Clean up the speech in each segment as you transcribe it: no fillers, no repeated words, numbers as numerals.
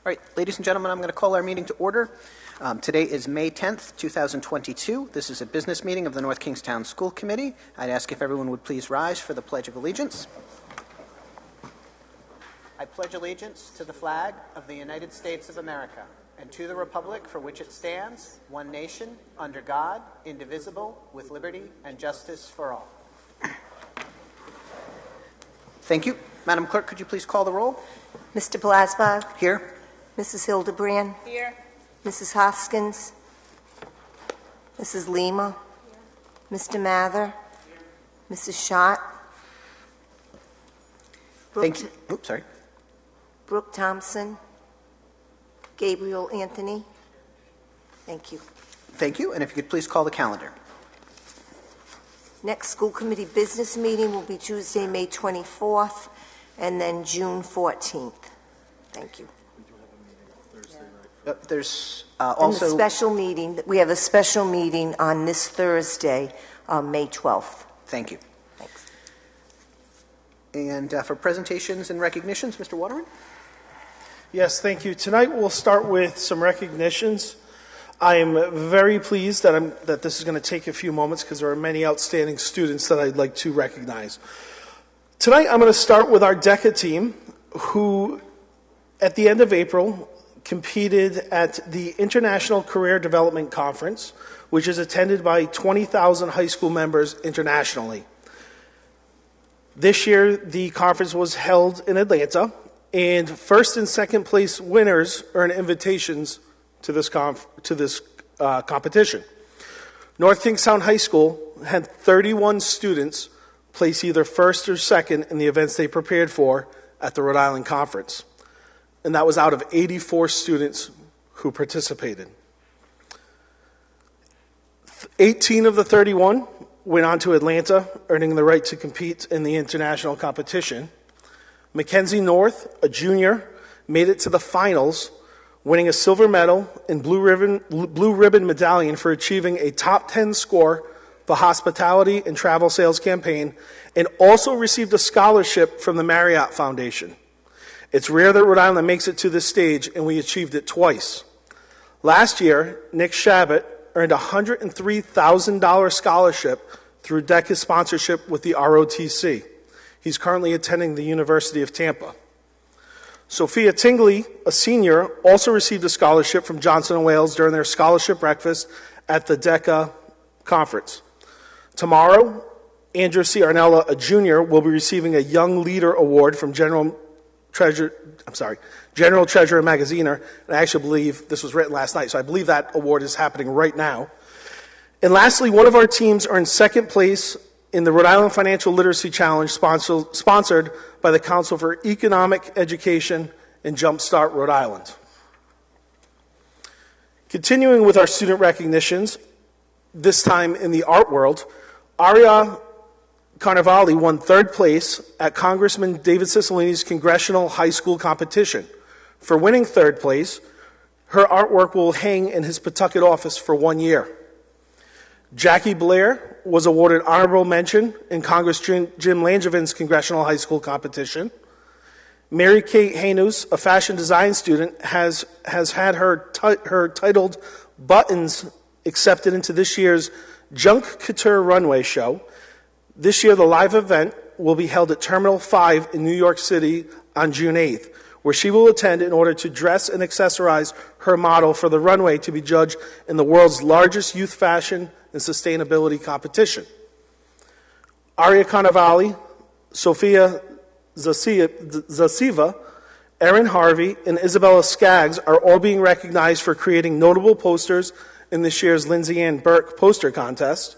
right, ladies and gentlemen, I'm going to call our meeting to order. Today is May 10th, 2022. This is a business meeting of the North Kingstown School Committee. I'd ask if everyone would please rise for the Pledge of Allegiance. I pledge allegiance to the flag of the United States of America and to the republic for which it stands, one nation, under God, indivisible, with liberty and justice for all. Thank you. Madam Clerk, could you please call the roll? Mr. Blasberg. Here. Mrs. Hildebrand. Here. Mrs. Hoskins. Mrs. Lima. Here. Mr. Mather. Here. Mrs. Schott. Thank you. Oops, sorry. Brooke Thompson. Gabriel Anthony. Thank you. Thank you. And if you could please call the calendar. Next school committee business meeting will be Tuesday, May 24th, and then June 14th. Thank you. There's And also the special meeting. We have a special meeting on this Thursday, May 12th. Thank you. Thanks. And for presentations and recognitions, Mr. Waterman. Yes, thank you. Tonight we'll start with some recognitions. I am very pleased that this is going to take a few moments because there are many outstanding students that I'd like to recognize. Tonight I'm going to start with our DECA team, who at the end of April competed at the International Career Development Conference, which is attended by 20,000 high school members internationally. This year the conference was held in Atlanta, and first and second place winners earn invitations to this competition. North Kingstown High School had 31 students place either first or second in the events they prepared for at the Rhode Island Conference. And that was out of 84 students who participated. 18 of the 31 went on to Atlanta, earning the right to compete in the international competition. Mackenzie North, a junior, made it to the finals, winning a silver medal and blue ribbon medallion for achieving a top 10 score for hospitality and travel sales campaign, and also received a scholarship from the Marriott Foundation. It's rare that Rhode Island makes it to this stage, and we achieved it twice. Last year, Nick Shabbat earned a $103,000 scholarship through DECA sponsorship with the ROTC. He's currently attending the University of Tampa. Sophia Tingley, a senior, also received a scholarship from Johnson & Wales during their scholarship breakfast at the DECA conference. Tomorrow, Andrew C. Arnella, a junior, will be receiving a Young Leader Award from General Treasurer Magaziner, and I actually believe this was written last night, so I believe that award is happening right now. And lastly, one of our teams earned second place in the Rhode Island Financial Literacy Challenge sponsored by the Council for Economic Education and Jumpstart Rhode Island. Continuing with our student recognitions, this time in the art world, Aria Carnevali won third place at Congressman David Cicilline's Congressional High School competition. For winning third place, her artwork will hang in his Pawtucket office for 1 year. Jackie Blair was awarded honorable mention in Congressman Jim Langevin's Congressional High School competition. Mary Kate Hainus, a fashion design student, has had her titled Buttons accepted into this year's Junk Couture Runway show. This year, the live event will be held at Terminal 5 in New York City on June 8th, where she will attend in order to dress and accessorize her model for the runway to be judged in the world's largest youth fashion and sustainability competition. Aria Carnevali, Sophia Zasiva, Erin Harvey, and Isabella Skaggs are all being recognized for creating notable posters in this year's Lindsay Ann Burke poster contest.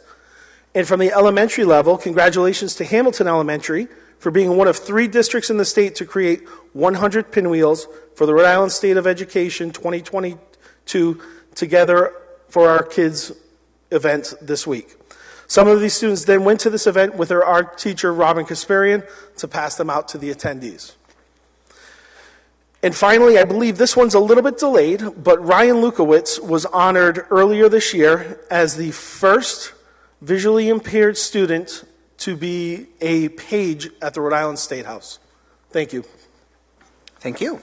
And from the elementary level, congratulations to Hamilton Elementary for being one of 3 districts in the state to create 100 pinwheels for the Rhode Island State of Education 2022 Together for Our Kids event this week. Some of these students then went to this event with their art teacher, Robin Kasparian, to pass them out to the attendees. And finally, I believe this one's a little bit delayed, but Ryan Lukowitz was honored earlier this year as the first visually impaired student to be a page at the Rhode Island State House. Thank you. Thank you.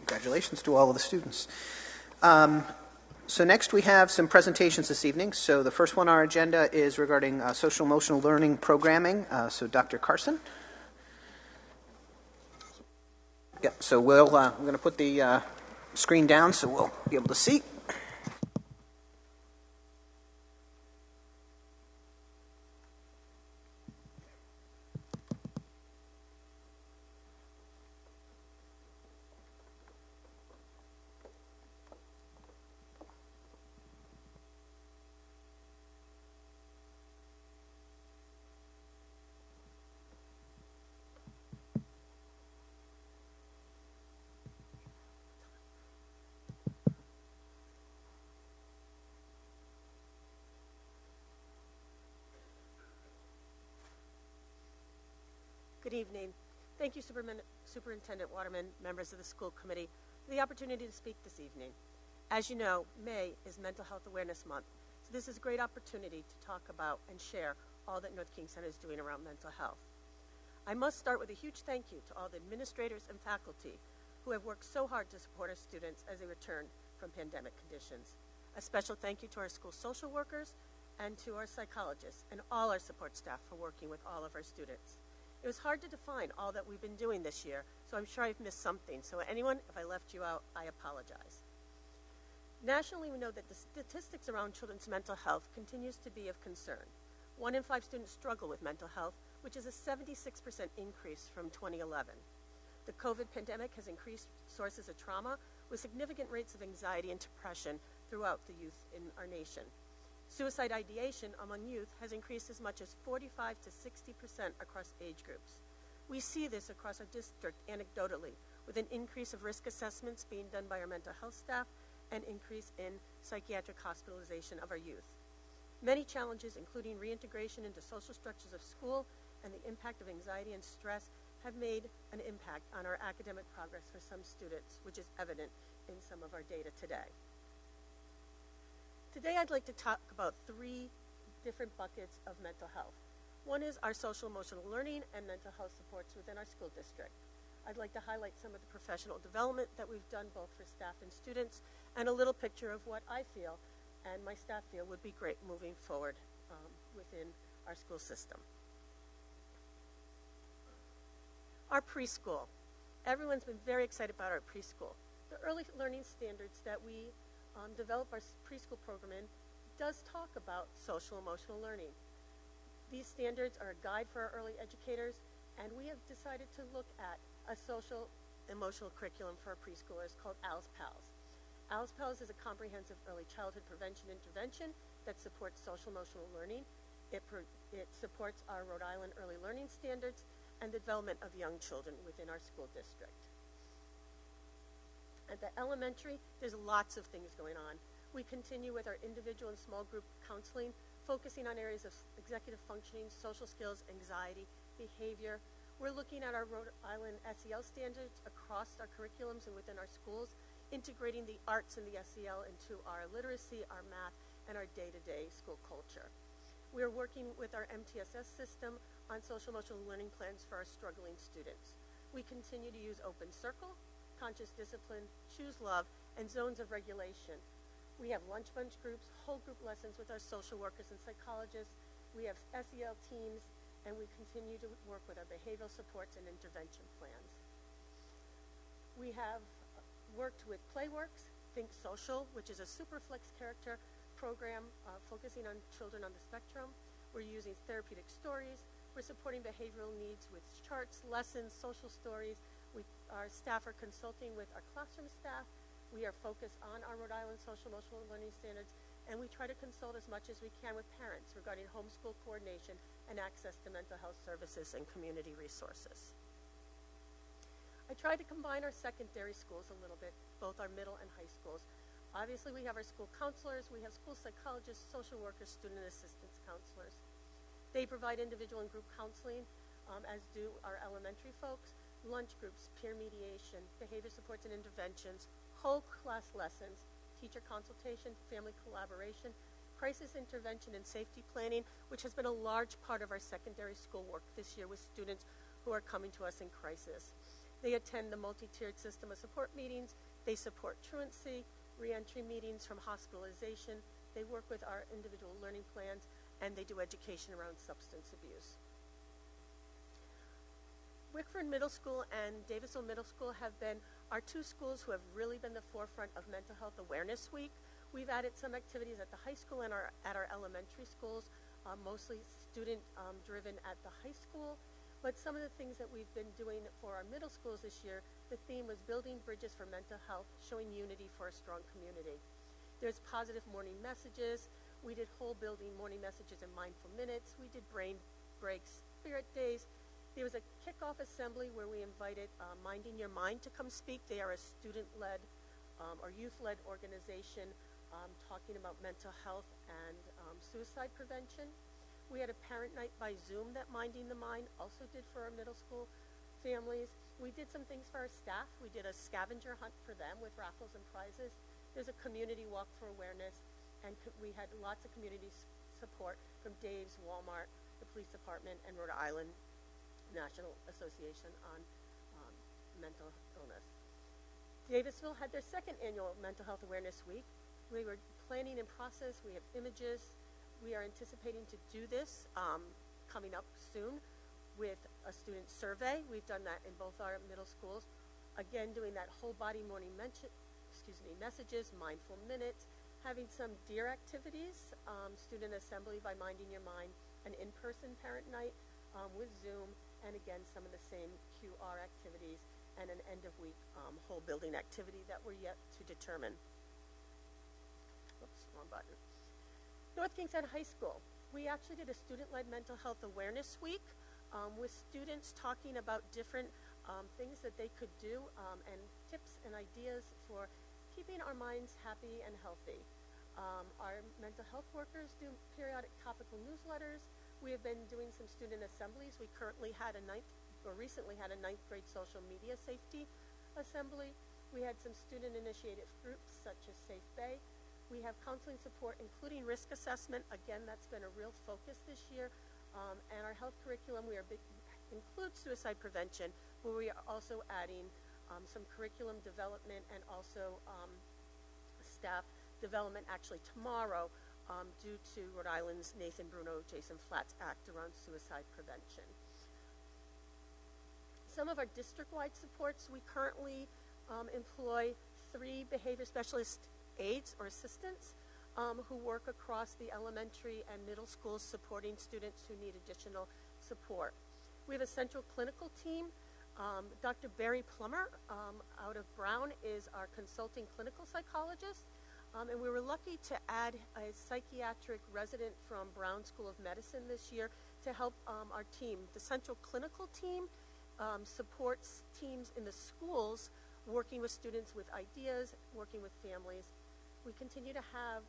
Congratulations to all of the students. So next we have some presentations this evening. So the first one on our agenda is regarding social emotional learning programming. So Dr. Carson. Yep, so we're going to put the screen down so we'll be able to see. Good evening. Thank you, Superintendent Waterman, members of the school committee, for the opportunity to speak this evening. As you know, May is Mental Health Awareness Month, so this is a great opportunity to talk about and share all that North King Center is doing around mental health. I must start with a huge thank you to all the administrators and faculty who have worked so hard to support our students as they return from pandemic conditions. A special thank you to our school social workers and to our psychologists and all our support staff for working with all of our students. It was hard to define all that we've been doing this year, so I'm sure I've missed something. So anyone, if I left you out, I apologize. Nationally, we know that the statistics around children's mental health continues to be of concern. 1 in 5 students struggle with mental health, which is a 76% increase from 2011. The COVID pandemic has increased sources of trauma with significant rates of anxiety and depression throughout the youth in our nation. Suicide ideation among youth has increased as much as 45 to 60% across age groups. We see this across our district anecdotally, with an increase of risk assessments being done by our mental health staff and increase in psychiatric hospitalization of our youth. Many challenges, including reintegration into social structures of school and the impact of anxiety and stress, have made an impact on our academic progress for some students, which is evident in some of our data today. Today I'd like to talk about 3 different buckets of mental health. One is our social emotional learning and mental health supports within our school district. I'd like to highlight some of the professional development that we've done both for staff and students, and a little picture of what I feel and my staff feel would be great moving forward within our school system. Our preschool. Everyone's been very excited about our preschool. The early learning standards that we develop our preschool program in does talk about social emotional learning. These standards are a guide for our early educators, and we have decided to look at a social emotional curriculum for our preschoolers called ALS PALS. ALS PALS is a comprehensive early childhood prevention intervention that supports social emotional learning. It supports our Rhode Island early learning standards and the development of young children within our school district. At the elementary, there's lots of things going on. We continue with our individual and small group counseling, focusing on areas of executive functioning, social skills, anxiety, behavior. We're looking at our Rhode Island SEL standards across our curriculums and within our schools, integrating the arts and the SEL into our literacy, our math, and our day-to-day school culture. We're working with our MTSS system on social emotional learning plans for our struggling students. We continue to use Open Circle, Conscious Discipline, Choose Love, and Zones of Regulation. We have lunch bunch groups, whole group lessons with our social workers and psychologists. We have SEL teams, and we continue to work with our behavioral supports and intervention plans. We have worked with Playworks, Think Social, which is a Superflex character program focusing on children on the spectrum. We're using therapeutic stories. We're supporting behavioral needs with charts, lessons, social stories. Our staff are consulting with our classroom staff. We are focused on our Rhode Island social emotional learning standards, and we try to consult as much as we can with parents regarding homeschool coordination and access to mental health services and community resources. I tried to combine our secondary schools a little bit, both our middle and high schools. Obviously, we have our school counselors, we have school psychologists, social workers, student assistance counselors. They provide individual and group counseling, as do our elementary folks, lunch groups, peer mediation, behavior supports and interventions, whole class lessons, teacher consultation, family collaboration, crisis intervention and safety planning, which has been a large part of our secondary school work this year with students who are coming to us in crisis. They attend the multi-tiered system of support meetings. They support truancy, reentry meetings from hospitalization. They work with our individual learning plans, and they do education around substance abuse. Wickford Middle School and Davisville Middle School have been our two schools who have really been the forefront of Mental Health Awareness Week. We've added some activities at the high school and at our elementary schools, mostly student-driven at the high school. But some of the things that we've been doing for our middle schools this year, the theme was building bridges for mental health, showing unity for a strong community. There's positive morning messages. We did whole building morning messages and mindful minutes. We did brain breaks, spirit days. There was a kickoff assembly where we invited Minding Your Mind to come speak. They are a student-led or youth-led organization talking about mental health and suicide prevention. We had a parent night by Zoom that Minding the Mind also did for our middle school families. We did some things for our staff. We did a scavenger hunt for them with raffles and prizes. There's a community walk for awareness, and we had lots of community support from Dave's, Walmart, the police department, and Rhode Island National Association on Mental Illness. Davisville had their second annual Mental Health Awareness Week. We were planning in process. We have images. We are anticipating to do this coming up soon with a student survey. We've done that in both our middle schools. Again, doing that whole body morning messages, mindful minutes, having some DEAR activities, student assembly by Minding Your Mind, an in-person parent night with Zoom, and again, some of the same QR activities and an end-of-week whole building activity that we're yet to determine. Oops, wrong button. North Kingstown High School. We actually did a student-led mental health awareness week with students talking about different things that they could do and tips and ideas for keeping our minds happy and healthy. Our mental health workers do periodic topical newsletters. We have been doing some student assemblies. We recently had a ninth grade social media safety assembly. We had some student-initiated groups such as Safe Bay. We have counseling support, including risk assessment. Again, that's been a real focus this year. And our health curriculum, includes suicide prevention, but we are also adding some curriculum development and also staff development actually tomorrow due to Rhode Island's Nathan Bruno, Jason Flatts Act around suicide prevention. Some of our district-wide supports, we currently employ 3 behavior specialist aides or assistants who work across the elementary and middle schools supporting students who need additional support. We have a central clinical team. Dr. Barry Plummer out of Brown is our consulting clinical psychologist. And we were lucky to add a psychiatric resident from Brown School of Medicine this year to help our team. The central clinical team supports teams in the schools working with students with ideas, working with families. We continue to have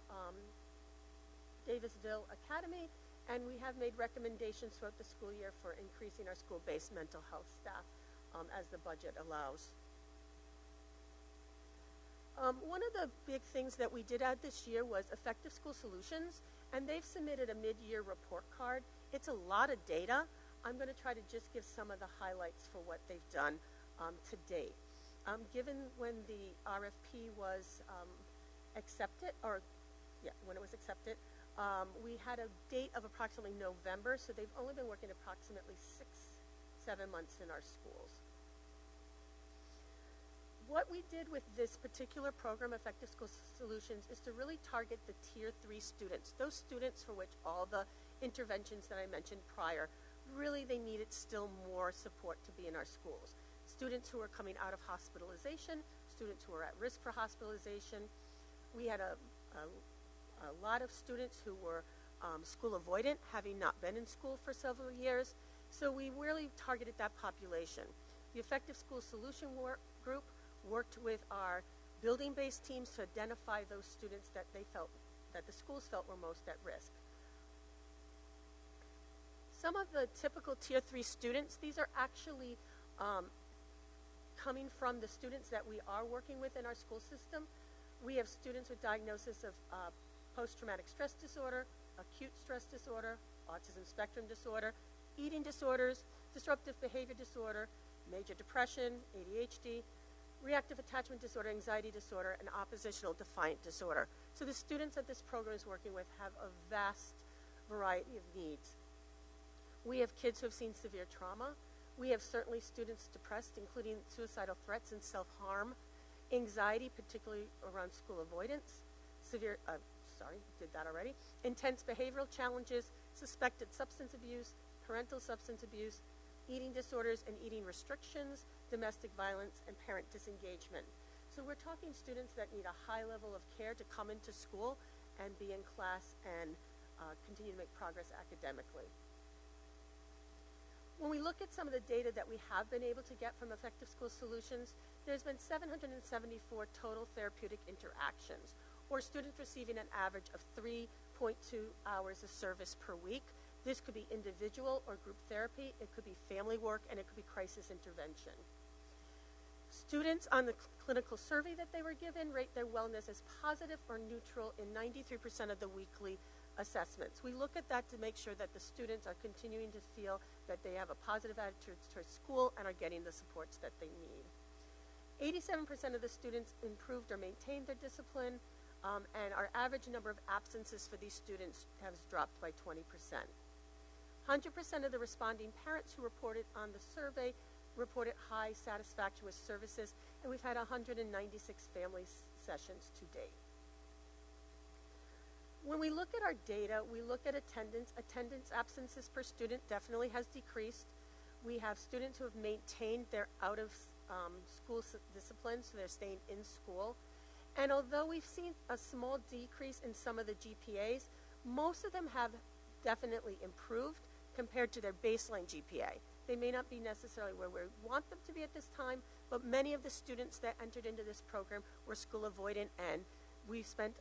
Davisville Academy, and we have made recommendations throughout the school year for increasing our school-based mental health staff as the budget allows. One of the big things that we did add this year was Effective School Solutions, and they've submitted a mid-year report card. It's a lot of data. I'm going to try to just give some of the highlights for what they've done to date. Given when the RFP was accepted, when it was accepted, we had a date of approximately November, so they've only been working approximately 6-7 months in our schools. What we did with this particular program, Effective School Solutions, is to really target the Tier 3 students, those students for which all the interventions that I mentioned prior, really they needed still more support to be in our schools. Students who are coming out of hospitalization, students who are at risk for hospitalization. We had a lot of students who were school avoidant, having not been in school for several years. So we really targeted that population. The Effective School Solution Group worked with our building-based teams to identify those students that the schools felt were most at risk. Some of the typical Tier 3 students, these are actually coming from the students that we are working with in our school system. We have students with diagnosis of post-traumatic stress disorder, acute stress disorder, autism spectrum disorder, eating disorders, disruptive behavior disorder, major depression, ADHD, reactive attachment disorder, anxiety disorder, and oppositional defiant disorder. So the students that this program is working with have a vast variety of needs. We have kids who have seen severe trauma. We have certainly students depressed, including suicidal threats and self-harm, anxiety, particularly around school avoidance, intense behavioral challenges, suspected substance abuse, parental substance abuse, eating disorders and eating restrictions, domestic violence, and parent disengagement. So we're talking students that need a high level of care to come into school and be in class and continue to make progress academically. When we look at some of the data that we have been able to get from Effective School Solutions, there's been 774 total therapeutic interactions, or students receiving an average of 3.2 hours of service per week. This could be individual or group therapy, it could be family work, and it could be crisis intervention. Students on the clinical survey that they were given rate their wellness as positive or neutral in 93% of the weekly assessments. We look at that to make sure that the students are continuing to feel that they have a positive attitude towards school and are getting the supports that they need. 87% of the students improved or maintained their discipline, and our average number of absences for these students has dropped by 20%. 100% of the responding parents who reported on the survey reported high satisfaction with services, and we've had 196 family sessions to date. When we look at our data, we look at attendance. Attendance absences per student definitely has decreased. We have students who have maintained their out-of-school discipline, so they're staying in school. And although we've seen a small decrease in some of the GPAs, most of them have definitely improved compared to their baseline GPA. They may not be necessarily where we want them to be at this time, but many of the students that entered into this program were school avoidant, and we spent,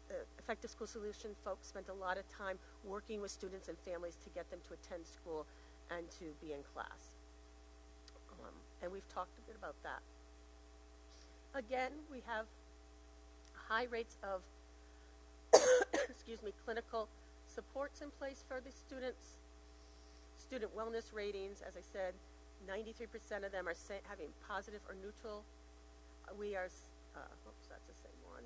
the Effective School Solution folks spent a lot of time working with students and families to get them to attend school and to be in class. And we've talked a bit about that. Again, we have high rates of clinical supports in place for the students. Student wellness ratings, as I said, 93% of them are having positive or neutral. We are, oops, that's the same one.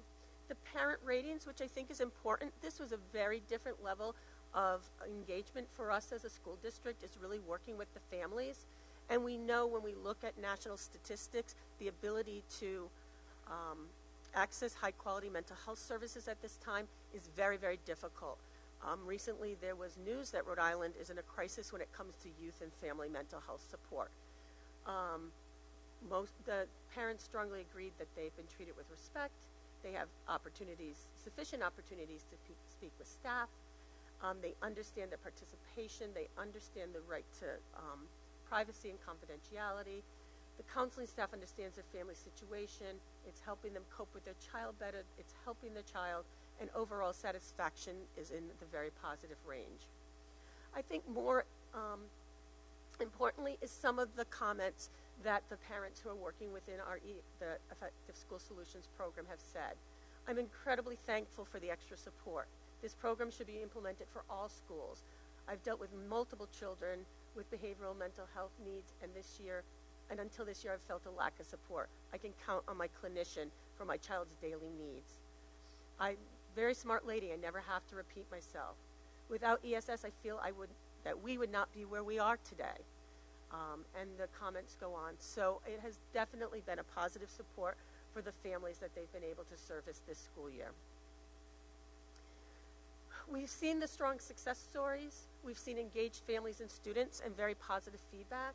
The parent ratings, which I think is important, this was a very different level of engagement for us as a school district, is really working with the families. And we know when we look at national statistics, the ability to access high-quality mental health services at this time is very, very difficult. Recently, there was news that Rhode Island is in a crisis when it comes to youth and family mental health support. The parents strongly agreed that they've been treated with respect. They have sufficient opportunities to speak with staff. They understand their participation. They understand the right to privacy and confidentiality. The counseling staff understands their family situation. It's helping them cope with their child better. It's helping the child, and overall satisfaction is in the very positive range. I think more importantly is some of the comments that the parents who are working within the Effective School Solutions program have said. I'm incredibly thankful for the extra support. This program should be implemented for all schools. I've dealt with multiple children with behavioral mental health needs, and until this year I've felt a lack of support. I can count on my clinician for my child's daily needs. I'm a very smart lady. I never have to repeat myself. Without ESS, I feel that we would not be where we are today. And the comments go on. So it has definitely been a positive support for the families that they've been able to service this school year. We've seen the strong success stories. We've seen engaged families and students and very positive feedback.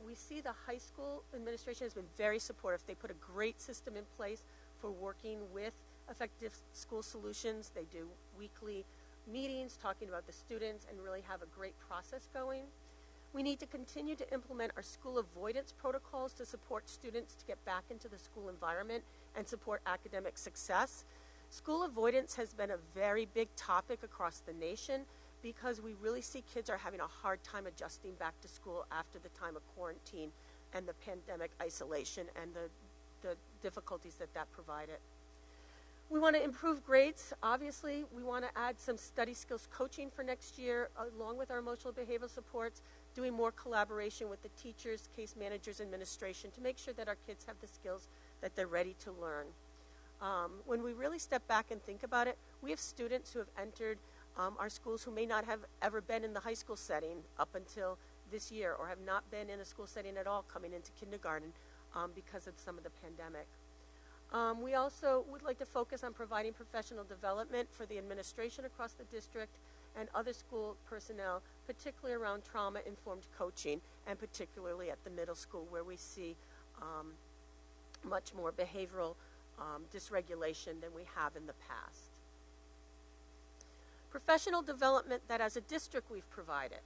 We see the high school administration has been very supportive. They put a great system in place for working with Effective School Solutions. They do weekly meetings talking about the students and really have a great process going. We need to continue to implement our school avoidance protocols to support students to get back into the school environment and support academic success. School avoidance has been a very big topic across the nation because we really see kids are having a hard time adjusting back to school after the time of quarantine and the pandemic isolation and the difficulties that provided. We want to improve grades, obviously. We want to add some study skills coaching for next year, along with our emotional behavioral supports, doing more collaboration with the teachers, case managers, administration to make sure that our kids have the skills that they're ready to learn. When we really step back and think about it, we have students who have entered our schools who may not have ever been in the high school setting up until this year, or have not been in a school setting at all coming into kindergarten because of some of the pandemic. We also would like to focus on providing professional development for the administration across the district and other school personnel, particularly around trauma-informed coaching, and particularly at the middle school where we see much more behavioral dysregulation than we have in the past. Professional development that as a district we've provided.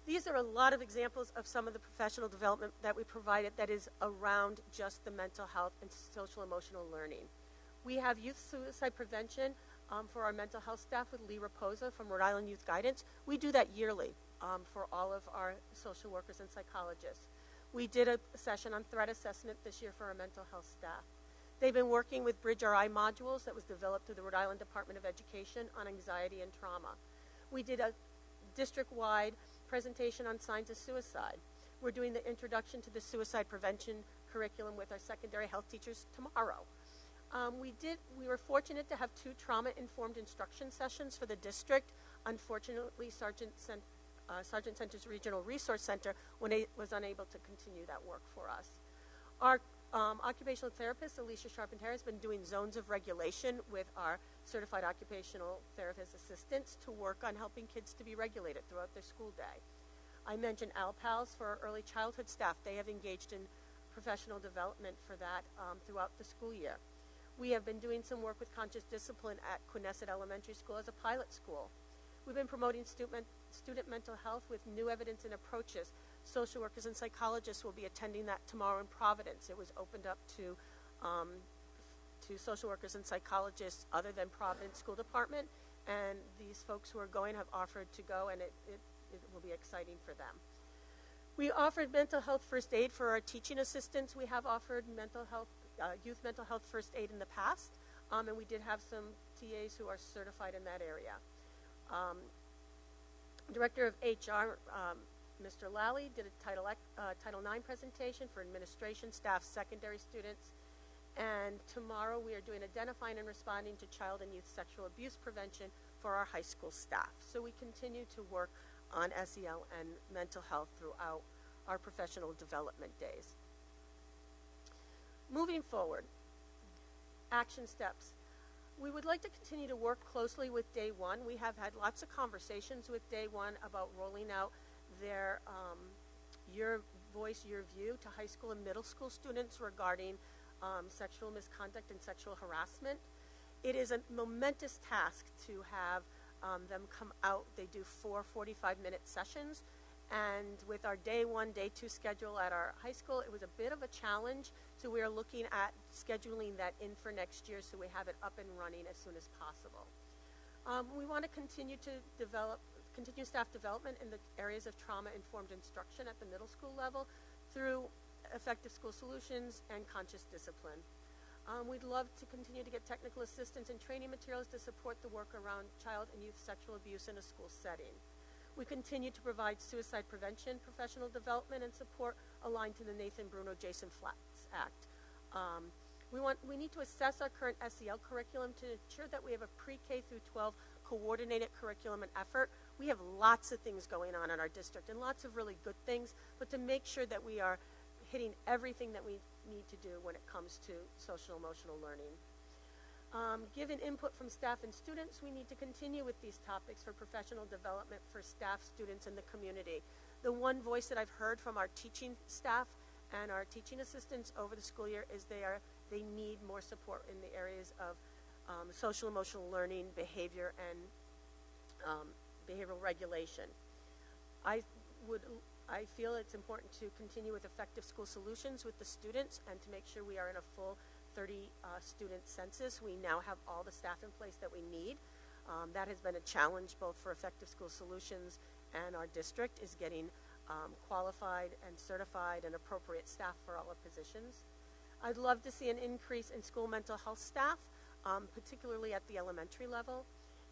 These are a lot of examples of some of the professional development that we provided that is around just the mental health and social emotional learning. We have youth suicide prevention for our mental health staff with Lee Raposa from Rhode Island Youth Guidance. We do that yearly for all of our social workers and psychologists. We did a session on threat assessment this year for our mental health staff. They've been working with Bridge RI modules that was developed through the Rhode Island Department of Education on anxiety and trauma. We did a district-wide presentation on signs of suicide. We're doing the introduction to the suicide prevention curriculum with our secondary health teachers tomorrow. We were fortunate to have 2 trauma-informed instruction sessions for the district. Unfortunately, Sergeant Center's Regional Resource Center was unable to continue that work for us. Our occupational therapist, Alicia Charpentier, has been doing zones of regulation with our certified occupational therapist assistants to work on helping kids to be regulated throughout their school day. I mentioned ALPALs for our early childhood staff. They have engaged in professional development for that throughout the school year. We have been doing some work with conscious discipline at Quinnesset Elementary School as a pilot school. We've been promoting student mental health with new evidence and approaches. Social workers and psychologists will be attending that tomorrow in Providence. It was opened up to social workers and psychologists other than Providence School Department, and these folks who are going have offered to go, and it will be exciting for them. We offered mental health first aid for our teaching assistants. We have offered youth mental health first aid in the past, and we did have some TAs who are certified in that area. Director of HR, Mr. Lally, did a Title IX presentation for administration, staff, secondary students, and tomorrow we are doing identifying and responding to child and youth sexual abuse prevention for our high school staff. So we continue to work on SEL and mental health throughout our professional development days. Moving forward, action steps. We would like to continue to work closely with Day One. We have had lots of conversations with Day One about rolling out their Your Voice, Your View to high school and middle school students regarding sexual misconduct and sexual harassment. It is a momentous task to have them come out. They do 4 45-minute sessions, and with our Day One, Day Two schedule at our high school, it was a bit of a challenge. So we are looking at scheduling that in for next year so we have it up and running as soon as possible. We want to continue staff development in the areas of trauma-informed instruction at the middle school level through effective school solutions and conscious discipline. We'd love to continue to get technical assistance and training materials to support the work around child and youth sexual abuse in a school setting. We continue to provide suicide prevention, professional development, and support aligned to the Nathan Bruno Jason Flatts Act. We need to assess our current SEL curriculum to ensure that we have a pre-K through 12 coordinated curriculum and effort. We have lots of things going on in our district and lots of really good things, but to make sure that we are hitting everything that we need to do when it comes to social emotional learning. Given input from staff and students, we need to continue with these topics for professional development for staff, students, and the community. The one voice that I've heard from our teaching staff and our teaching assistants over the school year is they need more support in the areas of social emotional learning, behavior, and behavioral regulation. I feel it's important to continue with effective school solutions with the students and to make sure we are in a full 30 student census. We now have all the staff in place that we need. That has been a challenge both for effective school solutions and our district is getting qualified and certified and appropriate staff for all our positions. I'd love to see an increase in school mental health staff, particularly at the elementary level.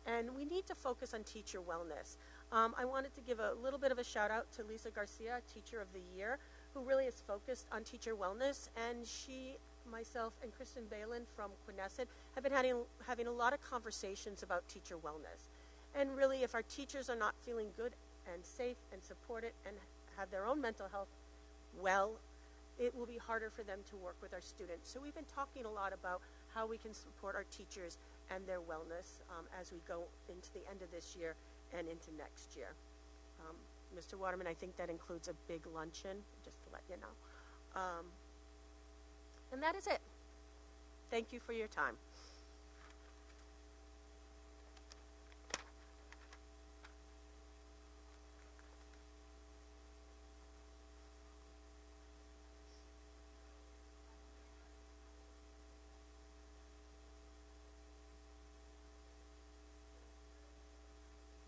And we need to focus on teacher wellness. I wanted to give a little bit of a shout out to Lisa Garcia, Teacher of the Year, who really is focused on teacher wellness, and she, myself, and Kristen Balin from Quinnesset have been having a lot of conversations about teacher wellness. And really, if our teachers are not feeling good and safe and supported and have their own mental health well, it will be harder for them to work with our students. So we've been talking a lot about how we can support our teachers and their wellness as we go into the end of this year and into next year. Mr. Waterman, I think that includes a big luncheon, just to let you know. And that is it. Thank you for your time.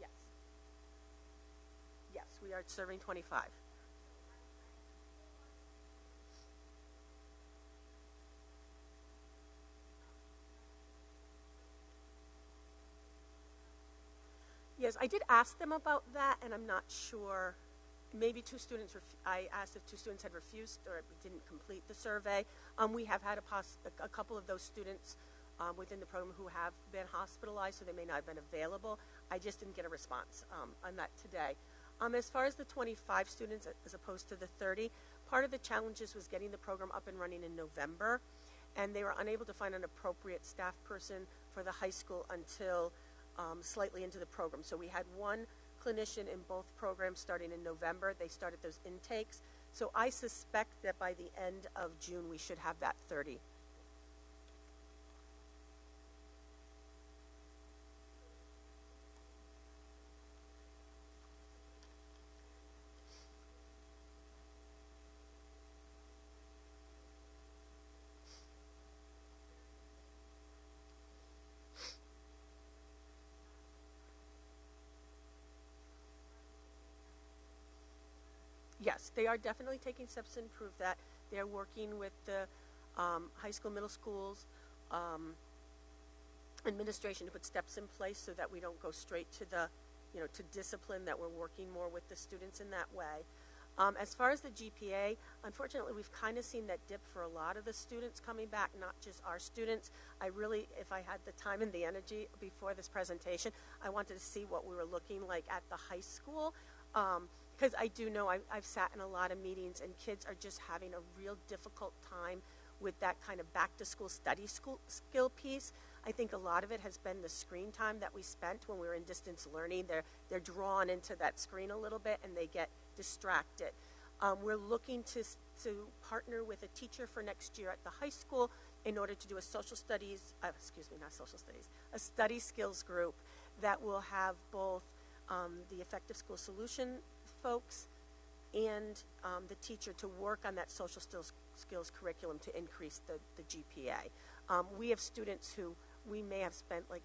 Yes. Yes, we are serving 25. Yes, I did ask them about that, and I'm not sure. Maybe I asked if 2 students had refused or didn't complete the survey. We have had a couple of those students within the program who have been hospitalized, so they may not have been available. I just didn't get a response on that today. As far as the 25 students as opposed to the 30, part of the challenges was getting the program up and running in November, and they were unable to find an appropriate staff person for the high school until slightly into the program. So we had one clinician in both programs starting in November. They started those intakes. So I suspect that by the end of June, we should have that 30. Yes, they are definitely taking steps to improve that. They're working with the high school, middle schools, administration to put steps in place so that we don't go straight to the, to discipline, that we're working more with the students in that way. As far as the GPA, unfortunately, we've kind of seen that dip for a lot of the students coming back, not just our students. I really, if I had the time and the energy before this presentation, I wanted to see what we were looking like at the high school. Because I do know I've sat in a lot of meetings, and kids are just having a real difficult time with that kind of back-to-school study skill piece. I think a lot of it has been the screen time that we spent when we were in distance learning. They're drawn into that screen a little bit, and they get distracted. We're looking to partner with a teacher for next year at the high school in order to do a social studies, not social studies, a study skills group that will have both the effective school solution folks and the teacher to work on that social skills curriculum to increase the GPA. We have students who we may have spent like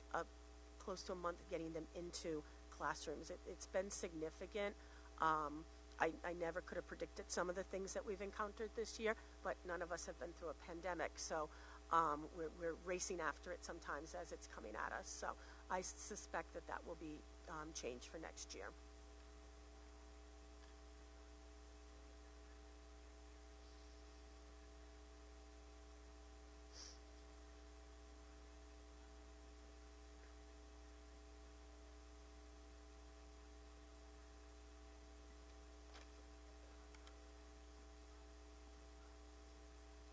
close to a month getting them into classrooms. It's been significant. I never could have predicted some of the things that we've encountered this year, but none of us have been through a pandemic, so we're racing after it sometimes as it's coming at us. So I suspect that will be changed for next year.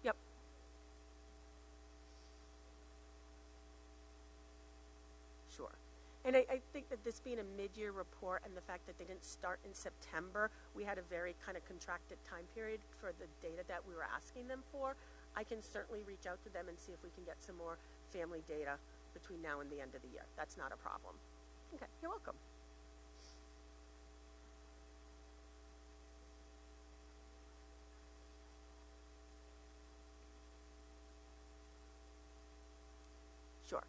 Yep. Sure. And I think that this being a mid-year report and the fact that they didn't start in September, we had a very kind of contracted time period for the data that we were asking them for. I can certainly reach out to them and see if we can get some more family data between now and the end of the year. That's not a problem. Okay, you're welcome. Sure.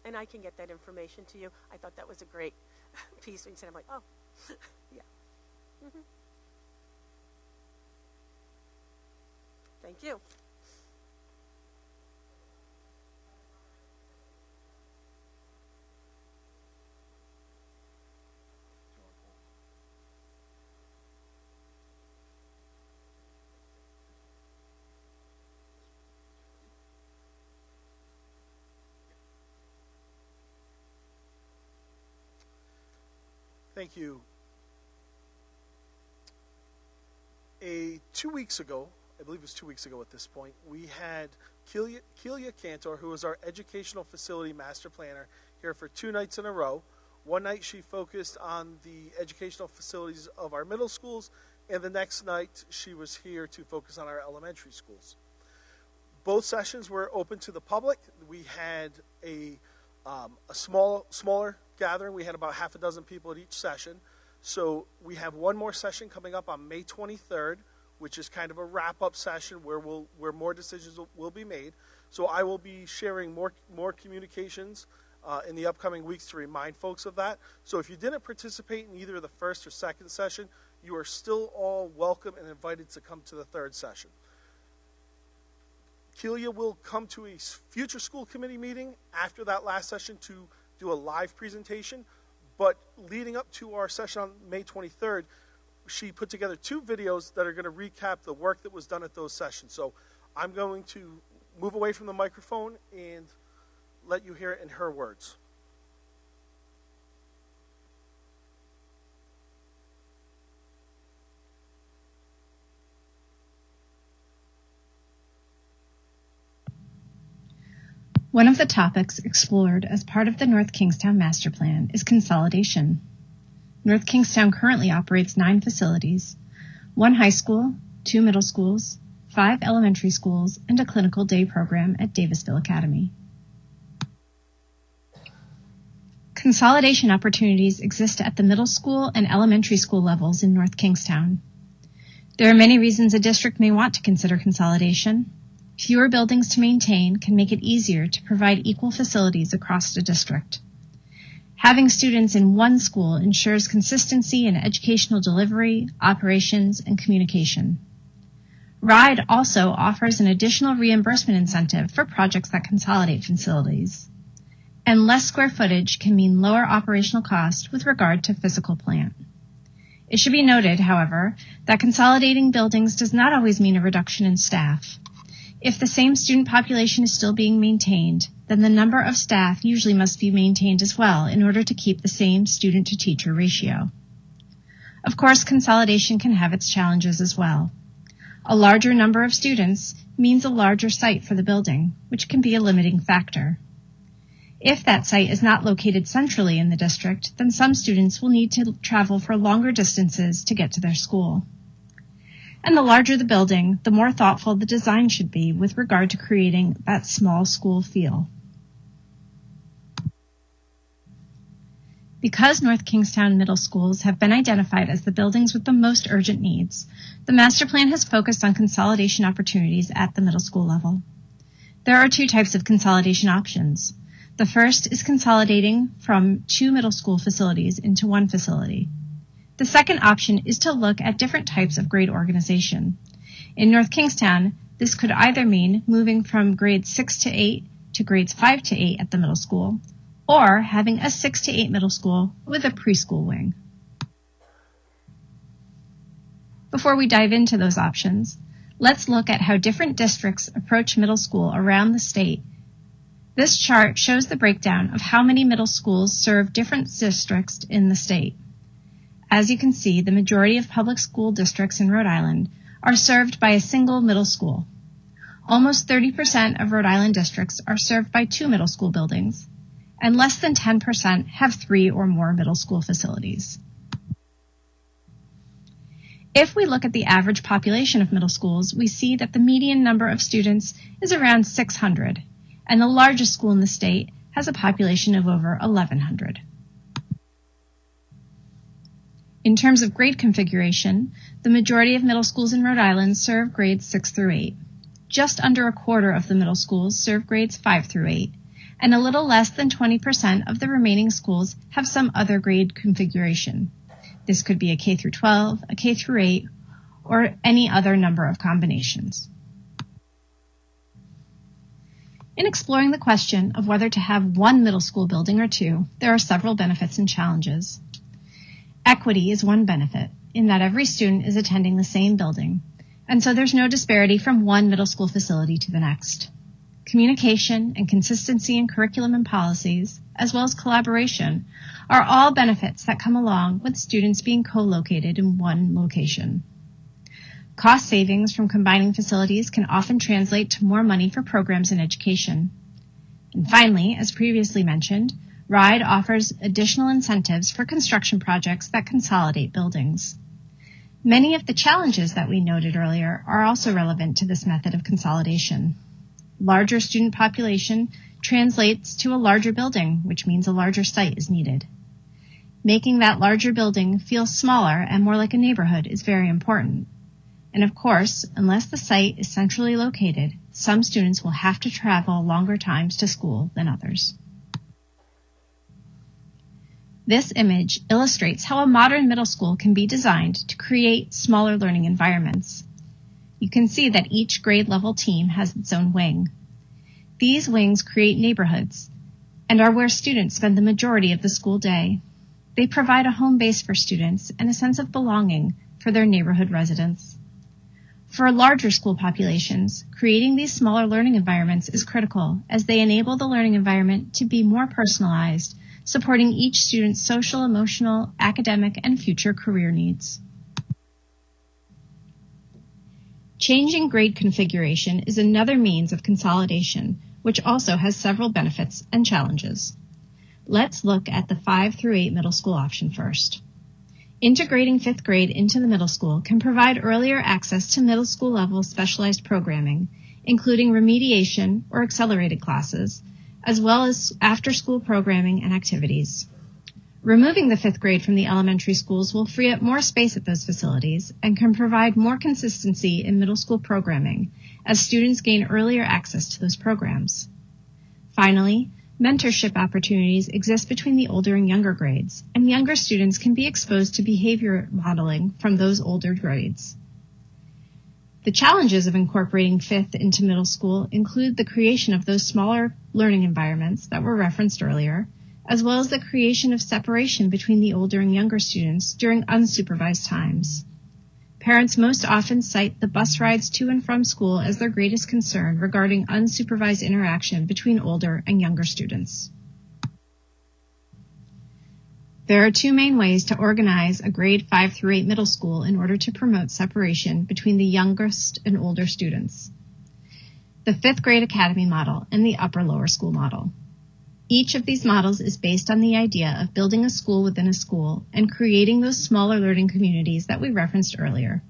And I can get that information to you. I thought that was a great piece when you said, I'm like, oh, yeah. Mm-hmm. Thank you. Thank you. 2 weeks ago, I believe it was 2 weeks ago at this point, we had Kelia Cantor, who was our educational facility master planner, here for 2 nights in a row. One night she focused on the educational facilities of our middle schools, and the next night she was here to focus on our elementary schools. Both sessions were open to the public. We had a smaller gathering. We had about half a dozen people at each session. So we have one more session coming up on May 23rd, which is kind of a wrap-up session where more decisions will be made. So I will be sharing more communications in the upcoming weeks to remind folks of that. So if you didn't participate in either the first or second session, you are still all welcome and invited to come to the third session. Kelia will come to a future school committee meeting after that last session to do a live presentation. But leading up to our session on May 23rd, she put together 2 videos that are going to recap the work that was done at those sessions. So I'm going to move away from the microphone and let you hear it in her words. One of the topics explored as part of the North Kingstown Master Plan is consolidation. North Kingstown currently operates 9 facilities, 1 high school, 2 middle schools, 5 elementary schools, and a clinical day program at Davisville Academy. Consolidation opportunities exist at the middle school and elementary school levels in North Kingstown. There are many reasons a district may want to consider consolidation. Fewer buildings to maintain can make it easier to provide equal facilities across the district. Having students in one school ensures consistency in educational delivery, operations, and communication. RIDE also offers an additional reimbursement incentive for projects that consolidate facilities. And less square footage can mean lower operational cost with regard to physical plant. It should be noted, however, that consolidating buildings does not always mean a reduction in staff. If the same student population is still being maintained, then the number of staff usually must be maintained as well in order to keep the same student-to-teacher ratio. Of course, consolidation can have its challenges as well. A larger number of students means a larger site for the building, which can be a limiting factor. If that site is not located centrally in the district, then some students will need to travel for longer distances to get to their school. And the larger the building, the more thoughtful the design should be with regard to creating that small school feel. Because North Kingstown middle schools have been identified as the buildings with the most urgent needs, the master plan has focused on consolidation opportunities at the middle school level. There are 2 types of consolidation options. The first is consolidating from 2 middle school facilities into 1 facility. The second option is to look at different types of grade organization. In North Kingstown, this could either mean moving from grades 6 to 8 to grades 5 to 8 at the middle school, or having a 6 to 8 middle school with a preschool wing. Before we dive into those options, let's look at how different districts approach middle school around the state. This chart shows the breakdown of how many middle schools serve different districts in the state. As you can see, the majority of public school districts in Rhode Island are served by a single middle school. Almost 30% of Rhode Island districts are served by 2 middle school buildings, and less than 10% have 3 or more middle school facilities. If we look at the average population of middle schools, we see that the median number of students is around 600, and the largest school in the state has a population of over 1,100. In terms of grade configuration, the majority of middle schools in Rhode Island serve grades 6 through 8. Just under a quarter of the middle schools serve grades 5 through 8, and a little less than 20% of the remaining schools have some other grade configuration. This could be a K through 12, a K through 8, or any other number of combinations. In exploring the question of whether to have 1 middle school building or 2, there are several benefits and challenges. Equity is one benefit, in that every student is attending the same building, and so there's no disparity from one middle school facility to the next. communication, and consistency in curriculum and policies, as well as collaboration, are all benefits that come along with students being co-located in one location. Cost savings from combining facilities can often translate to more money for programs in education. And finally, as previously mentioned, RIDE offers additional incentives for construction projects that consolidate buildings. Many of the challenges that we noted earlier are also relevant to this method of consolidation. Larger student population translates to a larger building, which means a larger site is needed. Making that larger building feel smaller and more like a neighborhood is very important. And of course, unless the site is centrally located, some students will have to travel longer times to school than others. This image illustrates how a modern middle school can be designed to create smaller learning environments. You can see that each grade level team has its own wing. These wings create neighborhoods and are where students spend the majority of the school day. They provide a home base for students and a sense of belonging for their neighborhood residents. For larger school populations, creating these smaller learning environments is critical as they enable the learning environment to be more personalized, supporting each student's social, emotional, academic, and future career needs. Changing grade configuration is another means of consolidation, which also has several benefits and challenges. Let's look at the 5 through 8 middle school option first. Integrating 5th grade into the middle school can provide earlier access to middle school level specialized programming, including remediation or accelerated classes, as well as after-school programming and activities. Removing the 5th grade from the elementary schools will free up more space at those facilities and can provide more consistency in middle school programming as students gain earlier access to those programs. Finally, mentorship opportunities exist between the older and younger grades, and younger students can be exposed to behavior modeling from those older grades. The challenges of incorporating 5th into middle school include the creation of those smaller learning environments that were referenced earlier, as well as the creation of separation between the older and younger students during unsupervised times. Parents most often cite the bus rides to and from school as their greatest concern regarding unsupervised interaction between older and younger students. There are 2 main ways to organize a grade 5 through 8 middle school in order to promote separation between the youngest and older students. The 5th grade academy model and the upper-lower school model. Each of these models is based on the idea of building a school within a school and creating those smaller learning communities that we referenced earlier.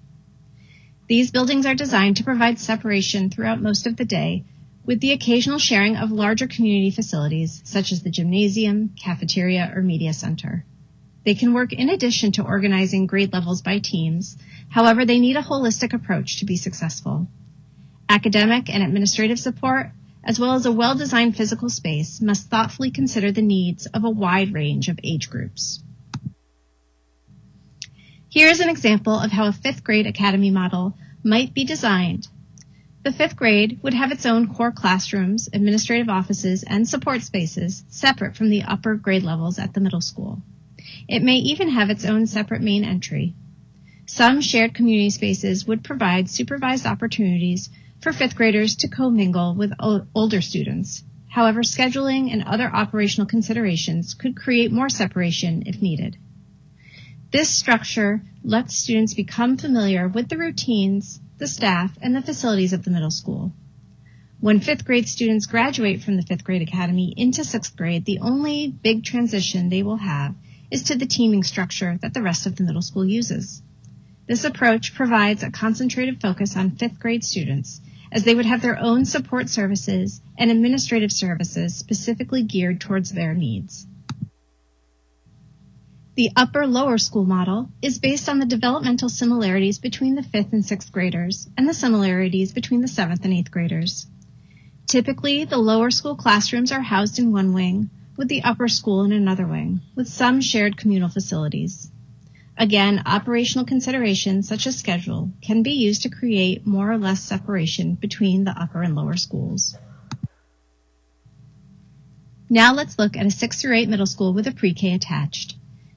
These buildings are designed to provide separation throughout most of the day, with the occasional sharing of larger community facilities such as the gymnasium, cafeteria, or media center. They can work in addition to organizing grade levels by teams. However, they need a holistic approach to be successful. Academic and administrative support, as well as a well-designed physical space, must thoughtfully consider the needs of a wide range of age groups. Here is an example of how a 5th grade academy model might be designed. The 5th grade would have its own core classrooms, administrative offices, and support spaces separate from the upper grade levels at the middle school. It may even have its own separate main entry. Some shared community spaces would provide supervised opportunities for 5th graders to commingle with older students. However, scheduling and other operational considerations could create more separation if needed. This structure lets students become familiar with the routines, the staff, and the facilities of the middle school. When 5th grade students graduate from the 5th grade academy into 6th grade, the only big transition they will have is to the teaming structure that the rest of the middle school uses. This approach provides a concentrated focus on 5th grade students, as they would have their own support services and administrative services specifically geared towards their needs. The upper-lower school model is based on the developmental similarities between the 5th and 6th graders and the similarities between the 7th and 8th graders. Typically, the lower school classrooms are housed in one wing, with the upper school in another wing, with some shared communal facilities. Again, operational considerations such as schedule can be used to create more or less separation between the upper and lower schools. Now let's look at a 6 through 8 middle school with a pre-K attached.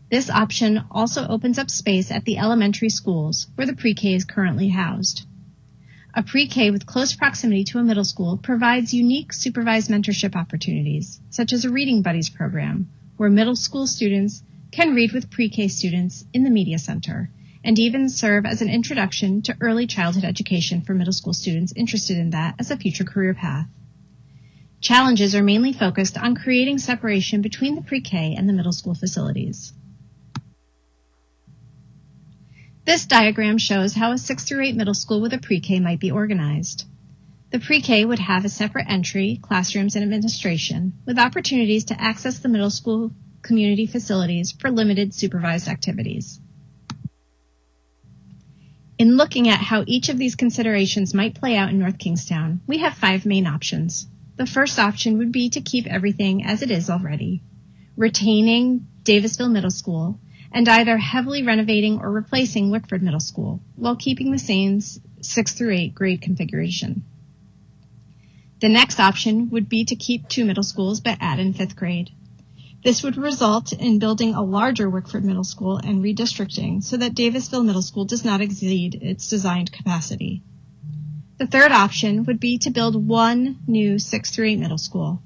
This option also opens up space at the elementary schools where the pre-K is currently housed. A pre-K with close proximity to a middle school provides unique supervised mentorship opportunities, such as a Reading Buddies program, where middle school students can read with pre-K students in the media center, and even serve as an introduction to early childhood education for middle school students interested in that as a future career path. Challenges are mainly focused on creating separation between the pre-K and the middle school facilities. This diagram shows how a 6 through 8 middle school with a pre-K might be organized. The pre-K would have a separate entry, classrooms, and administration, with opportunities to access the middle school community facilities for limited supervised activities. In looking at how each of these considerations might play out in North Kingstown, we have 5 main options. The first option would be to keep everything as it is already, retaining Davisville Middle School, and either heavily renovating or replacing Wickford Middle School, while keeping the same 6 through 8 grade configuration. The next option would be to keep 2 middle schools but add in 5th grade. This would result in building a larger Wickford Middle School and redistricting so that Davisville Middle School does not exceed its designed capacity. The third option would be to build 1 new 6 through 8 middle school.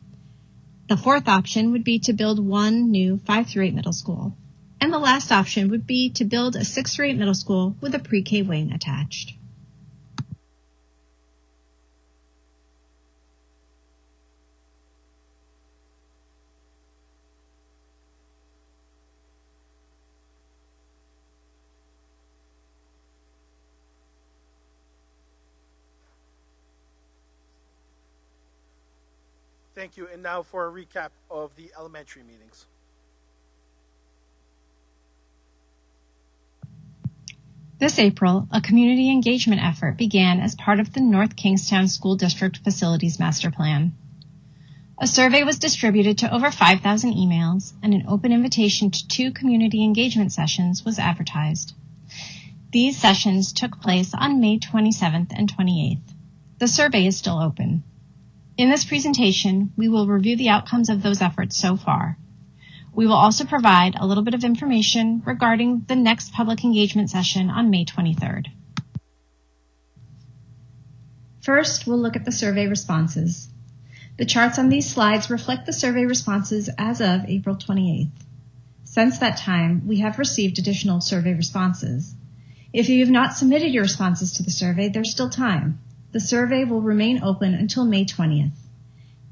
The fourth option would be to build 1 new 5 through 8 middle school. And the last option would be to build a 6 through 8 middle school with a pre-K wing attached. Thank you. And now for a recap of the elementary meetings. This April, a community engagement effort began as part of the North Kingstown School District Facilities Master Plan. A survey was distributed to over 5,000 emails, and an open invitation to 2 community engagement sessions was advertised. These sessions took place on May 27th and 28th. The survey is still open. In this presentation, we will review the outcomes of those efforts so far. We will also provide a little bit of information regarding the next public engagement session on May 23rd. First, we'll look at the survey responses. The charts on these slides reflect the survey responses as of April 28th. Since that time, we have received additional survey responses. If you have not submitted your responses to the survey, there's still time. The survey will remain open until May 20th.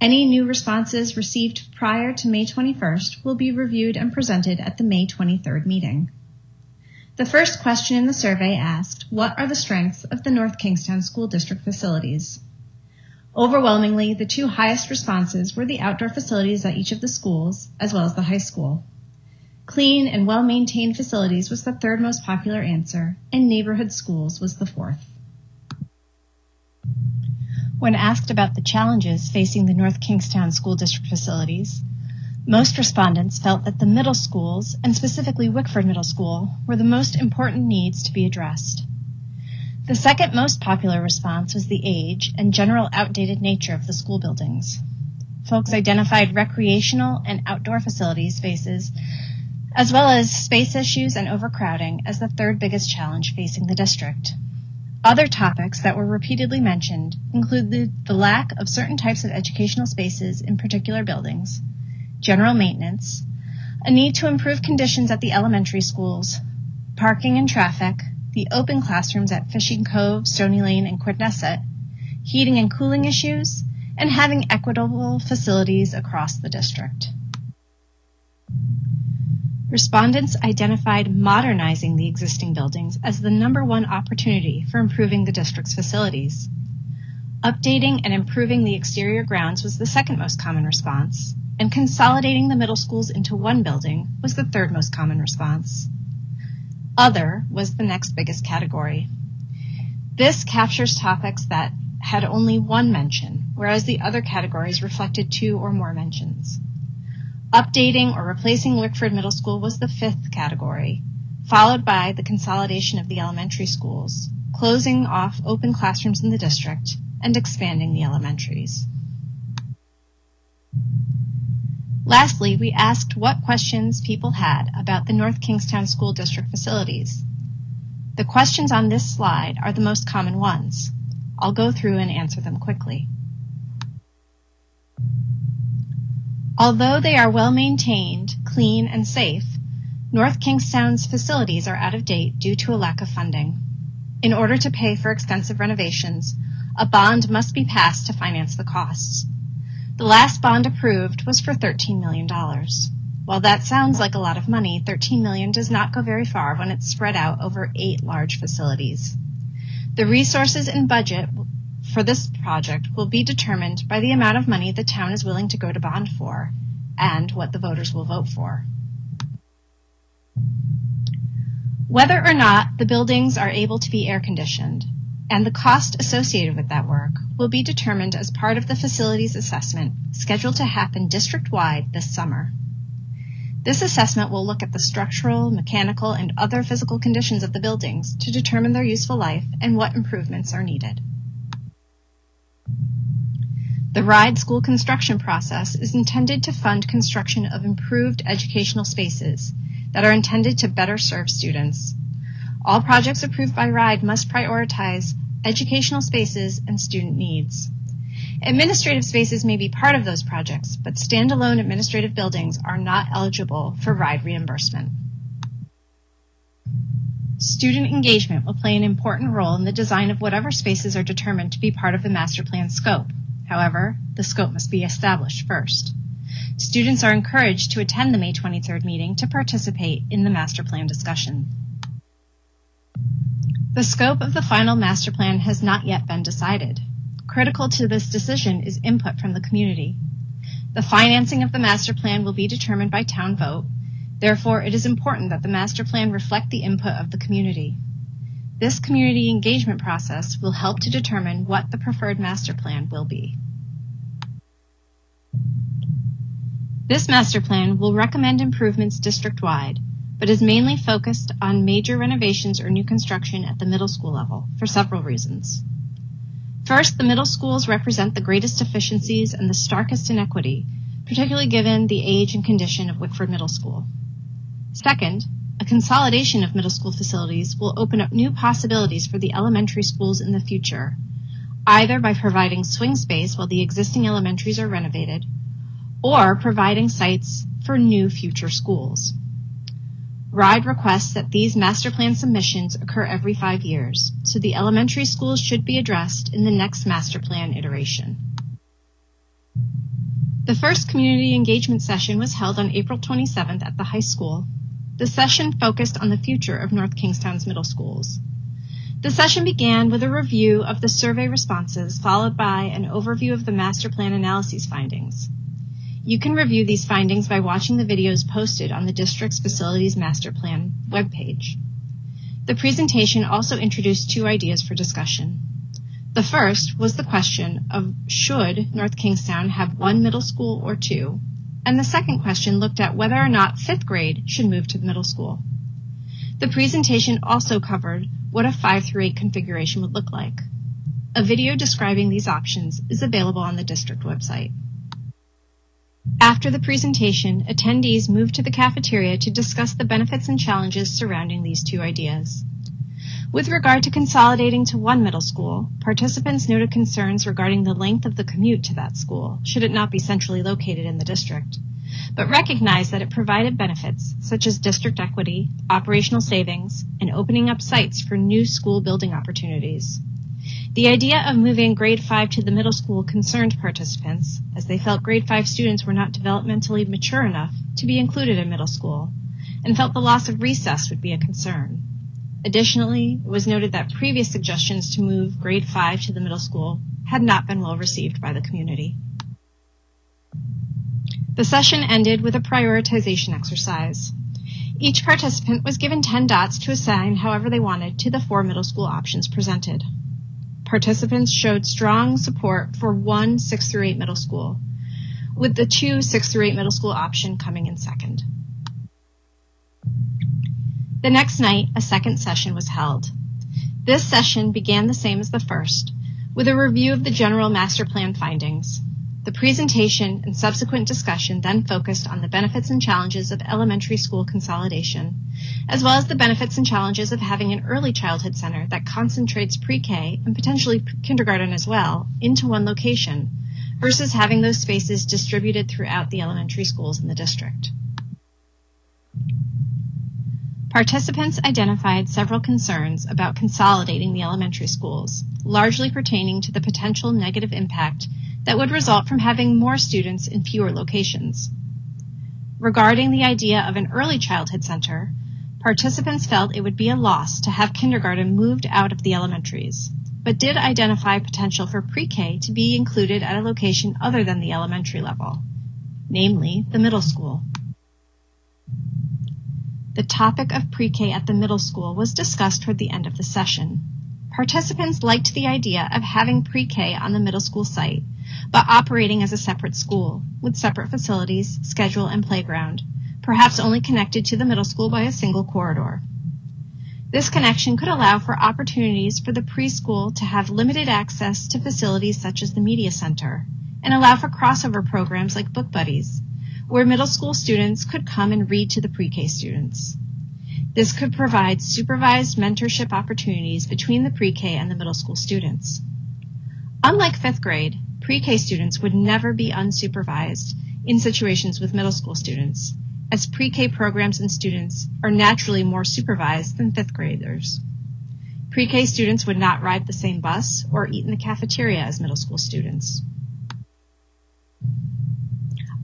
Any new responses received prior to May 21st will be reviewed and presented at the May 23rd meeting. The first question in the survey asked, what are the strengths of the North Kingstown School District facilities? Overwhelmingly, the 2 highest responses were the outdoor facilities at each of the schools, as well as the high school. Clean and well-maintained facilities was the 3rd most popular answer, and neighborhood schools was the 4th. When asked about the challenges facing the North Kingstown School District facilities, most respondents felt that the middle schools, and specifically Wickford Middle School, were the most important needs to be addressed. The second most popular response was the age and general outdated nature of the school buildings. Folks identified recreational and outdoor facilities spaces, as well as space issues and overcrowding, as the 3rd biggest challenge facing the district. Other topics that were repeatedly mentioned included the lack of certain types of educational spaces in particular buildings, general maintenance, a need to improve conditions at the elementary schools, parking and traffic, the open classrooms at Fishing Cove, Stony Lane, and Quidnesset, heating and cooling issues, and having equitable facilities across the district. Respondents identified modernizing the existing buildings as the #1 opportunity for improving the district's facilities. Updating and improving the exterior grounds was the 2nd most common response, and consolidating the middle schools into 1 building was the 3rd most common response. Other was the next biggest category. This captures topics that had only 1 mention, whereas the other categories reflected 2 or more mentions. Updating or replacing Wickford Middle School was the 5th category, followed by the consolidation of the elementary schools, closing off open classrooms in the district, and expanding the elementaries. Lastly, we asked what questions people had about the North Kingstown School District facilities. The questions on this slide are the most common ones. I'll go through and answer them quickly. Although they are well maintained, clean, and safe, North Kingstown's facilities are out of date due to a lack of funding. In order to pay for extensive renovations, a bond must be passed to finance the costs. The last bond approved was for $13 million. While that sounds like a lot of money, $13 million does not go very far when it's spread out over 8 large facilities. The resources and budget for this project will be determined by the amount of money the town is willing to go to bond for and what the voters will vote for. Whether or not the buildings are able to be air-conditioned and the cost associated with that work will be determined as part of the facilities assessment scheduled to happen district-wide this summer. This assessment will look at the structural, mechanical, and other physical conditions of the buildings to determine their useful life and what improvements are needed. The RIDE school construction process is intended to fund construction of improved educational spaces that are intended to better serve students. All projects approved by RIDE must prioritize educational spaces and student needs. Administrative spaces may be part of those projects, but standalone administrative buildings are not eligible for RIDE reimbursement. Student engagement will play an important role in the design of whatever spaces are determined to be part of the master plan scope. However, the scope must be established first. Students are encouraged to attend the May 23rd meeting to participate in the master plan discussion. The scope of the final master plan has not yet been decided. Critical to this decision is input from the community. The financing of the master plan will be determined by town vote. Therefore, it is important that the master plan reflect the input of the community. This community engagement process will help to determine what the preferred master plan will be. This master plan will recommend improvements district-wide, but is mainly focused on major renovations or new construction at the middle school level for several reasons. First, the middle schools represent the greatest deficiencies and the starkest inequity, particularly given the age and condition of Wickford Middle School. Second, a consolidation of middle school facilities will open up new possibilities for the elementary schools in the future, either by providing swing space while the existing elementaries are renovated, or providing sites for new future schools. RIDE requests that these master plan submissions occur every 5 years, so the elementary schools should be addressed in the next master plan iteration. The first community engagement session was held on April 27th at the high school. The session focused on the future of North Kingstown's middle schools. The session began with a review of the survey responses, followed by an overview of the master plan analyses findings. You can review these findings by watching the videos posted on the district's Facilities Master Plan webpage. The presentation also introduced 2 ideas for discussion. The first was the question of should North Kingstown have 1 middle school or 2, and the second question looked at whether or not 5th grade should move to the middle school. The presentation also covered what a 5-through-8 configuration would look like. A video describing these options is available on the district website. After the presentation, attendees moved to the cafeteria to discuss the benefits and challenges surrounding these 2 ideas. With regard to consolidating to 1 middle school, participants noted concerns regarding the length of the commute to that school, should it not be centrally located in the district, but recognized that it provided benefits such as district equity, operational savings, and opening up sites for new school building opportunities. The idea of moving grade 5 to the middle school concerned participants, as they felt grade 5 students were not developmentally mature enough to be included in middle school, and felt the loss of recess would be a concern. Additionally, it was noted that previous suggestions to move grade 5 to the middle school had not been well received by the community. The session ended with a prioritization exercise. Each participant was given 10 dots to assign however they wanted to the 4 middle school options presented. Participants showed strong support for 1 6-through-8 middle school, with the 2 6-through-8 middle school option coming in second. The next night, a second session was held. This session began the same as the first, with a review of the general master plan findings. The presentation and subsequent discussion then focused on the benefits and challenges of elementary school consolidation, as well as the benefits and challenges of having an early childhood center that concentrates pre-K and potentially kindergarten as well into one location, versus having those spaces distributed throughout the elementary schools in the district. Participants identified several concerns about consolidating the elementary schools, largely pertaining to the potential negative impact that would result from having more students in fewer locations. Regarding the idea of an early childhood center, participants felt it would be a loss to have kindergarten moved out of the elementaries, but did identify potential for pre-K to be included at a location other than the elementary level, namely the middle school. The topic of pre-K at the middle school was discussed toward the end of the session. Participants liked the idea of having pre-K on the middle school site, but operating as a separate school, with separate facilities, schedule, and playground, perhaps only connected to the middle school by a single corridor. This connection could allow for opportunities for the preschool to have limited access to facilities such as the media center, and allow for crossover programs like Book Buddies, where middle school students could come and read to the pre-K students. This could provide supervised mentorship opportunities between the pre-K and the middle school students. Unlike fifth grade, pre-K students would never be unsupervised in situations with middle school students, as pre-K programs and students are naturally more supervised than fifth graders. Pre-K students would not ride the same bus or eat in the cafeteria as middle school students.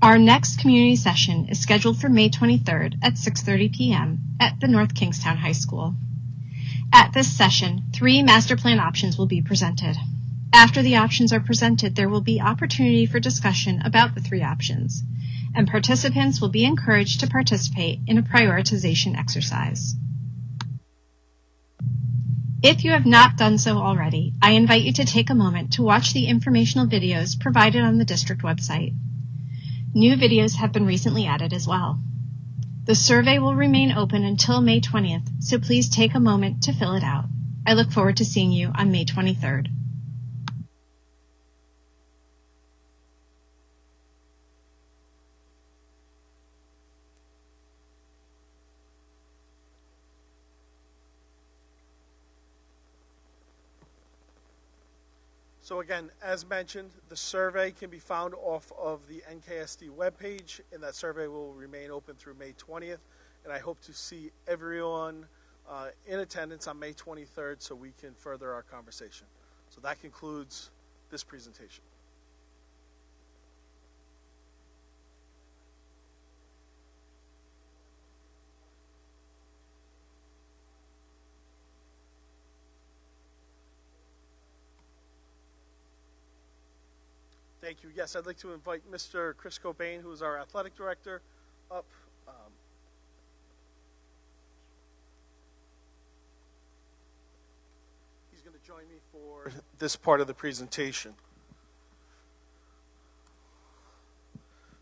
Our next community session is scheduled for May 23rd at 6:30 p.m. at the North Kingstown High School. At this session, 3 master plan options will be presented. After the options are presented, there will be opportunity for discussion about the 3 options, and participants will be encouraged to participate in a prioritization exercise. If you have not done so already, I invite you to take a moment to watch the informational videos provided on the district website. New videos have been recently added as well. The survey will remain open until May 20th, so please take a moment to fill it out. I look forward to seeing you on May 23rd. So again, as mentioned, the survey can be found off of the NKSD webpage, and that survey will remain open through May 20th. And I hope to see everyone in attendance on May 23rd so we can further our conversation. So that concludes this presentation. Thank you. Yes, I'd like to invite Mr. Chris Cobain, who is our athletic director, up. He's going to join me for this part of the presentation.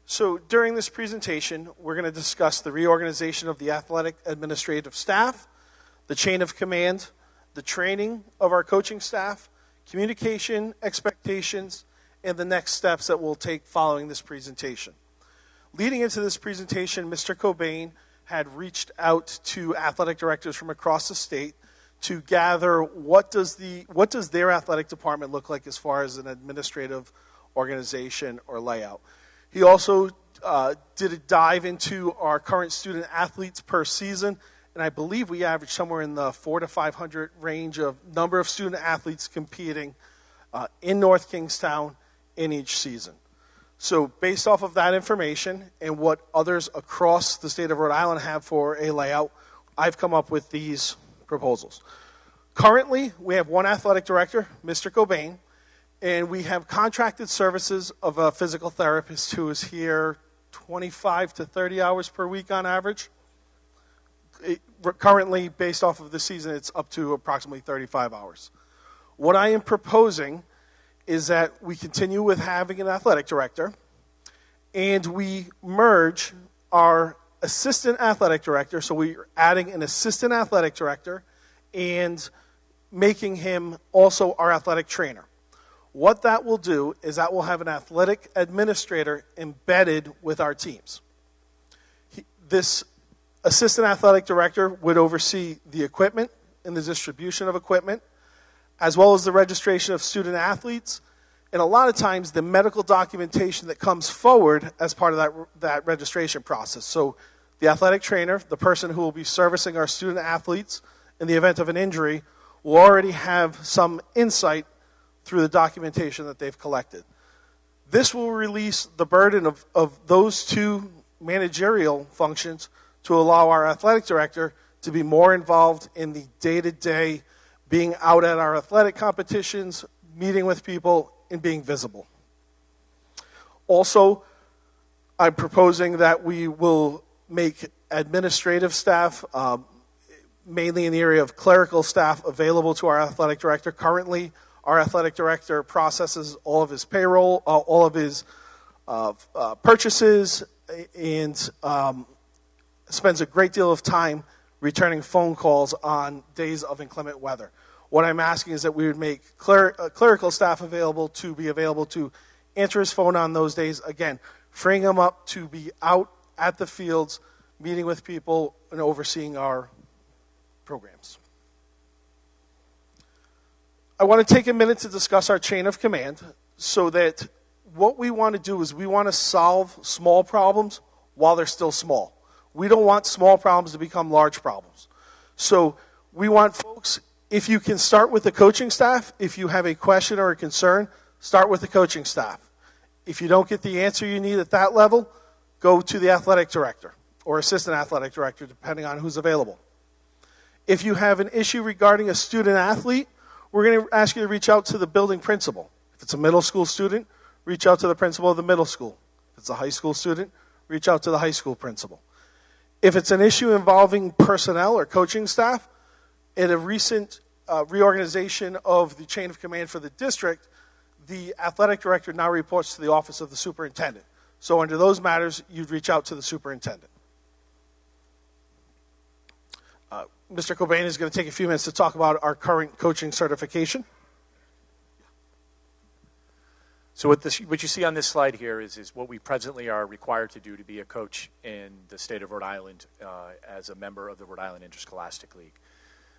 So during this presentation, we're going to discuss the reorganization of the athletic administrative staff, the chain of command, the training of our coaching staff, communication, expectations, and the next steps that we'll take following this presentation. Leading into this presentation, Mr. Cobain had reached out to athletic directors from across the state to gather what does their athletic department look like as far as an administrative organization or layout. He also did a dive into our current student athletes per season, and I believe we average somewhere in the 400 to 500 range of number of student athletes competing in North Kingstown in each season. So based off of that information and what others across the state of Rhode Island have for a layout, I've come up with these proposals. Currently, we have one athletic director, Mr. Cobain, and we have contracted services of a physical therapist who is here 25 to 30 hours per week on average. Currently, based off of the season, it's up to approximately 35 hours. What I am proposing is that we continue with having an athletic director, and we merge our assistant athletic director, so we're adding an assistant athletic director and making him also our athletic trainer. What that will do is that we'll have an athletic administrator embedded with our teams. This assistant athletic director would oversee the equipment and the distribution of equipment, as well as the registration of student athletes, and a lot of times the medical documentation that comes forward as part of that registration process. So the athletic trainer, the person who will be servicing our student athletes in the event of an injury, will already have some insight through the documentation that they've collected. This will release the burden of those two managerial functions to allow our athletic director to be more involved in the day-to-day, being out at our athletic competitions, meeting with people, and being visible. Also, I'm proposing that we will make administrative staff, mainly in the area of clerical staff, available to our athletic director. Currently, our athletic director processes all of his payroll, all of his purchases, and spends a great deal of time returning phone calls on days of inclement weather. What I'm asking is that we would make clerical staff available to answer his phone on those days, again, freeing him up to be out at the fields, meeting with people, and overseeing our programs. I want to take a minute to discuss our chain of command, so that what we want to do is we want to solve small problems while they're still small. We don't want small problems to become large problems. So we want folks, if you can start with the coaching staff, if you have a question or a concern, start with the coaching staff. If you don't get the answer you need at that level, go to the athletic director or assistant athletic director, depending on who's available. If you have an issue regarding a student athlete, we're going to ask you to reach out to the building principal. If it's a middle school student, reach out to the principal of the middle school. If it's a high school student, reach out to the high school principal. If it's an issue involving personnel or coaching staff, in a recent reorganization of the chain of command for the district, the athletic director now reports to the office of the superintendent. So under those matters, you'd reach out to the superintendent. Mr. Cobain is going to take a few minutes to talk about our current coaching certification. So what you see on this slide here is what we presently are required to do to be a coach in the state of Rhode Island as a member of the Rhode Island Interscholastic League.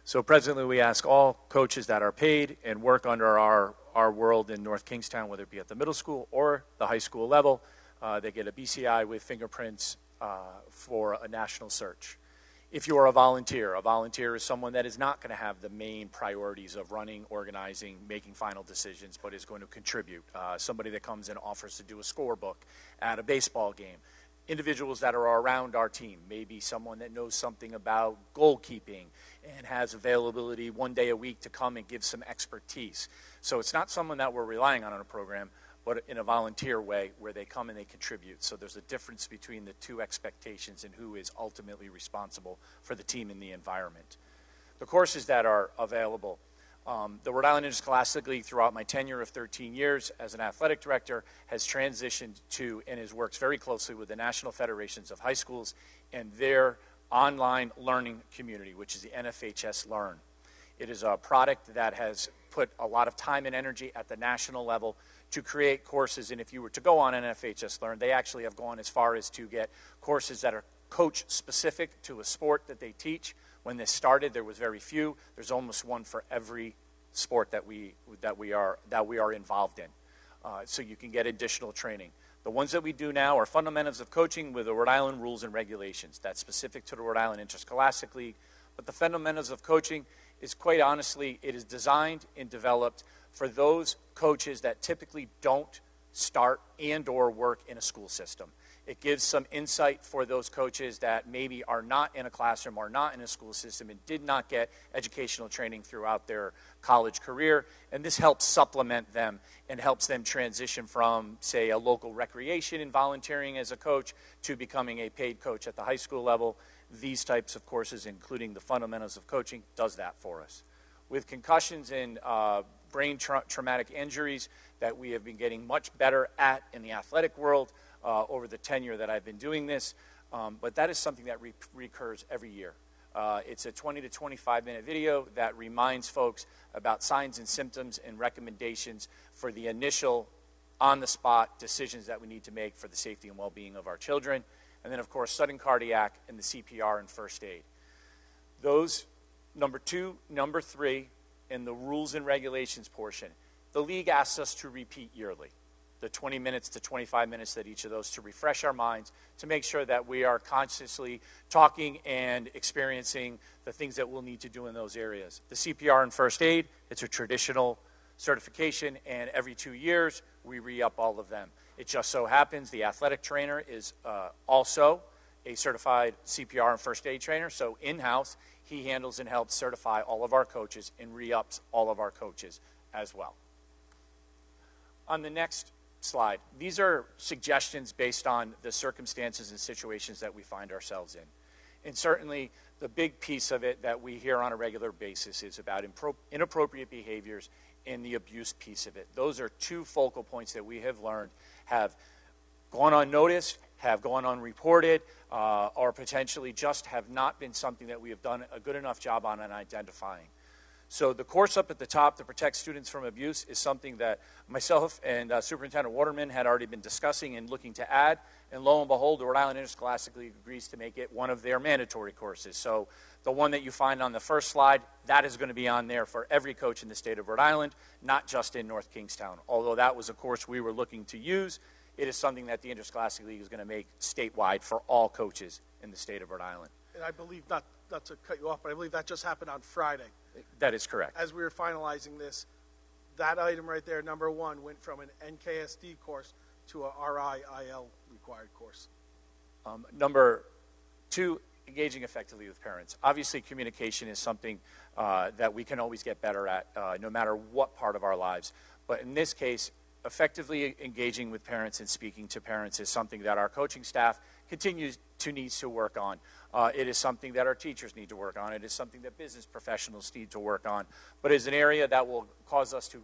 So presently we ask all coaches that are paid and work under our world in North Kingstown, whether it be at the middle school or the high school level, they get a BCI with fingerprints for a national search. If you are a volunteer is someone that is not going to have the main priorities of running, organizing, making final decisions, but is going to contribute. Somebody that comes and offers to do a scorebook at a baseball game. Individuals that are around our team, maybe someone that knows something about goalkeeping and has availability one day a week to come and give some expertise. So it's not someone that we're relying on a program, but in a volunteer way where they come and they contribute. So there's a difference between the two expectations and who is ultimately responsible for the team and the environment. The courses that are available. The Rhode Island Interscholastic League, throughout my tenure of 13 years as an athletic director, has transitioned to and works very closely with the National Federations of High Schools and their online learning community, which is the NFHS Learn. It is a product that has put a lot of time and energy at the national level to create courses, and if you were to go on NFHS Learn, they actually have gone as far as to get courses that are coach-specific to a sport that they teach. When this started, there was very few. There's almost one for every sport that we are involved in. So you can get additional training. The ones that we do now are fundamentals of coaching with the Rhode Island rules and regulations. That's specific to the Rhode Island Interscholastic League. But the fundamentals of coaching is, quite honestly, it is designed and developed for those coaches that typically don't start and or work in a school system. It gives some insight for those coaches that maybe are not in a classroom or not in a school system and did not get educational training throughout their college career. And this helps supplement them and helps them transition from, say, a local recreation and volunteering as a coach to becoming a paid coach at the high school level. These types of courses, including the fundamentals of coaching, does that for us. With concussions and brain traumatic injuries that we have been getting much better at in the athletic world over the tenure that I've been doing this, but that is something that recurs every year. It's a 20 to 25-minute video that reminds folks about signs and symptoms and recommendations for the initial on-the-spot decisions that we need to make for the safety and well-being of our children. And then, of course, sudden cardiac and the CPR and first aid. Those, number 2, number 3, in the rules and regulations portion, the league asks us to repeat yearly, the 20 minutes to 25 minutes that each of those, to refresh our minds, to make sure that we are consciously talking and experiencing the things that we'll need to do in those areas. The CPR and first aid, it's a traditional certification, and every 2 years, we re-up all of them. It just so happens the athletic trainer is also a certified CPR and first aid trainer, so in-house, he handles and helps certify all of our coaches and re-ups all of our coaches as well. On the next slide, these are suggestions based on the circumstances and situations that we find ourselves in. And certainly, the big piece of it that we hear on a regular basis is about inappropriate behaviors and the abuse piece of it. Those are 2 focal points that we have learned have gone unnoticed, have gone unreported, or potentially just have not been something that we have done a good enough job on in identifying. So the course up at the top to protect students from abuse is something that myself and Superintendent Waterman had already been discussing and looking to add. And lo and behold, the Rhode Island Interscholastic League agrees to make it one of their mandatory courses. So the one that you find on the first slide, that is going to be on there for every coach in the state of Rhode Island, not just in North Kingstown. Although that was a course we were looking to use, it is something that the Interscholastic League is going to make statewide for all coaches in the state of Rhode Island. And I believe, not to cut you off, but I believe that just happened on Friday. That is correct. As we were finalizing this, that item right there, number 1, went from an NKSD course to a RIIL required course. Number 2, engaging effectively with parents. Obviously, communication is something that we can always get better at, no matter what part of our lives. But in this case, effectively engaging with parents and speaking to parents is something that our coaching staff continues to need to work on. It is something that our teachers need to work on. It is something that business professionals need to work on. But it's an area that will cause us to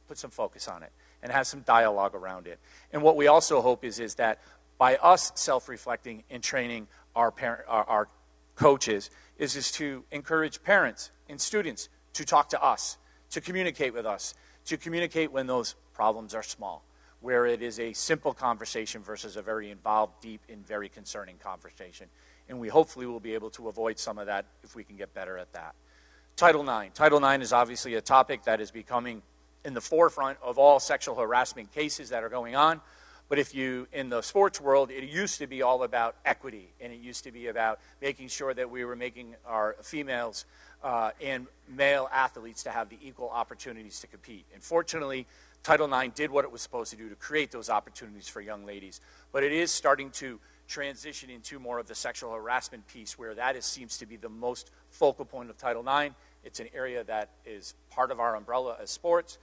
put some focus on it and have some dialogue around it. And what we also hope is that by us self-reflecting and training our coaches is to encourage parents and students to talk to us, to communicate with us, to communicate when those problems are small, where it is a simple conversation versus a very involved, deep, and very concerning conversation. And we hopefully will be able to avoid some of that if we can get better at that. Title IX. Title IX is obviously a topic that is becoming in the forefront of all sexual harassment cases that are going on. But if you, in the sports world, it used to be all about equity, and it used to be about making sure that we were making our females and male athletes to have the equal opportunities to compete. And fortunately, Title IX did what it was supposed to do to create those opportunities for young ladies. But it is starting to transition into more of the sexual harassment piece, where that seems to be the most focal point of Title IX. It's an area that is part of our umbrella as sports.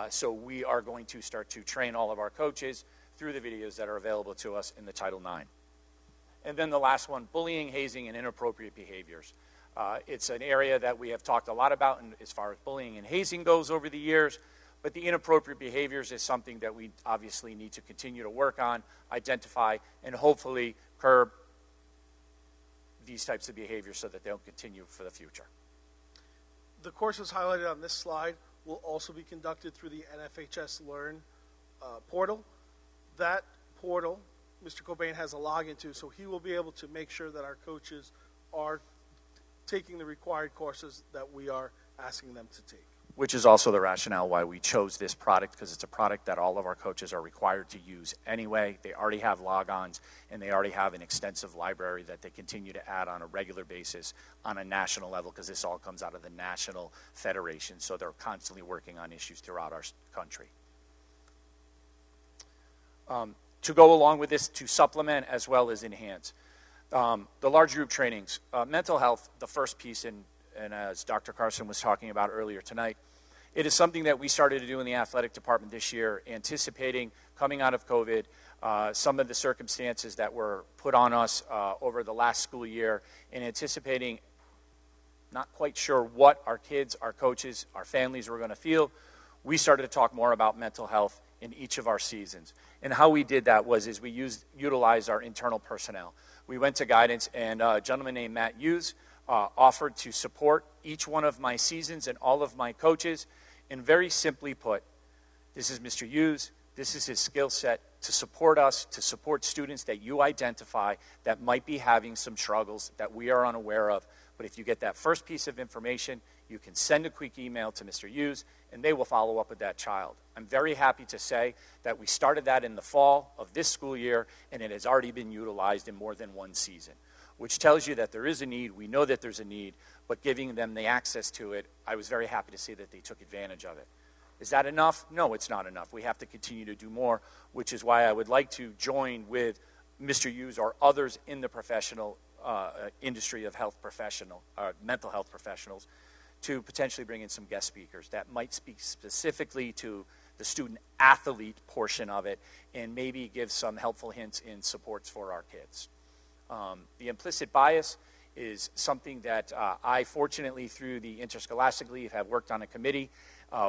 So we are going to start to train all of our coaches through the videos that are available to us in the Title IX. And then the last one, bullying, hazing, and inappropriate behaviors. It's an area that we have talked a lot about as far as bullying and hazing goes over the years, but the inappropriate behaviors is something that we obviously need to continue to work on, identify, and hopefully curb these types of behaviors so that they don't continue for the future. The courses highlighted on this slide will also be conducted through the NFHS Learn portal. That portal, Mr. Cobain has a login to, so he will be able to make sure that our coaches are taking the required courses that we are asking them to take. Which is also the rationale why we chose this product, because it's a product that all of our coaches are required to use anyway. They already have logons, and they already have an extensive library that they continue to add on a regular basis on a national level, because this all comes out of the national federation, so they're constantly working on issues throughout our country. To go along with this, to supplement as well as enhance. The large group trainings. Mental health, the first piece, and as Dr. Carson was talking about earlier tonight, it is something that we started to do in the athletic department this year, anticipating coming out of COVID, some of the circumstances that were put on us over the last school year, and anticipating, not quite sure what our kids, our coaches, our families were going to feel. We started to talk more about mental health in each of our seasons. And how we did that was we utilized our internal personnel. We went to guidance, and a gentleman named Matt Hughes offered to support each one of my seasons and all of my coaches. And very simply put, this is Mr. Hughes. This is his skill set to support us, to support students that you identify that might be having some struggles that we are unaware of. But if you get that first piece of information, you can send a quick email to Mr. Hughes, and they will follow up with that child. I'm very happy to say that we started that in the fall of this school year, and it has already been utilized in more than one season, which tells you that there is a need. We know that there's a need, but giving them the access to it, I was very happy to see that they took advantage of it. Is that enough? No, it's not enough. We have to continue to do more, which is why I would like to join with Mr. Hughes or others in the professional industry of mental health professionals to potentially bring in some guest speakers that might speak specifically to the student-athlete portion of it and maybe give some helpful hints in supports for our kids. The implicit bias is something that I, fortunately, through the Interscholastic League, have worked on a committee.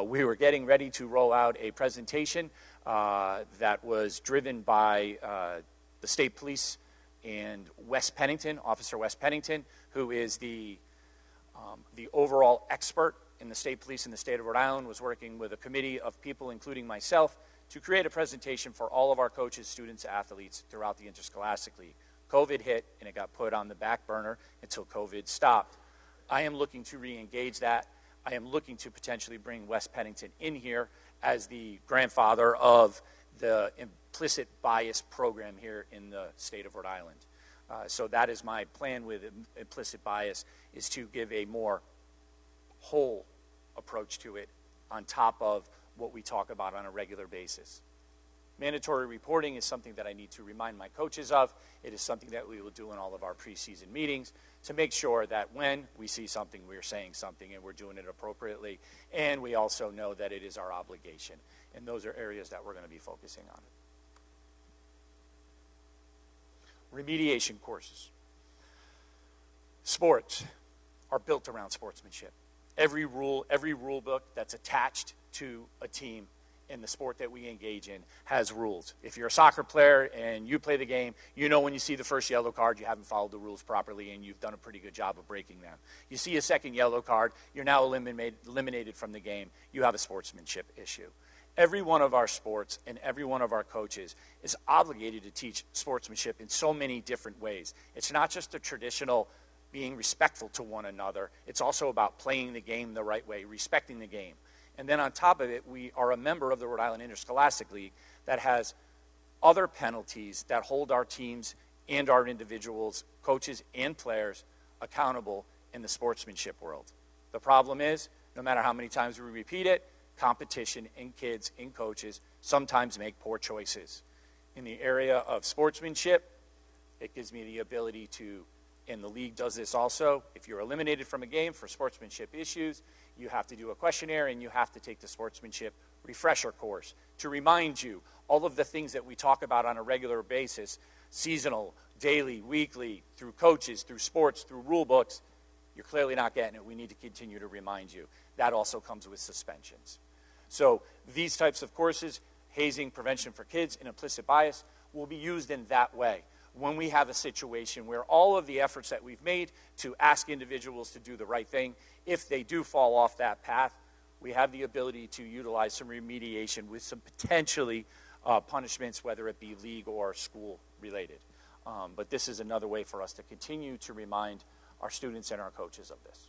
We were getting ready to roll out a presentation that was driven by the state police and West Pennington, Officer West Pennington, who is the overall expert in the state police in the state of Rhode Island, was working with a committee of people, including myself, to create a presentation for all of our coaches, students, athletes throughout the Interscholastic League. COVID hit, and it got put on the back burner until COVID stopped. I am looking to re-engage that. I am looking to potentially bring West Pennington in here as the grandfather of the implicit bias program here in the state of Rhode Island. So that is my plan with implicit bias, is to give a more whole approach to it on top of what we talk about on a regular basis. Mandatory reporting is something that I need to remind my coaches of. It is something that we will do in all of our preseason meetings to make sure that when we see something, we're saying something and we're doing it appropriately. And we also know that it is our obligation. And those are areas that we're going to be focusing on. Remediation courses. Sports are built around sportsmanship. Every rule book that's attached to a team in the sport that we engage in has rules. If you're a soccer player and you play the game, you know when you see the first yellow card, you haven't followed the rules properly and you've done a pretty good job of breaking them. You see a second yellow card, you're now eliminated from the game. You have a sportsmanship issue. Every one of our sports and every one of our coaches is obligated to teach sportsmanship in so many different ways. It's not just a traditional being respectful to one another. It's also about playing the game the right way, respecting the game. And then on top of it, we are a member of the Rhode Island Interscholastic League that has other penalties that hold our teams and our individuals, coaches and players, accountable in the sportsmanship world. The problem is, no matter how many times we repeat it, competition and kids and coaches sometimes make poor choices. In the area of sportsmanship, it gives me the ability to, and the league does this also, if you're eliminated from a game for sportsmanship issues, you have to do a questionnaire and you have to take the sportsmanship refresher course to remind you all of the things that we talk about on a regular basis, seasonal, daily, weekly, through coaches, through sports, through rule books. You're clearly not getting it. We need to continue to remind you. That also comes with suspensions. So these types of courses, hazing, prevention for kids, and implicit bias, will be used in that way. When we have a situation where all of the efforts that we've made to ask individuals to do the right thing, if they do fall off that path, we have the ability to utilize some remediation with some potentially punishments, whether it be league or school related. But this is another way for us to continue to remind our students and our coaches of this.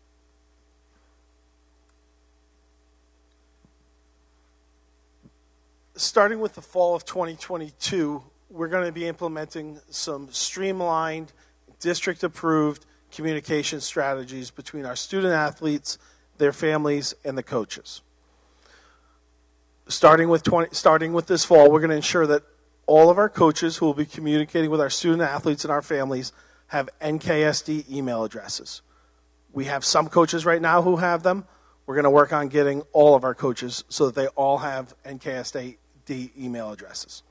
Starting with the fall of 2022, we're going to be implementing some streamlined, district-approved communication strategies between our student athletes, their families, and the coaches. Starting with this fall, we're going to ensure that all of our coaches who will be communicating with our student athletes and our families have NKSD email addresses. We have some coaches right now who have them. We're going to work on getting all of our coaches so that they all have NKSD email addresses.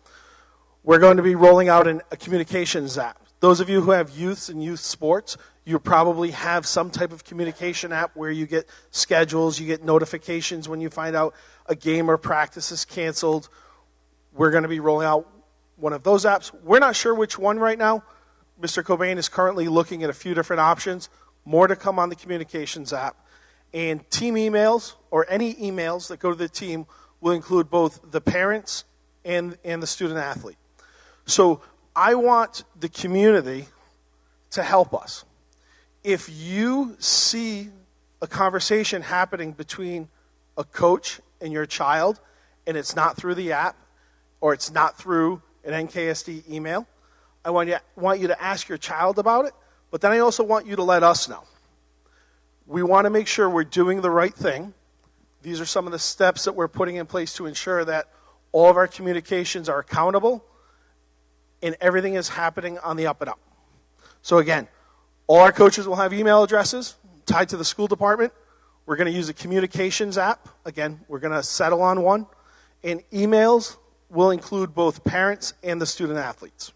We're going to be rolling out a communications app. Those of you who have youths and youth sports, you probably have some type of communication app where you get schedules, you get notifications when you find out a game or practice is canceled. We're going to be rolling out one of those apps. We're not sure which one right now. Mr. Cobain is currently looking at a few different options. More to come on the communications app. And team emails, or any emails that go to the team, will include both the parents and the student athlete. So I want the community to help us. If you see a conversation happening between a coach and your child, and it's not through the app, or it's not through an NKSD email, I want you to ask your child about it, but then I also want you to let us know. We want to make sure we're doing the right thing. These are some of the steps that we're putting in place to ensure that all of our communications are accountable and everything is happening on the up and up. So again, all our coaches will have email addresses tied to the school department. We're going to use a communications app. Again, we're going to settle on one. And emails will include both parents and the student athletes.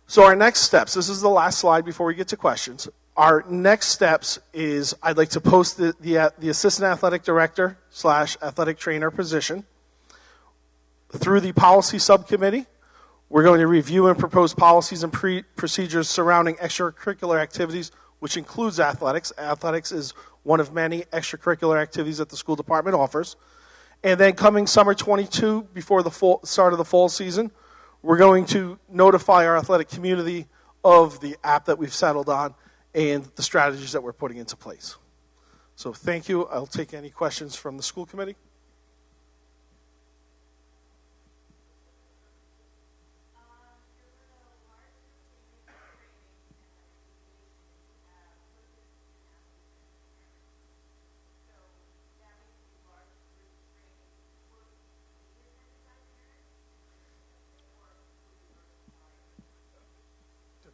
So our next steps, this is the last slide before we get to questions. Our next steps is I'd like to post the assistant athletic director / athletic trainer position. Through the policy subcommittee, we're going to review and propose policies and procedures surrounding extracurricular activities, which includes athletics. Athletics is one of many extracurricular activities that the school department offers. And then coming summer 22, before the start of the fall season, we're going to notify our athletic community of the app that we've settled on and the strategies that we're putting into place. So thank you. I'll take any questions from the school committee.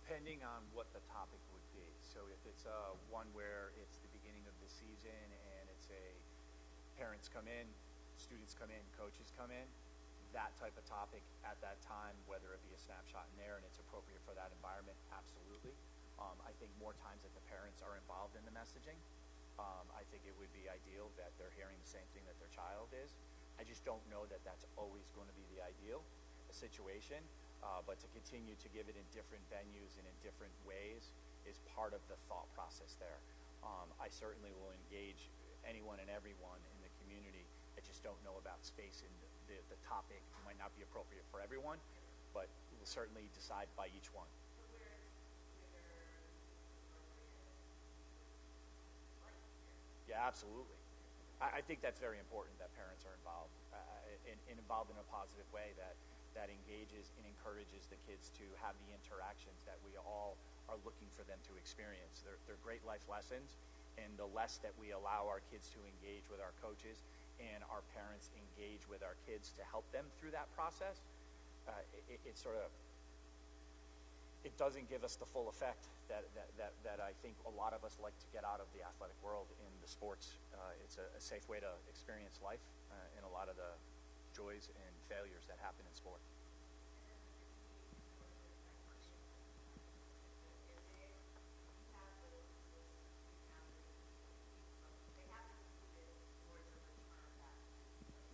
Depending on what the topic would be. So if it's one where it's the beginning of the season and it's parents come in, students come in, coaches come in, that type of topic at that time, whether it be a snapshot in there and it's appropriate for that environment, absolutely. I think more times that the parents are involved in the messaging, I think it would be ideal that they're hearing the same thing that their child is. I just don't know that that's always going to be the ideal situation. But to continue to give it in different venues and in different ways is part of the thought process there. I certainly will engage anyone and everyone in the community. I just don't know about space, and the topic might not be appropriate for everyone, but we'll certainly decide by each one. Yeah, absolutely. I think that's very important that parents are involved and involved in a positive way that engages and encourages the kids to have the interactions that we all are looking for them to experience. They're great life lessons, and the less that we allow our kids to engage with our coaches and our parents engage with our kids to help them through that process, it doesn't give us the full effect that I think a lot of us like to get out of the athletic world in the sports. It's a safe way to experience life and a lot of the joys and failures that happen in sport.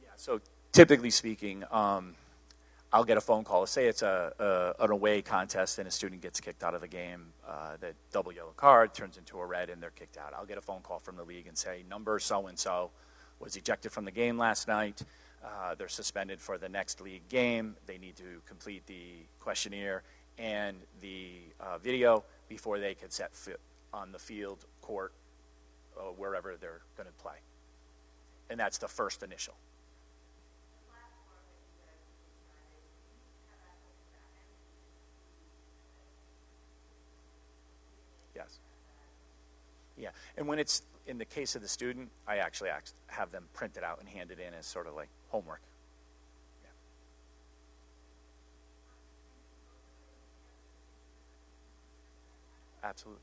Yeah, so typically speaking, I'll get a phone call. Let's say it's an away contest and a student gets kicked out of the game. That double yellow card turns into a red and they're kicked out. I'll get a phone call from the league and say, number so-and-so was ejected from the game last night. They're suspended for the next league game. They need to complete the questionnaire and the video before they can set foot on the field, court, wherever they're going to play. And that's the first initial. Yes. Yeah, and when it's in the case of the student, I actually have them print it out and hand it in as sort of like homework. Yeah. Absolutely.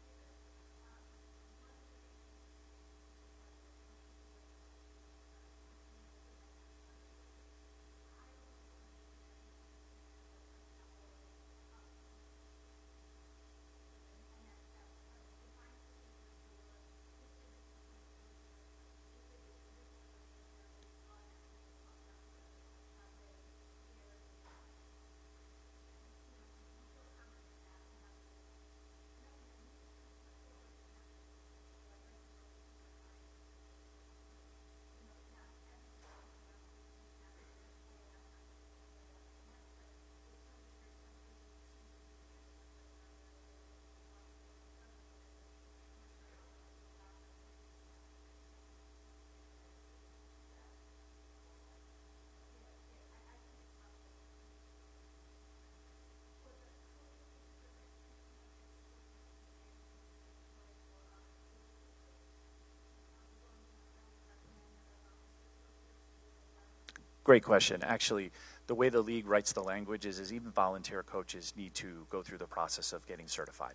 Great question. Actually, the way the league writes the language is even volunteer coaches need to go through the process of getting certified.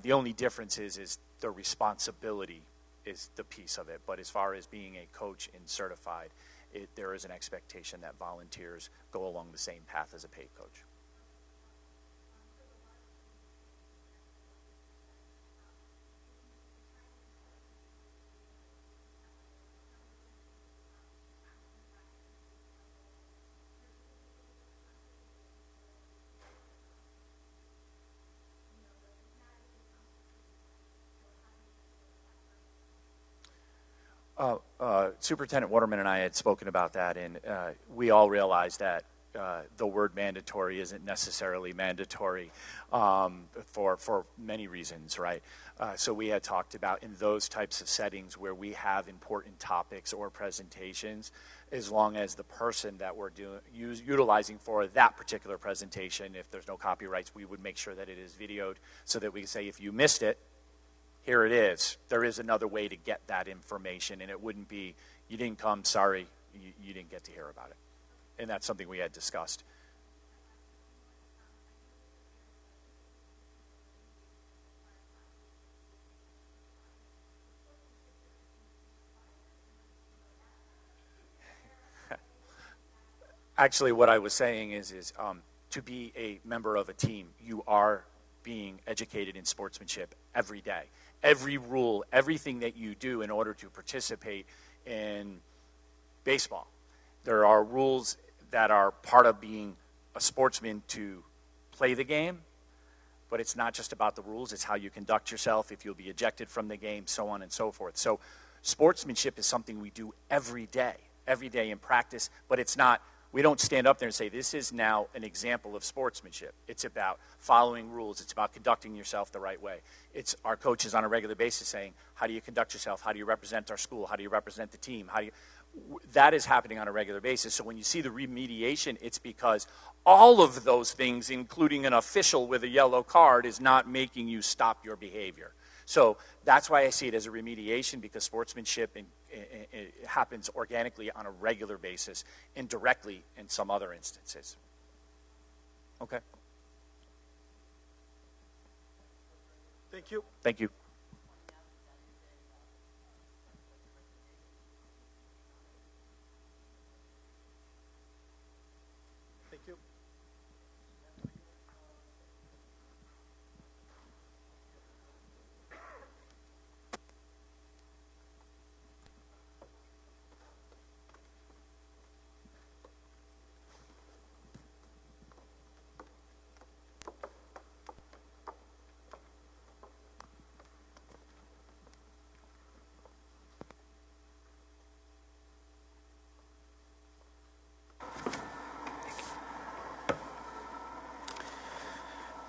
The only difference is the responsibility is the piece of it. But as far as being a coach and certified, there is an expectation that volunteers go along the same path as a paid coach. Superintendent Waterman and I had spoken about that, and we all realized that the word mandatory isn't necessarily mandatory for many reasons, right? So we had talked about in those types of settings where we have important topics or presentations, as long as the person that we're utilizing for that particular presentation, if there's no copyrights, we would make sure that it is videoed so that we can say, if you missed it, here it is. There is another way to get that information, and it wouldn't be, you didn't come, sorry, you didn't get to hear about it. And that's something we had discussed. Actually, what I was saying is to be a member of a team, you are being educated in sportsmanship every day. Every rule, everything that you do in order to participate in baseball. There are rules that are part of being a sportsman to play the game, but it's not just about the rules, it's how you conduct yourself, if you'll be ejected from the game, so on and so forth. So sportsmanship is something we do every day in practice, but it's not, we don't stand up there and say, this is now an example of sportsmanship. It's about following rules. It's about conducting yourself the right way. It's our coaches on a regular basis saying, how do you conduct yourself? How do you represent our school? How do you represent the team? That is happening on a regular basis. So when you see the remediation, it's because all of those things, including an official with a yellow card, is not making you stop your behavior. So that's why I see it as a remediation, because sportsmanship it happens organically on a regular basis, indirectly in some other instances. Okay. Thank you. Thank you. Thank you.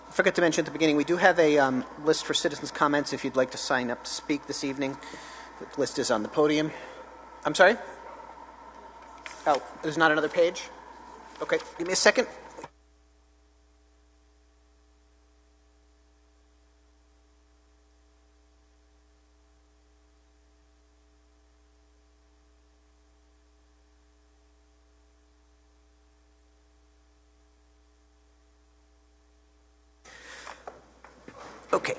I forgot to mention at the beginning, we do have a list for citizens' comments if you'd like to sign up to speak this evening. The list is on the podium. I'm sorry? Oh, there's not another page? Okay, give me a second. Okay.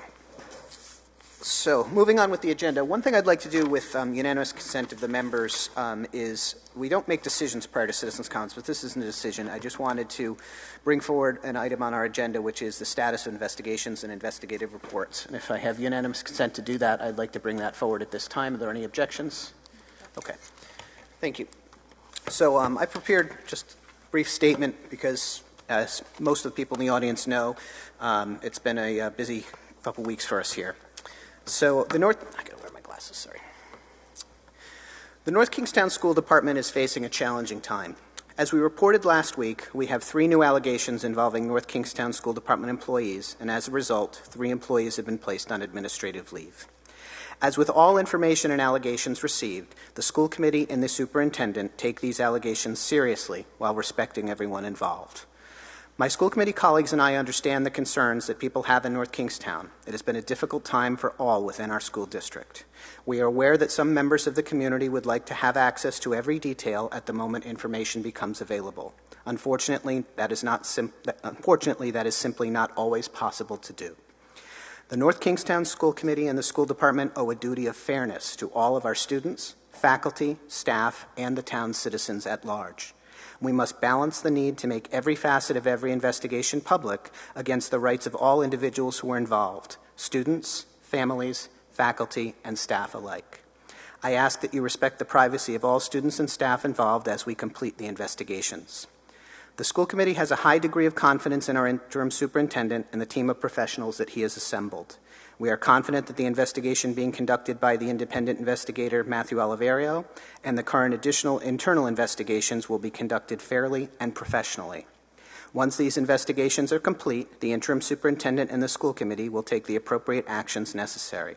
So, moving on with the agenda, one thing I'd like to do with unanimous consent of the members is we don't make decisions prior to citizens' comments, but this isn't a decision. I just wanted to bring forward an item on our agenda, which is the status of investigations and investigative reports. And if I have unanimous consent to do that, I'd like to bring that forward at this time. Are there any objections? Okay. Thank you. So, I prepared just a brief statement because, as most of the people in the audience know, it's been a busy couple weeks for us here. So I gotta wear my glasses, sorry. The North Kingstown School Department is facing a challenging time. As we reported last week, we have 3 new allegations involving North Kingstown School Department employees, and as a result, 3 employees have been placed on administrative leave. As with all information and allegations received, the school committee and the superintendent take these allegations seriously while respecting everyone involved. My school committee colleagues and I understand the concerns that people have in North Kingstown. It has been a difficult time for all within our school district. We are aware that some members of the community would like to have access to every detail at the moment information becomes available. Unfortunately, that is simply not always possible to do. The North Kingstown School Committee and the school department owe a duty of fairness to all of our students, faculty, staff, and the town's citizens at large. We must balance the need to make every facet of every investigation public against the rights of all individuals who are involved, students, families, faculty, and staff alike. I ask that you respect the privacy of all students and staff involved as we complete the investigations. The school committee has a high degree of confidence in our interim superintendent and the team of professionals that he has assembled. We are confident that the investigation being conducted by the independent investigator Matthew Oliverio and the current additional internal investigations will be conducted fairly and professionally. Once these investigations are complete, the interim superintendent and the school committee will take the appropriate actions necessary.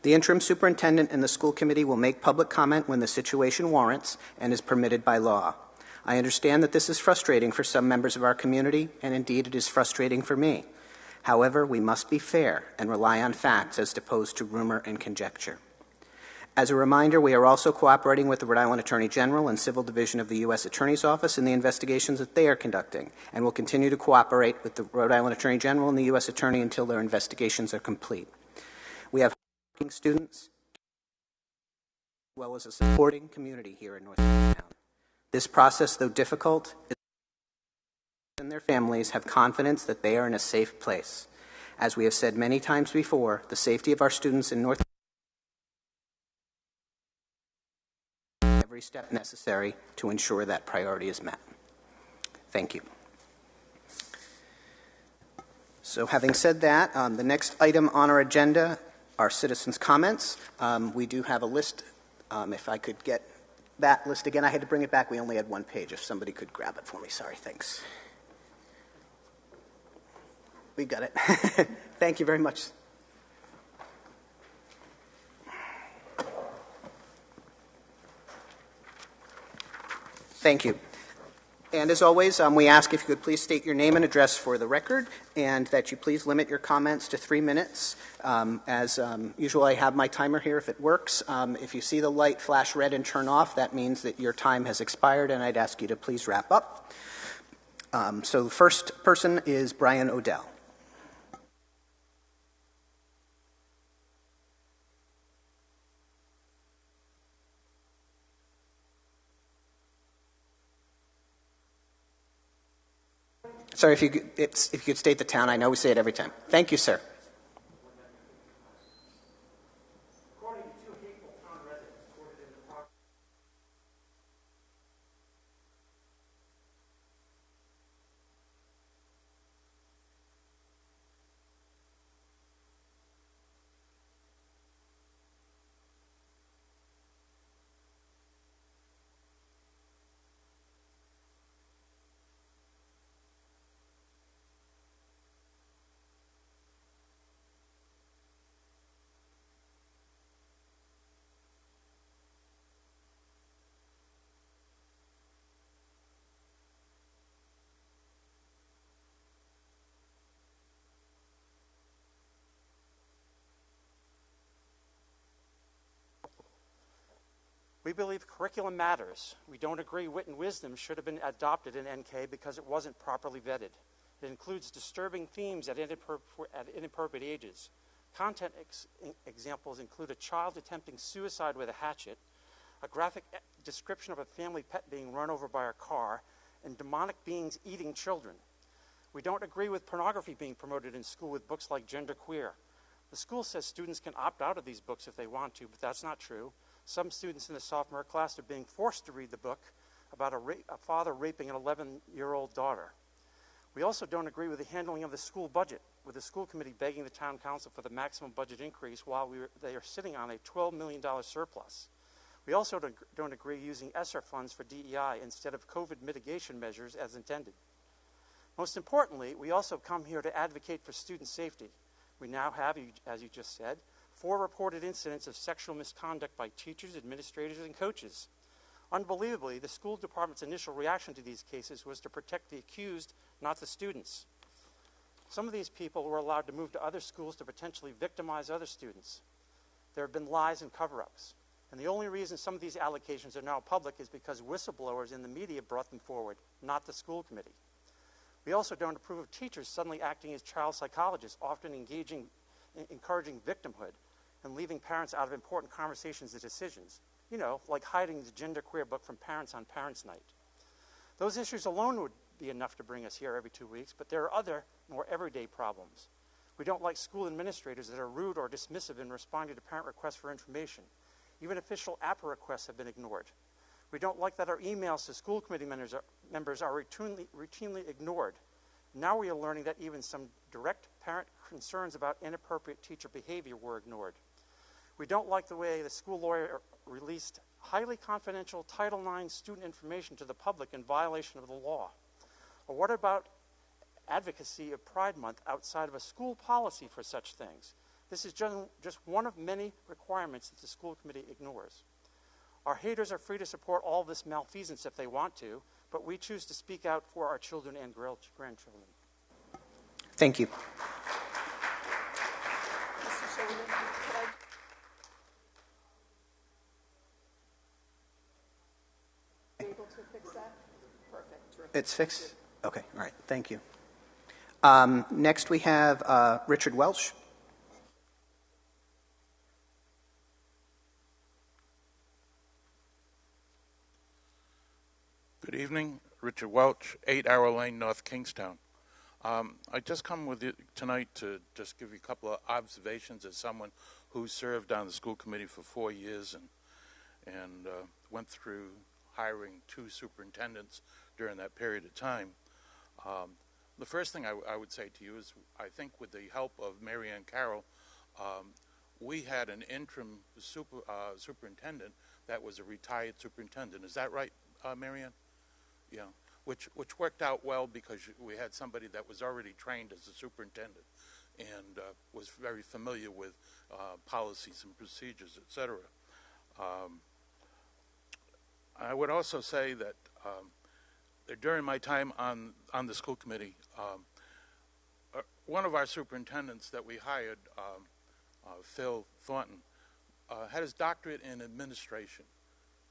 The interim superintendent and the school committee will make public comment when the situation warrants and is permitted by law. I understand that this is frustrating for some members of our community, and indeed it is frustrating for me. However, we must be fair and rely on facts as opposed to rumor and conjecture. As a reminder, we are also cooperating with the Rhode Island Attorney General and Civil Division of the U.S. Attorney's Office in the investigations that they are conducting, and will continue to cooperate with the Rhode Island Attorney General and the U.S. Attorney until their investigations are complete. We have working students as well as a supporting community here in North Kingstown. This process, though difficult, and their families have confidence that they are in a safe place. As we have said many times before, the safety of our students in North Kingstown every step necessary to ensure that priority is met. Thank you. So having said that, the next item on our agenda are citizens' comments. We do have a list. If I could get that list again. I had to bring it back. We only had one page. If somebody could grab it for me. Sorry, thanks. We got it. Thank you very much. Thank you. And as always, we ask if you could please state your name and address for the record, and that you please limit your comments to 3 minutes. As usual, I have my timer here if it works. If you see the light flash red and turn off, that means that your time has expired, and I'd ask you to please wrap up. So the first person is Brian Odell. Sorry, if you could state the town. I know we say it every time. Thank you, sir. According to two hateful town residents quoted in the property. We believe curriculum matters. We don't agree wit and wisdom should have been adopted in NK because it wasn't properly vetted. It includes disturbing themes at inappropriate ages. Content examples include a child attempting suicide with a hatchet, a graphic description of a family pet being run over by a car, and demonic beings eating children. We don't agree with pornography being promoted in school with books like Genderqueer. The school says students can opt out of these books if they want to, but that's not true. Some students in the sophomore class are being forced to read the book about a father raping an 11-year-old daughter. We also don't agree with the handling of the school budget, with the school committee begging the town council for the maximum budget increase while they are sitting on a $12 million surplus. We also don't agree using ESSER funds for DEI instead of COVID mitigation measures as intended. Most importantly, we also come here to advocate for student safety. We now have, as you just said, 4 reported incidents of sexual misconduct by teachers, administrators, and coaches. Unbelievably, the school department's initial reaction to these cases was to protect the accused, not the students. Some of these people were allowed to move to other schools to potentially victimize other students. There have been lies and cover-ups. And the only reason some of these allegations are now public is because whistleblowers in the media brought them forward, not the school committee. We also don't approve of teachers suddenly acting as child psychologists, often encouraging victimhood and leaving parents out of important conversations and decisions. You know, like hiding the genderqueer book from parents on Parents' Night. Those issues alone would be enough to bring us here every 2 weeks, but there are other, more everyday problems. We don't like school administrators that are rude or dismissive in responding to parent requests for information. Even official APA requests have been ignored. We don't like that our emails to school committee members are routinely ignored. Now we are learning that even some direct parent concerns about inappropriate teacher behavior were ignored. We don't like the way the school lawyer released highly confidential Title IX student information to the public in violation of the law. Or what about advocacy of Pride Month outside of a school policy for such things? This is just one of many requirements that the school committee ignores. Our haters are free to support all this malfeasance if they want to, but we choose to speak out for our children and grandchildren. Thank you. Mr. Chairman, could I... able to fix that? Perfect. Terrific. It's fixed? Okay, all right, thank you. Next we have Richard Welch. Good evening, Richard Welch, 8 Arrow Lane, North Kingstown. I just come with you tonight to just give you a couple of observations as someone who served on the school committee for 4 years and went through hiring 2 superintendents during that period of time. The first thing I would say to you is I think with the help of Mary Ann Carroll, we had an interim superintendent that was a retired superintendent. Is that right, Mary Ann? Yeah, which worked out well because we had somebody that was already trained as a superintendent and was very familiar with policies and procedures, et cetera. I would also say that during my time on the school committee, one of our superintendents that we hired, Phil Thornton, had his doctorate in administration.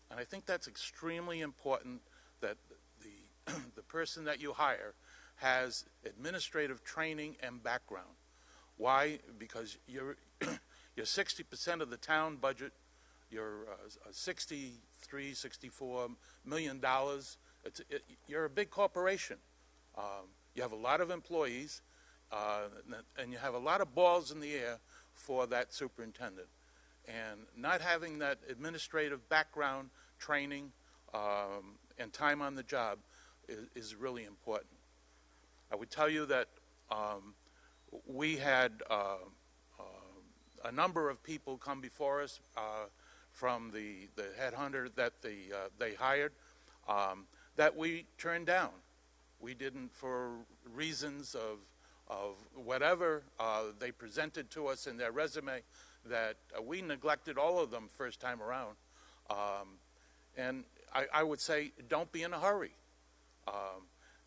And I think that's extremely important that the person that you hire has administrative training and background. Why? Because you're 60% of the town budget. You're $64 million. You're a big corporation. You have a lot of employees, and you have a lot of balls in the air for that superintendent. And not having that administrative background, training, and time on the job is really important. I would tell you that we had a number of people come before us from the headhunter that they hired that we turned down. We didn't, for reasons of whatever they presented to us in their resume, that we neglected all of them first time around. And I would say, don't be in a hurry.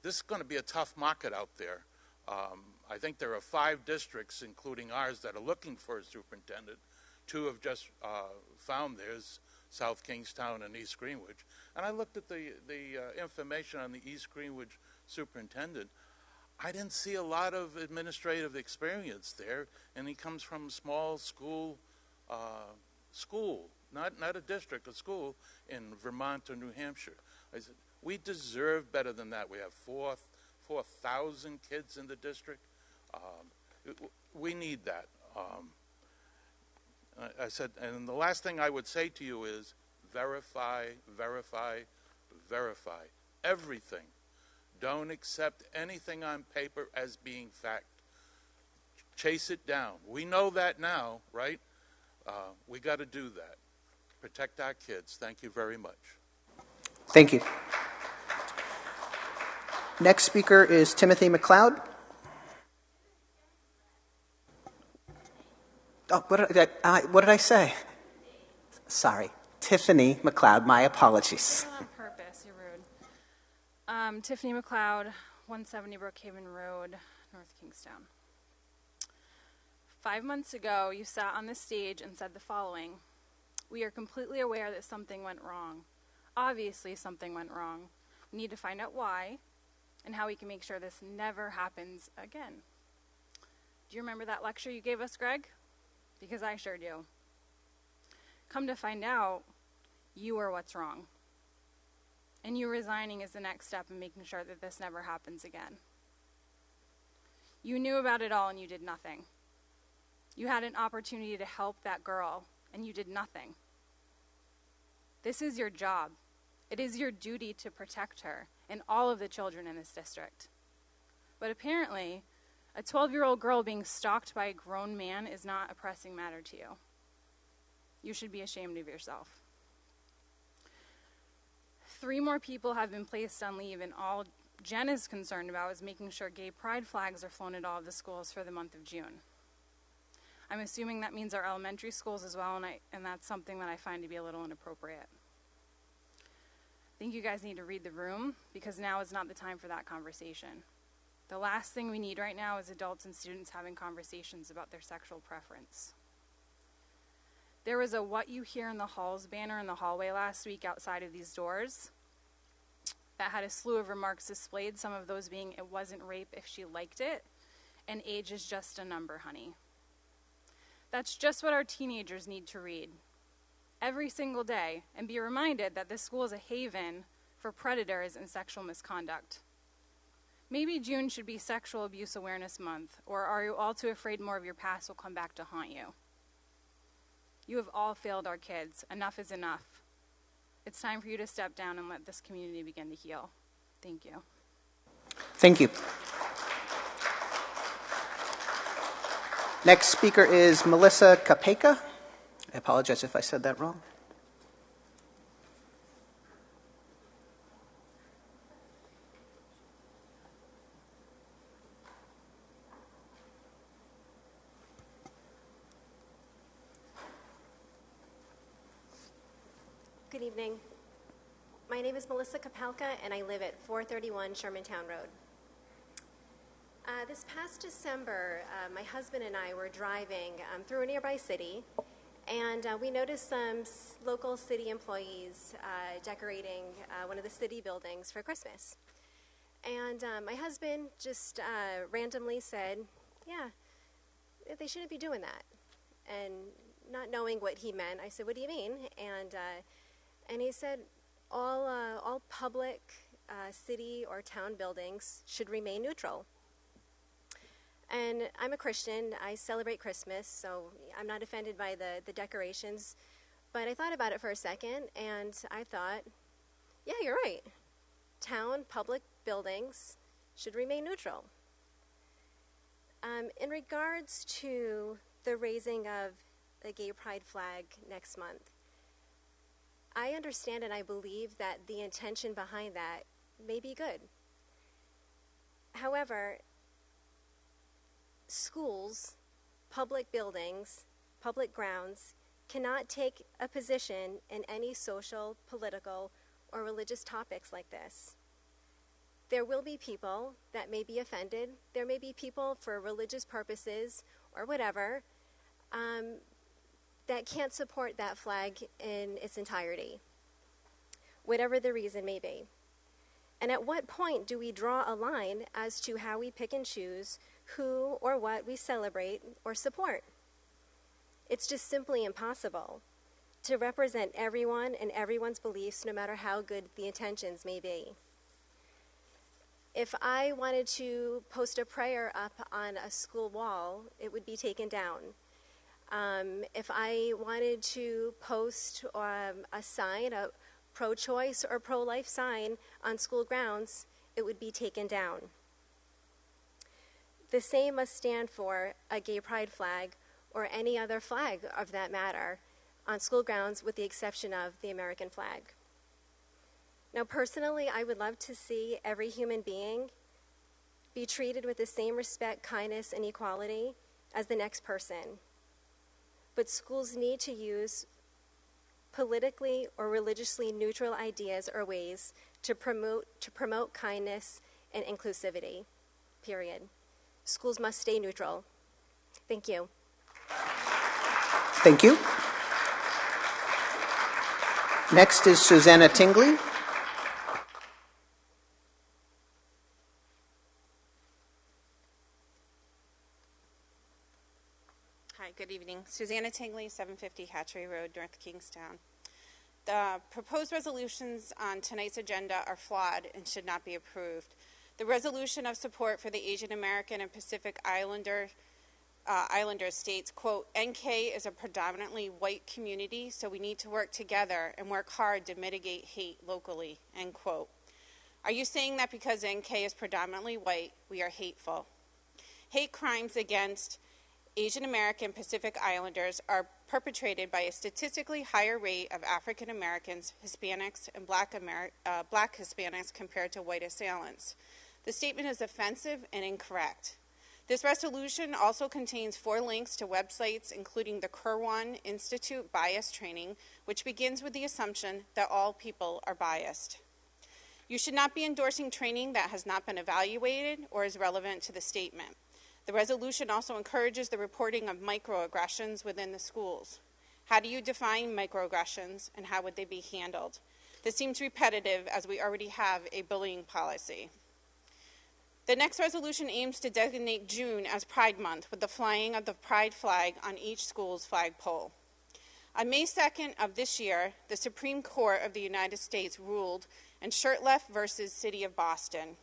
This is going to be a tough market out there. I think there are 5 districts, including ours, that are looking for a superintendent. 2 have just found theirs, South Kingstown and East Greenwich. And I looked at the information on the East Greenwich superintendent. I didn't see a lot of administrative experience there, and he comes from a small school, not a district, a school in Vermont or New Hampshire. I said, we deserve better than that. We have 4,000 kids in the district. We need that. I said, and the last thing I would say to you is verify, verify, verify everything. Don't accept anything on paper as being fact. Chase it down. We know that now, right? We got to do that. Protect our kids. Thank you very much. Thank you. Next speaker is Timothy McLeod. Oh, what did I say? Sorry. Tiffany McLeod. My apologies. Not on purpose, you're rude. Tiffany McLeod, 170 Brookhaven Road, North Kingstown. 5 months ago, you sat on the stage and said the following: "We are completely aware that something went wrong. Obviously, something went wrong. We need to find out why and how we can make sure this never happens again." Do you remember that lecture you gave us, Greg? Because I sure do. Come to find out, you are what's wrong. And you resigning is the next step in making sure that this never happens again. You knew about it all and you did nothing. You had an opportunity to help that girl and you did nothing. This is your job. It is your duty to protect her and all of the children in this district. But apparently, a 12-year-old girl being stalked by a grown man is not a pressing matter to you. You should be ashamed of yourself. 3 more people have been placed on leave, and all Jen is concerned about is making sure gay pride flags are flown at all of the schools for the month of June. I'm assuming that means our elementary schools as well, and that's something that I find to be a little inappropriate. I think you guys need to read the room, because now is not the time for that conversation. The last thing we need right now is adults and students having conversations about their sexual preference. There was a "What You Hear in the Halls" banner in the hallway last week outside of these doors that had a slew of remarks displayed, some of those being, "It wasn't rape if she liked it," and "Age is just a number, honey." That's just what our teenagers need to read every single day and be reminded that this school is a haven for predators and sexual misconduct. Maybe June should be Sexual Abuse Awareness Month, or are you all too afraid more of your past will come back to haunt you? You have all failed our kids. Enough is enough. It's time for you to step down and let this community begin to heal. Thank you. Thank you. Next speaker is Melissa Kapeka. I apologize if I said that wrong. Good evening. My name is Melissa Kapelka, and I live at 431 Shermantown Road. This past December, my husband and I were driving through a nearby city, and we noticed some local city employees decorating one of the city buildings for Christmas. And my husband just randomly said, "Yeah, they shouldn't be doing that." And not knowing what he meant, I said, "What do you mean?" And he said, all public city or town buildings should remain neutral. And I'm a Christian. I celebrate Christmas, so I'm not offended by the decorations. But I thought about it for a second, and I thought, yeah, you're right. Town public buildings should remain neutral. In regards to the raising of the gay pride flag next month, I understand and I believe that the intention behind that may be good. However, schools, public buildings, public grounds cannot take a position in any social, political, or religious topics like this. There will be people that may be offended. There may be people for religious purposes or whatever that can't support that flag in its entirety, whatever the reason may be. And at what point do we draw a line as to how we pick and choose who or what we celebrate or support? It's just simply impossible to represent everyone and everyone's beliefs, no matter how good the intentions may be. If I wanted to post a prayer up on a school wall, it would be taken down. If I wanted to post a sign, a pro-choice or pro-life sign on school grounds, it would be taken down. The same must stand for a gay pride flag or any other flag of that matter on school grounds, with the exception of the American flag. Now, personally, I would love to see every human being be treated with the same respect, kindness, and equality as the next person. But schools need to use politically or religiously neutral ideas or ways to promote kindness and inclusivity. Period. Schools must stay neutral. Thank you. Thank you. Next is Susanna Tingley. Hi, good evening. Susanna Tingley, 750 Hatchery Road, North Kingstown. The proposed resolutions on tonight's agenda are flawed and should not be approved. The resolution of support for the Asian American and Pacific Islander states, quote, NK is a predominantly white community, so we need to work together and work hard to mitigate hate locally, end quote. Are you saying that because NK is predominantly white, we are hateful? Hate crimes against Asian American Pacific Islanders are perpetrated by a statistically higher rate of African Americans, Hispanics, and Black Hispanics compared to white assailants. The statement is offensive and incorrect. This resolution also contains 4 links to websites, including the Kirwan Institute Bias Training, which begins with the assumption that all people are biased. You should not be endorsing training that has not been evaluated or is relevant to the statement. The resolution also encourages the reporting of microaggressions within the schools. How do you define microaggressions, and how would they be handled? This seems repetitive, as we already have a bullying policy. The next resolution aims to designate June as Pride Month with the flying of the Pride flag on each school's flagpole. On May 2nd of this year, the Supreme Court of the United States ruled in Shurtleff versus City of Boston.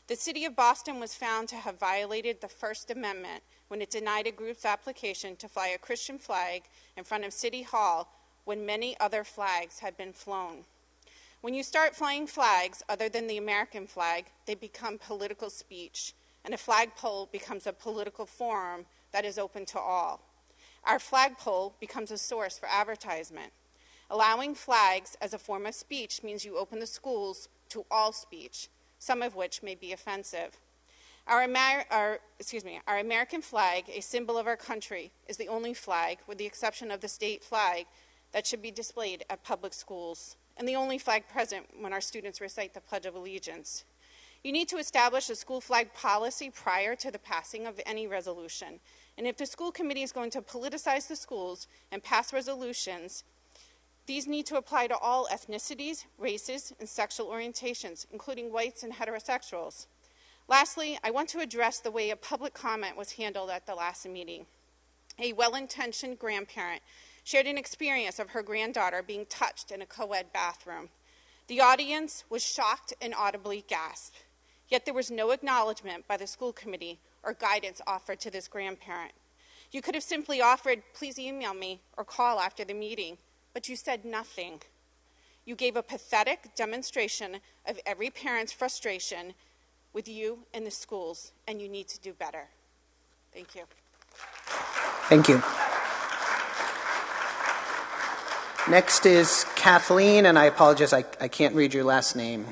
The City of Boston was found to have violated the First Amendment when it denied a group's application to fly a Christian flag in front of City Hall when many other flags had been flown. When you start flying flags other than the American flag, they become political speech, and a flagpole becomes a political forum that is open to all. Our flagpole becomes a source for advertisement. Allowing flags as a form of speech means you open the schools to all speech, some of which may be offensive. Our American flag, a symbol of our country, is the only flag, with the exception of the state flag, that should be displayed at public schools, and the only flag present when our students recite the Pledge of Allegiance. You need to establish a school flag policy prior to the passing of any resolution. And if the school committee is going to politicize the schools and pass resolutions, these need to apply to all ethnicities, races, and sexual orientations, including whites and heterosexuals. Lastly, I want to address the way a public comment was handled at the last meeting. A well-intentioned grandparent shared an experience of her granddaughter being touched in a co-ed bathroom. The audience was shocked and audibly gasped, yet there was no acknowledgement by the school committee or guidance offered to this grandparent. You could have simply offered, please email me or call after the meeting, but you said nothing. You gave a pathetic demonstration of every parent's frustration with you and the schools, and you need to do better. Thank you. Thank you. Next is Kathleen, and I apologize, I can't read your last name.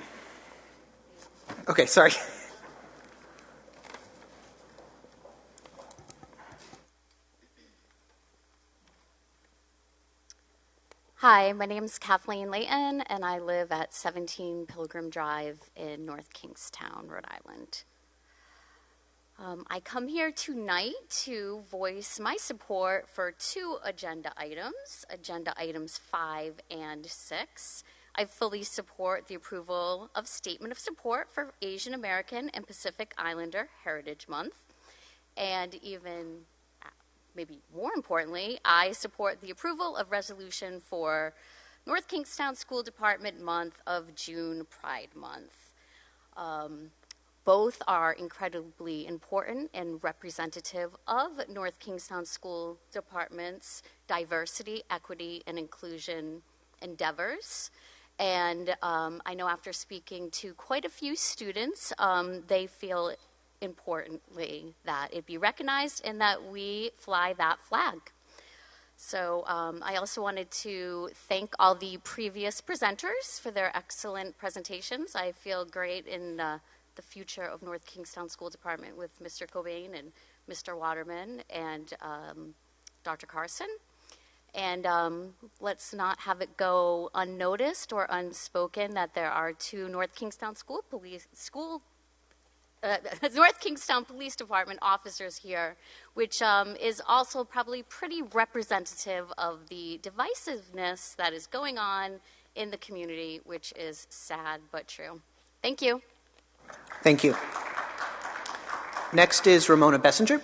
Okay, sorry. Hi, my name is Kathleen Layton, and I live at 17 Pilgrim Drive in North Kingstown, Rhode Island. I come here tonight to voice my support for 2 agenda items 5 and 6. I fully support the approval of Statement of Support for Asian American and Pacific Islander Heritage Month, and even maybe more importantly, I support the approval of resolution for North Kingstown School Department Month of June Pride Month. Both are incredibly important and representative of North Kingstown School Department's diversity, equity, and inclusion endeavors. And I know after speaking to quite a few students, they feel importantly that it be recognized and that we fly that flag. So I also wanted to thank all the previous presenters for their excellent presentations. I feel great in the future of North Kingstown School Department with Mr. Cobain and Mr. Waterman and Dr. Carson. And let's not have it go unnoticed or unspoken that there are two North Kingstown North Kingstown Police Department officers here, which is also probably pretty representative of the divisiveness that is going on in the community, which is sad but true. Thank you. Thank you. Next is Ramona Bessinger.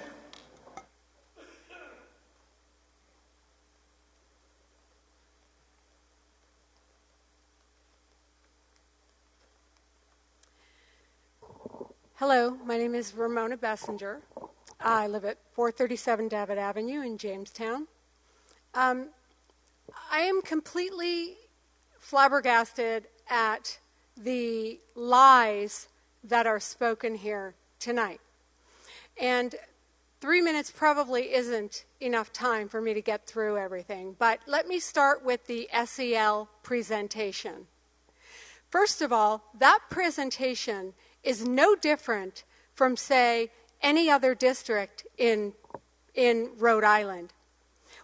Hello, my name is Ramona Bessinger. I live at 437 Davitt Avenue in Jamestown. I am completely flabbergasted at the lies that are spoken here tonight. And 3 minutes probably isn't enough time for me to get through everything, but let me start with the SEL presentation. First of all, that presentation is no different from, say, any other district in Rhode Island.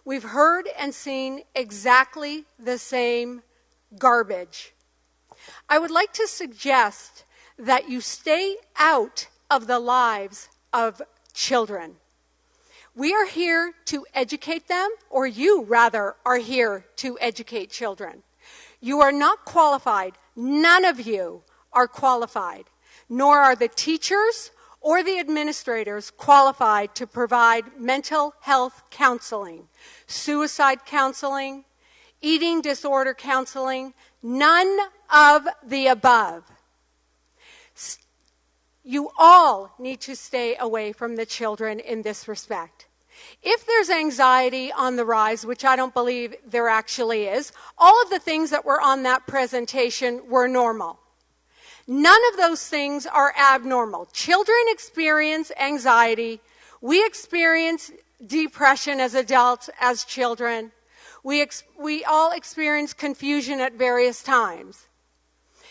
We've heard and seen exactly the same garbage. I would like to suggest that you stay out of the lives of children. We are here to educate them, or you, rather, are here to educate children. You are not qualified. None of you are qualified, nor are the teachers or the administrators qualified to provide mental health counseling, suicide counseling, eating disorder counseling, none of the above. You all need to stay away from the children in this respect. If there's anxiety on the rise, which I don't believe there actually is, all of the things that were on that presentation were normal. None of those things are abnormal. Children experience anxiety. We experience depression as adults, as children. We all experience confusion at various times.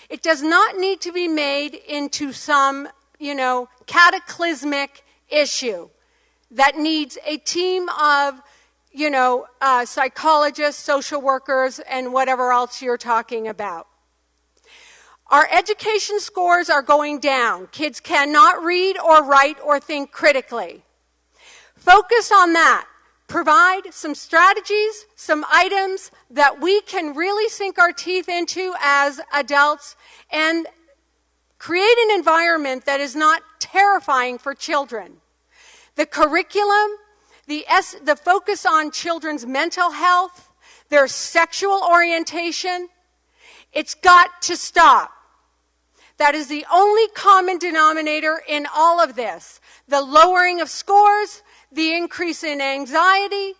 It does not need to be made into some, cataclysmic issue that needs a team of, psychologists, social workers, and whatever else you're talking about. Our education scores are going down. Kids cannot read or write or think critically. Focus on that. Provide some strategies, some items that we can really sink our teeth into as adults and create an environment that is not terrifying for children. The curriculum, the focus on children's mental health, their sexual orientation, it's got to stop. That is the only common denominator in all of this. The lowering of scores, the increase in anxiety,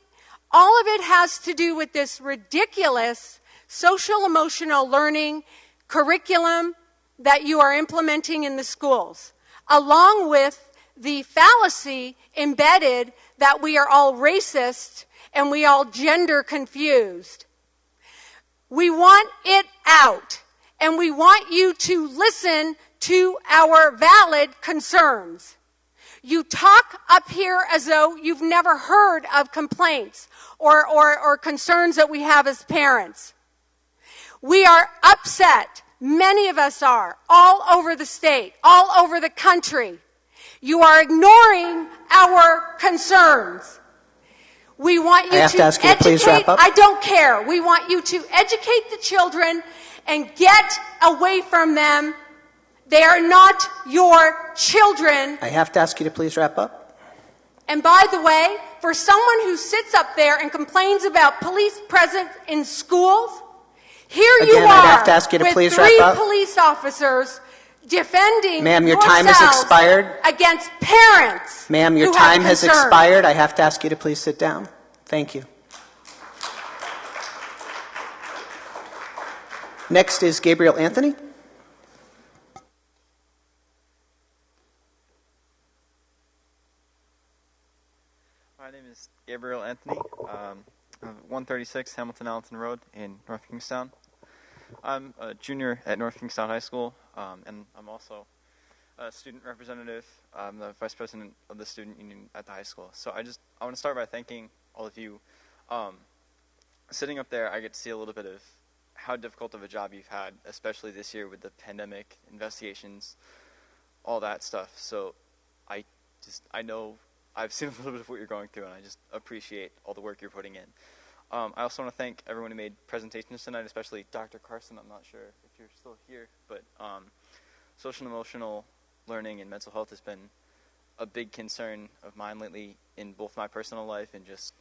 all of it has to do with this ridiculous social emotional learning curriculum that you are implementing in the schools, along with the fallacy embedded that we are all racist and we all gender confused. We want it out. And we want you to listen to our valid concerns. You talk up here as though you've never heard of complaints or concerns that we have as parents. We are upset. Many of us are, all over the state, all over the country. You are ignoring our concerns. We want you to ask you to please wrap up. I don't care. We want you to educate the children and get away from them. They are not your children. I have to ask you to please wrap up. And by the way, for someone who sits up there and complains about police presence in schools, here you are I have to ask you to with please 3 wrap up. police officers defending Ma'am, your time has yourselves expired. against parents. Ma'am, your who time have has concerns. expired. I have to ask you to please sit down. Thank you. Next is Gabriel Anthony. My name is Gabriel Anthony. I'm 136 Hamilton Allenton Road in North Kingstown. I'm a junior at North Kingstown High School, and I'm also a student representative. I'm the vice president of the student union at the high school. So I want to start by thanking all of you sitting up there, I get to see a little bit of how difficult of a job you've had, especially this year with the pandemic, investigations, all that stuff. So I know I've seen a little bit of what you're going through, and I just appreciate all the work you're putting in. I also want to thank everyone who made presentations tonight, especially Dr. Carson. I'm not sure if you're still here, but social and emotional learning and mental health has been a big concern of mine lately in both my personal life and just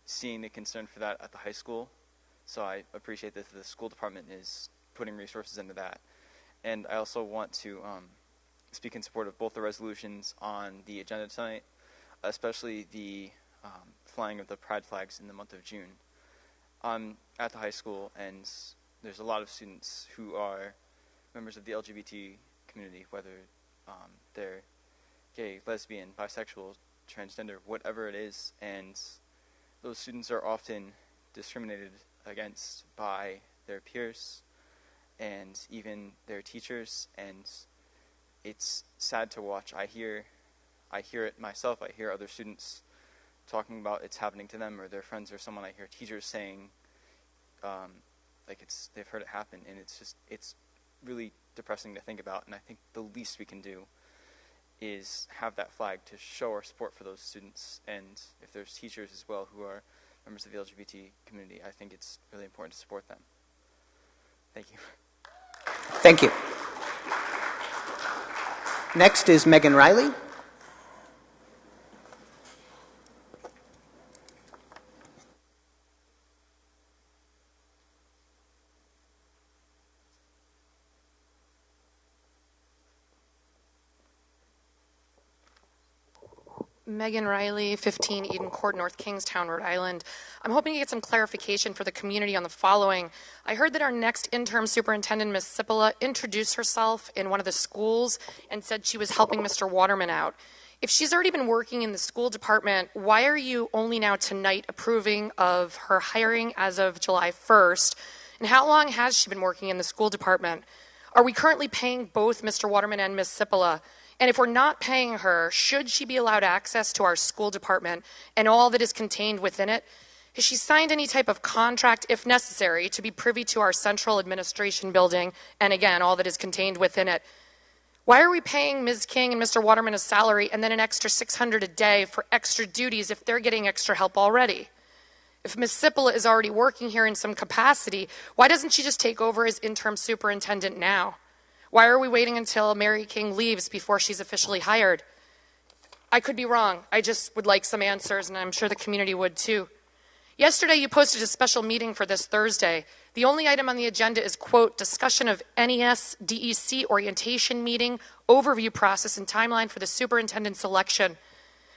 seeing the concern for that at the high school. So I appreciate that the school department is putting resources into that. And I also want to speak in support of both the resolutions on the agenda tonight, especially the flying of the pride flags in the month of June. I'm at the high school, and there's a lot of students who are members of the LGBT community, whether they're gay, lesbian, bisexual, transgender, whatever it is, and those students are often discriminated against by their peers and even their teachers, and it's sad to watch. I hear it myself. I hear other students talking about it's happening to them or their friends or someone. I hear teachers saying they've heard it happen, and it's really depressing to think about. And I think the least we can do is have that flag to show our support for those students. And if there's teachers as well who are members of the LGBT community, I think it's really important to support them. Thank you. Thank you. Next is Megan Riley. Megan Riley, 15 Eden Court, North Kingstown, Rhode Island. I'm hoping to get some clarification for the community on the following. I heard that our next interim superintendent, Ms. Cipolla, introduced herself in one of the schools and said she was helping Mr. Waterman out. If she's already been working in the school department, why are you only now tonight approving of her hiring as of July 1st? And how long has she been working in the school department? Are we currently paying both Mr. Waterman and Ms. Cipolla? And if we're not paying her, should she be allowed access to our school department and all that is contained within it? Has she signed any type of contract, if necessary, to be privy to our central administration building and, again, all that is contained within it? Why are we paying Ms. King and Mr. Waterman a salary and then an extra $600 a day for extra duties if they're getting extra help already? If Ms. Cipolla is already working here in some capacity, why doesn't she just take over as interim superintendent now? Why are we waiting until Mary King leaves before she's officially hired? I could be wrong. I just would like some answers, and I'm sure the community would too. Yesterday, you posted a special meeting for this Thursday. The only item on the agenda is, quote, discussion of NES-DEC orientation meeting, overview process, and timeline for the superintendent selection.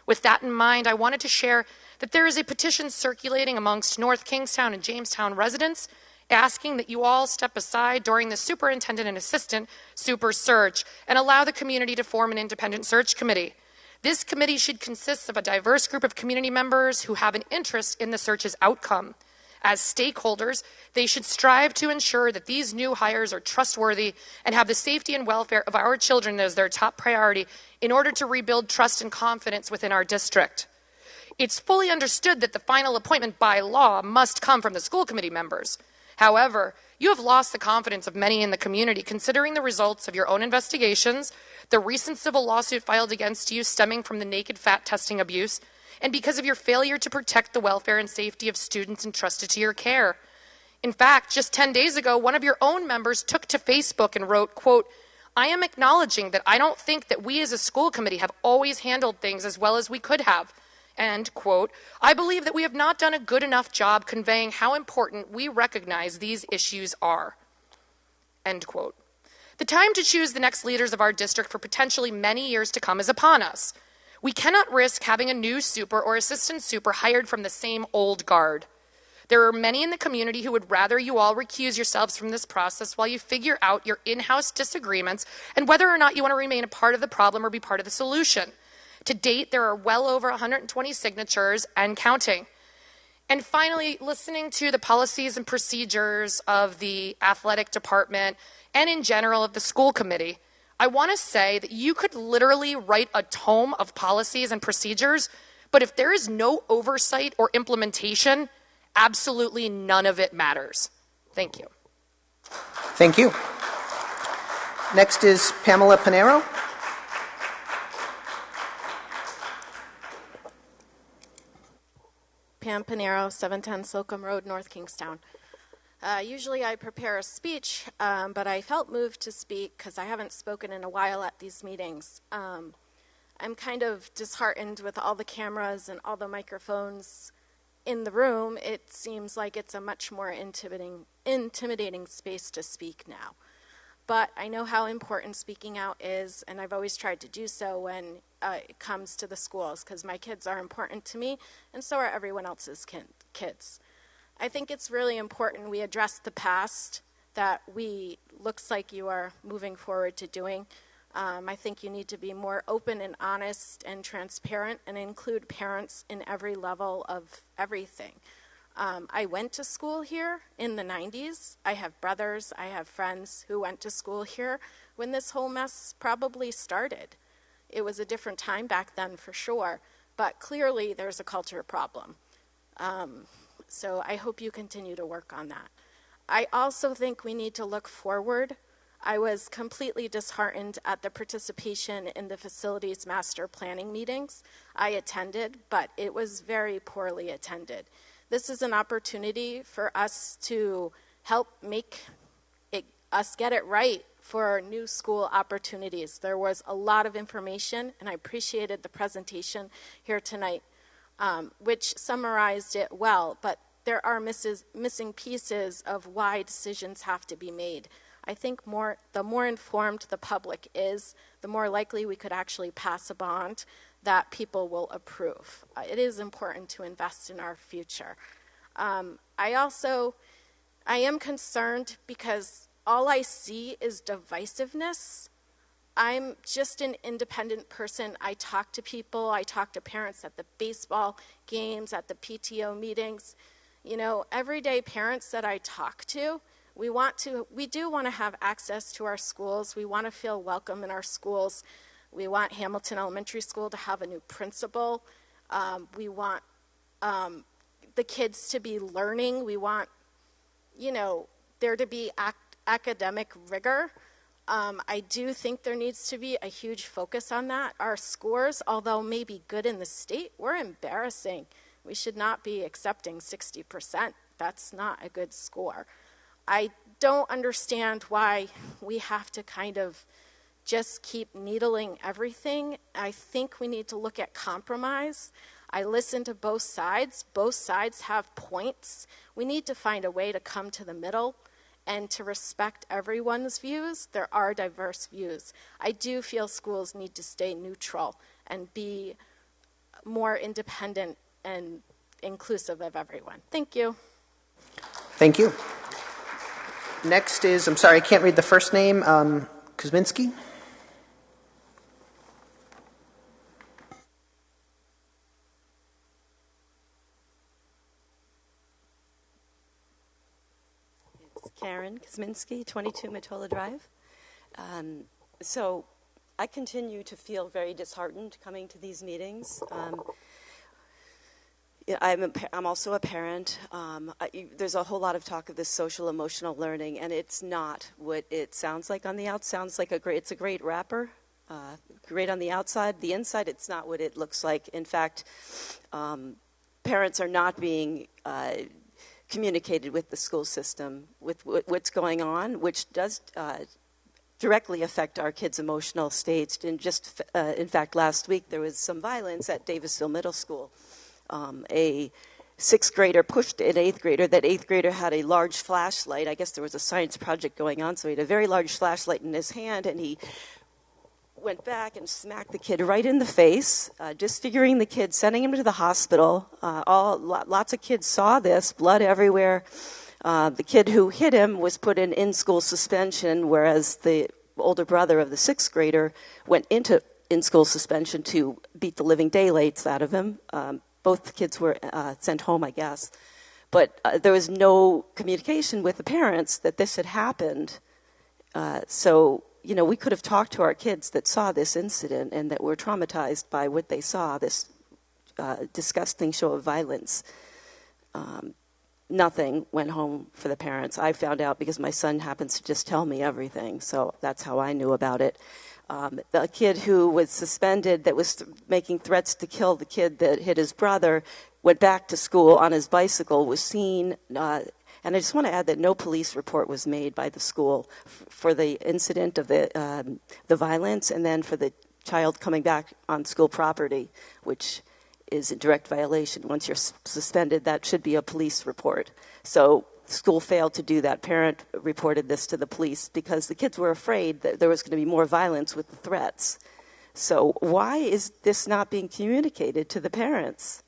With that in mind, I wanted to share that there is a petition circulating amongst North Kingstown and Jamestown residents asking that you all step aside during the superintendent and assistant super search and allow the community to form an independent search committee. This committee should consist of a diverse group of community members who have an interest in the search's outcome. As stakeholders, they should strive to ensure that these new hires are trustworthy and have the safety and welfare of our children as their top priority in order to rebuild trust and confidence within our district. It's fully understood that the final appointment by law must come from the school committee members. However, you have lost the confidence of many in the community considering the results of your own investigations, the recent civil lawsuit filed against you stemming from the naked fat testing abuse, and because of your failure to protect the welfare and safety of students entrusted to your care. In fact, just 10 days ago, one of your own members took to Facebook and wrote, quote, I am acknowledging that I don't think that we as a school committee have always handled things as well as we could have. And, quote, I believe that we have not done a good enough job conveying how important we recognize these issues are. End quote. The time to choose the next leaders of our district for potentially many years to come is upon us. We cannot risk having a new super or assistant super hired from the same old guard. There are many in the community who would rather you all recuse yourselves from this process while you figure out your in-house disagreements and whether or not you want to remain a part of the problem or be part of the solution. To date, there are well over 120 signatures and counting. And finally, listening to the policies and procedures of the athletic department and in general of the school committee, I want to say that you could literally write a tome of policies and procedures, but if there is no oversight or implementation, Absolutely none of it matters. Thank you. Thank you. Next is Pamela Pinero. Pam Pinero, 710 Slocum Road, North Kingstown. Usually I prepare a speech, but I felt moved to speak because I haven't spoken in a while at these meetings. I'm kind of disheartened with all the cameras and all the microphones in the room. It seems like it's a much more intimidating space to speak now. But I know how important speaking out is, and I've always tried to do so when it comes to the schools, because my kids are important to me, and so are everyone else's kids. I think it's really important we address the past that looks like you are moving forward to doing. I think you need to be more open and honest and transparent and include parents in every level of everything. I went to school here in the 90s. I have brothers, I have friends who went to school here when this whole mess probably started. It was a different time back then for sure, but clearly there's a culture problem. So I hope you continue to work on that. I also think we need to look forward. I was completely disheartened at the participation in the facilities master planning meetings. I attended, but it was very poorly attended. This is an opportunity for us to help us get it right for new school opportunities. There was a lot of information, and I appreciated the presentation here tonight, which summarized it well, but there are missing pieces of why decisions have to be made. I think the more informed the public is, the more likely we could actually pass a bond that people will approve. It is important to invest in our future. I am concerned because all I see is divisiveness. I'm just an independent person. I talk to people. I talk to parents at the baseball games, at the PTO meetings. You know, everyday parents that I talk to, we do want to have access to our schools. We want to feel welcome in our schools. We want Hamilton Elementary School to have a new principal. We want the kids to be learning. We want, there to be academic rigor. I do think there needs to be a huge focus on that. Our scores, although maybe good in the state, we're embarrassing. We should not be accepting 60%. That's not a good score. I don't understand why we have to kind of just keep needling everything. I think we need to look at compromise. I listen to both sides. Both sides have points. We need to find a way to come to the middle and to respect everyone's views. There are diverse views. I do feel schools need to stay neutral and be more independent and inclusive of everyone. Thank you. Thank you. Next is, I'm sorry, I can't read the first name, Kuzminski. It's Karen Kuzminski, 22 Matola Drive. So I continue to feel very disheartened coming to these meetings. I'm also a parent. There's a whole lot of talk of this social emotional learning, and it's not what it sounds like on the outside. Sounds like it's a great wrapper, great on the outside. The inside, it's not what it looks like. In fact, parents are not being communicated with the school system with what's going on, which does directly affect our kids' emotional states. And just, in fact, last week there was some violence at Davisville Middle School. A sixth grader pushed an eighth grader. That eighth grader had a large flashlight. I guess there was a science project going on, so he had a very large flashlight in his hand, and he went back and smacked the kid right in the face, disfiguring the kid, sending him to the hospital. Lots of kids saw this, blood everywhere. The kid who hit him was put in in-school suspension, whereas the older brother of the sixth grader went into in-school suspension to beat the living daylights out of him. Both kids were sent home, I guess. But there was no communication with the parents that this had happened. So, we could have talked to our kids that saw this incident and that were traumatized by what they saw, this disgusting show of violence. nothing went home for the parents. I found out because my son happens to just tell me everything, so that's how I knew about it. The kid who was suspended that was making threats to kill the kid that hit his brother went back to school on his bicycle, was seen, and I just want to add that no police report was made by the school for the incident of the violence, and then for the child coming back on school property, which is a direct violation. Once you're suspended, that should be a police report. So school failed to do that. Parent reported this to the police because the kids were afraid that there was going to be more violence with the threats. So why is this not being communicated to the parents?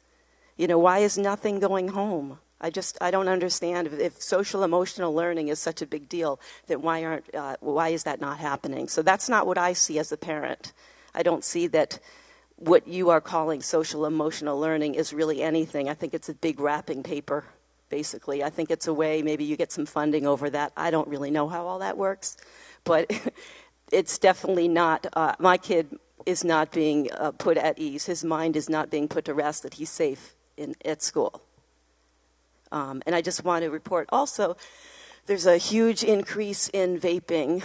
You know, why is nothing going home? I don't understand. If social emotional learning is such a big deal, then why is that not happening? So that's not what I see as a parent. I don't see that what you are calling social emotional learning is really anything. I think it's a big wrapping paper, basically. I think it's a way maybe you get some funding over that. I don't really know how all that works, but it's definitely not, my kid is not being put at ease. His mind is not being put to rest that he's safe at school. And I just want to report also, there's a huge increase in vaping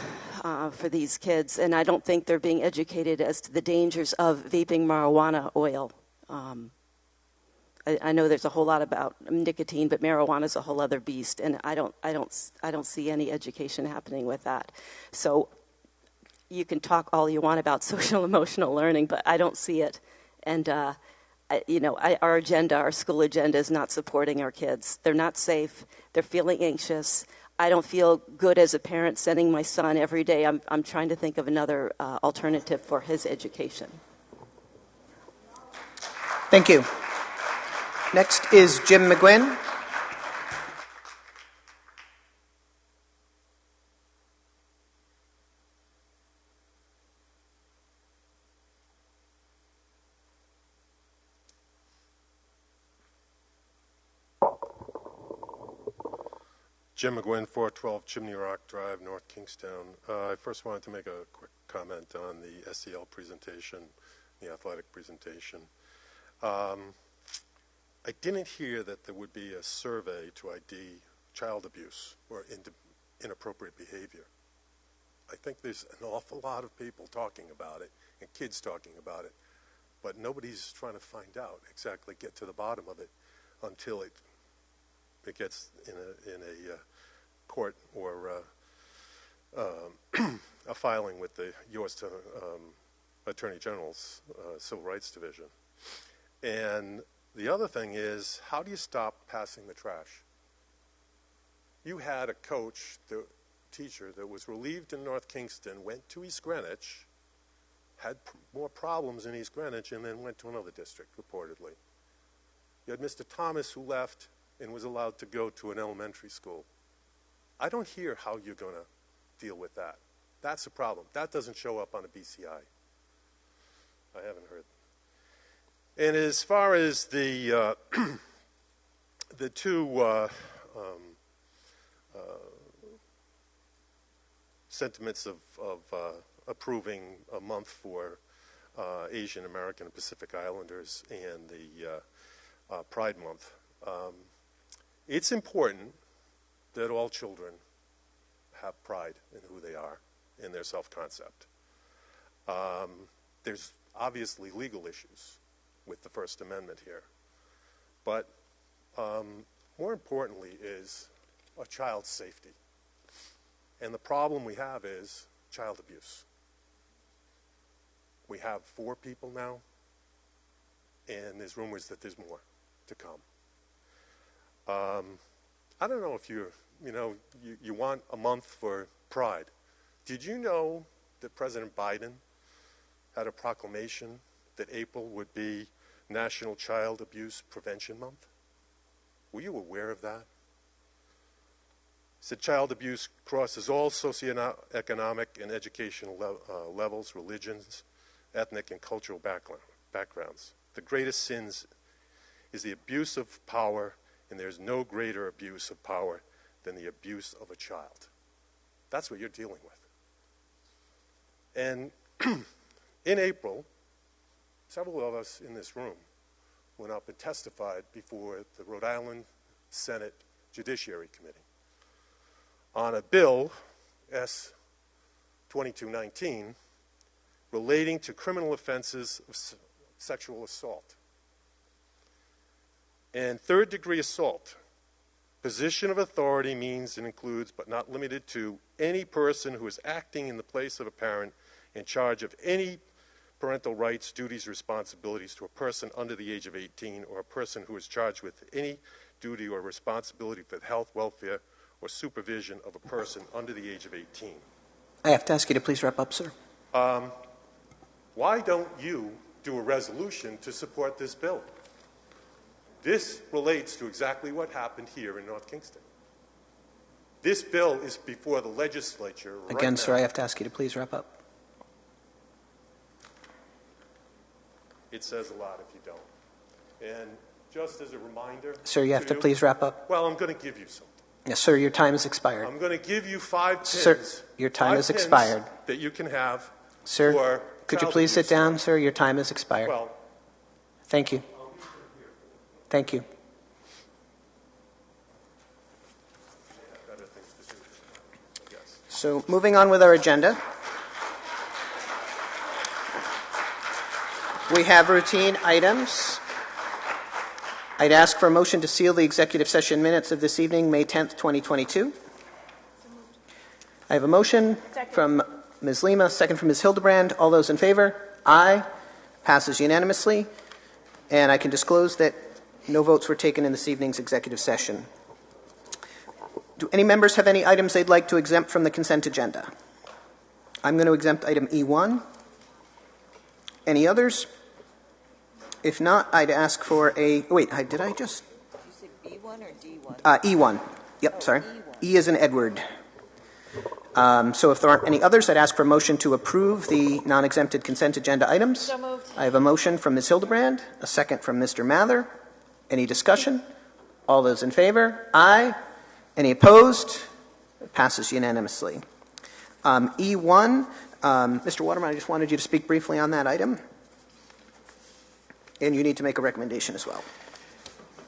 for these kids, and I don't think they're being educated as to the dangers of vaping marijuana oil. I know there's a whole lot about nicotine, but marijuana is a whole other beast, and I don't see any education happening with that. So you can talk all you want about social emotional learning, but I don't see it. And our school agenda is not supporting our kids. They're not safe. They're feeling anxious. I don't feel good as a parent sending my son every day. I'm trying to think of another alternative for his education. Thank you. Next is Jim McGuinn. Jim McGuinn, 412 Chimney Rock Drive, North Kingstown. I first wanted to make a quick comment on the SEL presentation, the athletic presentation. I didn't hear that there would be a survey to ID child abuse or inappropriate behavior. I think there's an awful lot of people talking about it and kids talking about it, but nobody's trying to find out exactly, get to the bottom of it until it gets in a court or a filing with the U.S. Attorney General's Civil Rights Division. And the other thing is, how do you stop passing the trash? You had a coach, the teacher, that was relieved in North Kingston, went to East Greenwich, had more problems in East Greenwich, and then went to another district, reportedly. You had Mr. Thomas, who left and was allowed to go to an elementary school. I don't hear how you're going to deal with that. That's a problem. That doesn't show up on a BCI. I haven't heard. And as far as the two sentiments of approving a month for Asian American and Pacific Islanders and the Pride Month, it's important that all children have pride in who they are, in their self-concept. There's obviously legal issues with the First Amendment here, but more importantly is a child's safety. And the problem we have is child abuse. We have 4 people now, and there's rumors that there's more to come. I don't know if you want a month for Pride. Did you know that President Biden had a proclamation that April would be National Child Abuse Prevention Month? Were you aware of that? He said child abuse crosses all socioeconomic and educational levels, religions, ethnic and cultural backgrounds. The greatest sins is the abuse of power, and there's no greater abuse of power than the abuse of a child. That's what you're dealing with. And in April, several of us in this room went up and testified before the Rhode Island Senate Judiciary Committee on a bill, S 2219, relating to criminal offenses of sexual assault. And third-degree assault, position of authority means and includes, but not limited to, any person who is acting in the place of a parent in charge of any parental rights, duties, responsibilities to a person under the age of 18, or a person who is charged with any duty or responsibility for the health, welfare, or supervision of a person under the age of 18. I have to ask you to please wrap up, sir. Why don't you do a resolution to support this bill? This relates to exactly what happened here in North Kingston. This bill is before the legislature right Again, now. sir, I have to ask you to please wrap up. It says a lot if you don't. And just as a reminder... Sir, you have to please wrap up. Well, I'm going to give you something. Yes, sir, your time has expired. I'm going to give you 5 pins. Sir, your time has expired. That you can have. Sir, could you please sit down, sir? Your time has expired. Well, thank you. Thank you. So, moving on with our agenda. We have routine items. I'd ask for a motion to seal the executive session minutes of this evening, May 10th, 2022. I have a motion from Ms. Lima, second from Ms. Hildebrand. All those in favor? Aye. Passes unanimously. And I can disclose that no votes were taken in this evening's executive session. Do any members have any items they'd like to exempt from the consent agenda? I'm going to exempt item E1. Any others? If not, I'd ask for a... Wait, did I just... Did you say B1 or D1? E1. Yep, sorry. E1. E as in Edward. So if there aren't any others, I'd ask for a motion to approve the non-exempted consent agenda items. So moved. I have a motion from Ms. Hildebrand, a second from Mr. Mather. Any discussion? All those in favor? Aye. Any opposed? It passes unanimously. E1, Mr. Waterman, I just wanted you to speak briefly on that item. And you need to make a recommendation as well.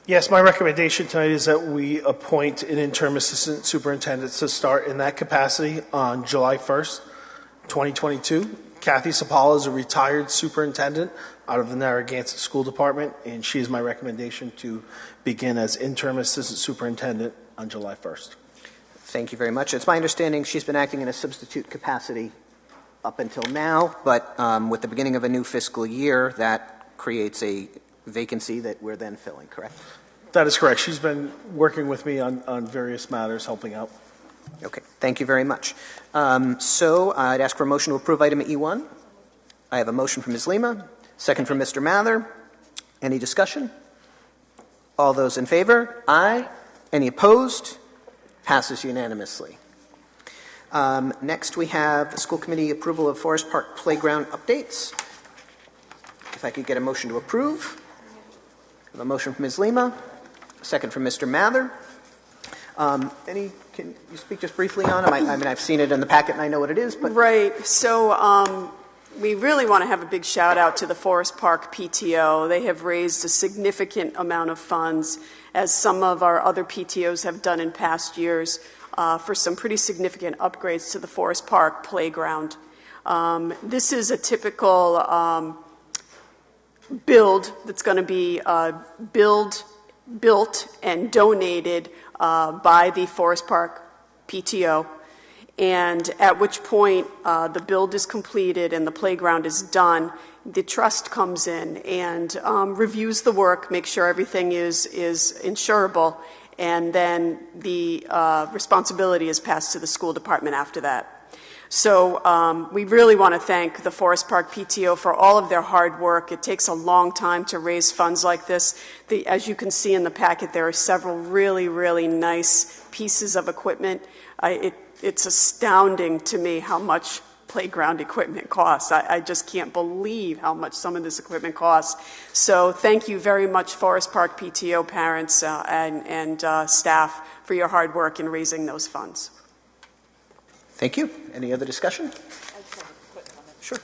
Yes, my recommendation tonight is that we appoint an interim assistant superintendent to start in that capacity on July 1st, 2022. Kathy Sapala is a retired superintendent out of the Narragansett School Department, and she is my recommendation to begin as interim assistant superintendent on July 1st. Thank you very much. It's my understanding she's been acting in a substitute capacity up until now, but with the beginning of a new fiscal year, that creates a vacancy that we're then filling, correct? That is correct. She's been working with me on various matters, helping out. Okay, thank you very much. So I'd ask for a motion to approve item E1. I have a motion from Ms. Lima, second from Mr. Mather. Any discussion? All those in favor? Aye. Any opposed? Passes unanimously. Next we have the school committee approval of Forest Park playground updates. If I could get a motion to approve. I have a motion from Ms. Lima, a second from Mr. Mather. Can you speak just briefly on them? I mean, I've seen it in the packet and I know what it is, but... Right. So we really want to have a big shout out to the Forest Park PTO. They have raised a significant amount of funds, as some of our other PTOs have done in past years, for some pretty significant upgrades to the Forest Park playground. This is a typical build that's going to be built and donated by the Forest Park PTO, and at which point the build is completed and the playground is done, the trust comes in and reviews the work, makes sure everything is insurable, and then the responsibility is passed to the school department after that. So we really want to thank the Forest Park PTO for all of their hard work. It takes a long time to raise funds like this. As you can see in the packet, there are several really, really nice pieces of equipment. It's astounding to me how much playground equipment costs. I just can't believe how much some of this equipment costs. So thank you very much, Forest Park PTO parents and staff, for your hard work in raising those funds. Thank you. Any other discussion? I just have a quick comment. Sure.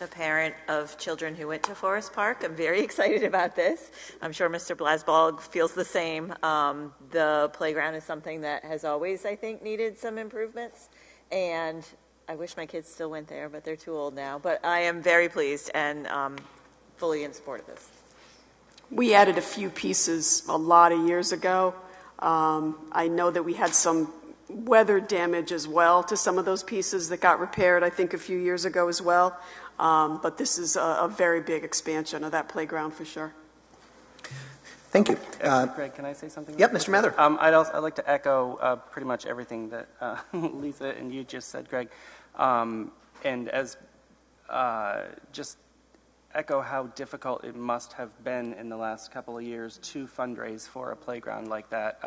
As a parent of children who went to Forest Park, I'm very excited about this. I'm sure Mr. Blasbalg feels the same. The playground is something that has always, I think, needed some improvements. And I wish my kids still went there, but they're too old now. But I am very pleased and fully in support of this. We added a few pieces a lot of years ago. I know that we had some weather damage as well to some of those pieces that got repaired, I think, a few years ago as well. But this is a very big expansion of that playground for sure. Thank you. Greg, can I say something? Yep, Mr. Mather. I'd like to echo pretty much everything that Lisa and you just said, Greg. And as just echo how difficult it must have been in the last couple of years to fundraise for a playground like that.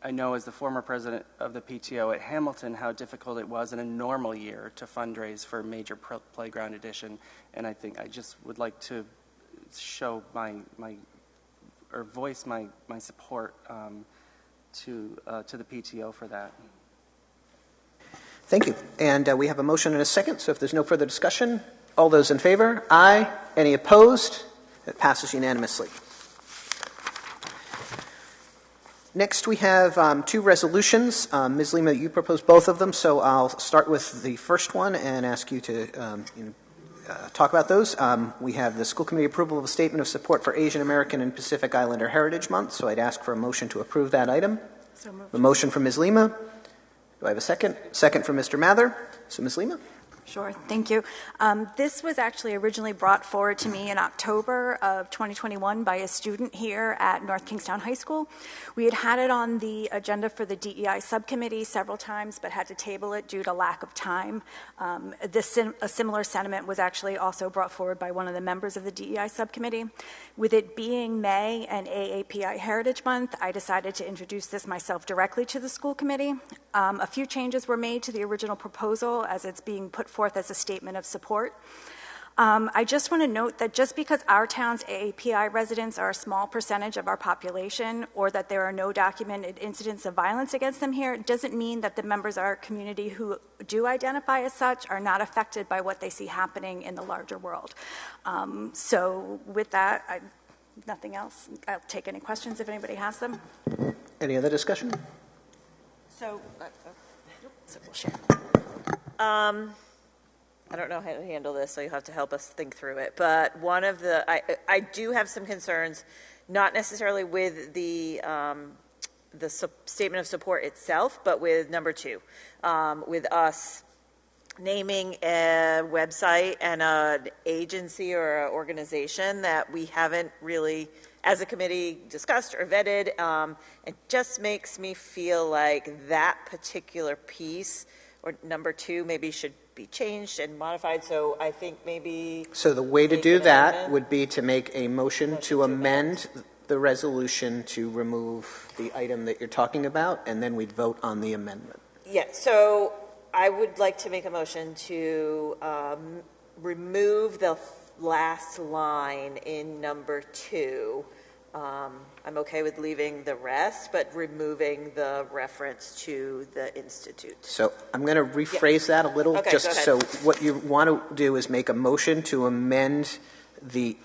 I know as the former president of the PTO at Hamilton how difficult it was in a normal year to fundraise for a major playground addition, and I think I just would like to show voice my support to the PTO for that. Thank you. And we have a motion and a second, so if there's no further discussion, all those in favor? Aye. Any opposed? It passes unanimously. Next, we have two resolutions. Ms. Lima, you proposed both of them, so I'll start with the first one and ask you to talk about those. We have the school committee approval of a statement of support for Asian American and Pacific Islander Heritage Month, so I'd ask for a motion to approve that item. So moved. A motion from Ms. Lima. Do I have a second? Second from Mr. Mather. So, Ms. Lima. Sure, thank you. This was actually originally brought forward to me in October of 2021 by a student here at North Kingstown High School. We had it on the agenda for the DEI subcommittee several times, but had to table it due to lack of time. A similar sentiment was actually also brought forward by one of the members of the DEI subcommittee. With it being May and AAPI Heritage Month, I decided to introduce this myself directly to the school committee. A few changes were made to the original proposal as it's being put forth as a statement of support. I just want to note that just because our town's AAPI residents are a small percentage of our population, or that there are no documented incidents of violence against them here, doesn't mean that the members of our community who do identify as such are not affected by what they see happening in the larger world. So with that, nothing else. I'll take any questions if anybody has them. Any other discussion? So we'll share. I don't know how to handle this, so you'll have to help us think through it. But one of the, I do have some concerns, not necessarily with the statement of support itself, but with number 2, with us naming a website and an agency or an organization that we haven't really, as a committee, discussed or vetted. It just makes me feel like that particular piece, or number 2, maybe should be changed and modified. So I think maybe... So the way to do that would be to make a motion to amend the resolution to remove the item that you're talking about, and then we'd vote on the amendment. Yeah, so I would like to make a motion to remove the last line in number 2. I'm okay with leaving the rest, but removing the reference to the institute. So I'm going to rephrase that a little. Okay, just go ahead. So what you want to do is make a motion to amend the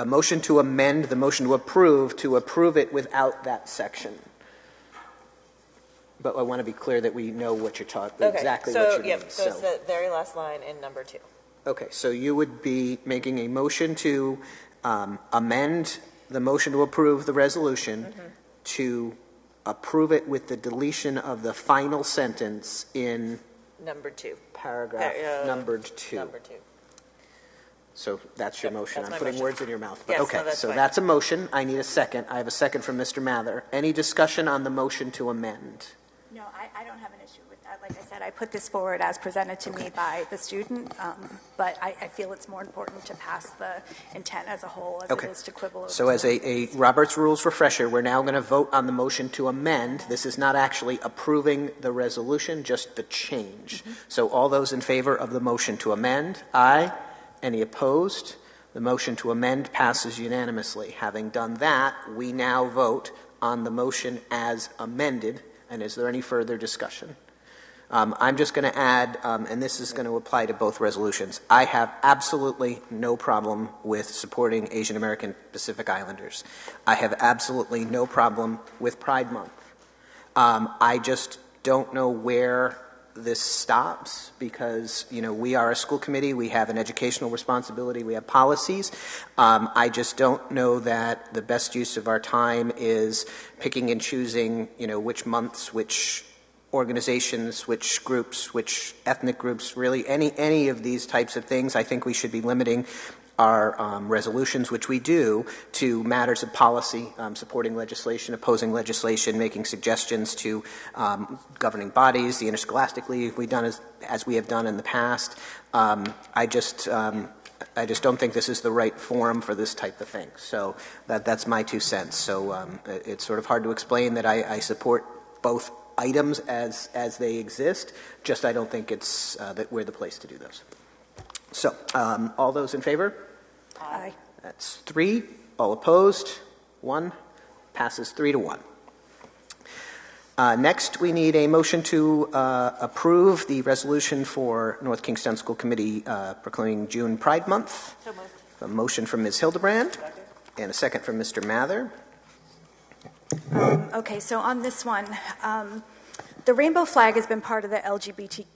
motion to approve it without that section. But I want to be clear that we know what you're talking, exactly what you mean. So it's the very last line in number 2. Okay, so you would be making a motion to amend the motion to approve the resolution to approve it with the deletion of the final sentence in number 2. Paragraph numbered 2. Number 2. So that's your motion. That's I'm my putting motion. words in your mouth. But Yes, okay, no, that's so fine. that's a motion. I need a second. I have a second from Mr. Mather. Any discussion on the motion to amend? No, I don't have an issue with that. Like I said, I put this forward as presented to me by the student, but I feel it's more important to pass the intent as a whole as it is to quibble over. So as a Robert's Rules refresher, we're now going to vote on the motion to amend. This is not actually approving the resolution, just the change. So all those in favor of the motion to amend, aye. Any opposed? The motion to amend passes unanimously. Having done that, we now vote on the motion as amended. And is there any further discussion? I'm just going to add, and this is going to apply to both resolutions, I have absolutely no problem with supporting Asian American Pacific Islanders. I have absolutely no problem with Pride Month. I just don't know where this stops because, we are a school committee, we have an educational responsibility, we have policies. I just don't know that the best use of our time is picking and choosing, which months, which organizations, which groups, which ethnic groups, really any of these types of things. I think we should be limiting our resolutions, which we do, to matters of policy, supporting legislation, opposing legislation, making suggestions to governing bodies, the interscholastic league we've done as we have done in the past. I just don't think this is the right forum for this type of thing. So that's my 2 cents. So it's sort of hard to explain that I support both items as they exist. Just I don't think it's that we're the place to do those. So, all those in favor? Aye. That's 3. All opposed? 1. Passes 3-1. Next, we need a motion to approve the resolution for North Kingstown School Committee proclaiming June Pride Month. So moved. A motion from Ms. Hildebrand and a second from Mr. Mather. Okay, so on this one, the rainbow flag has been part of the LGBTQ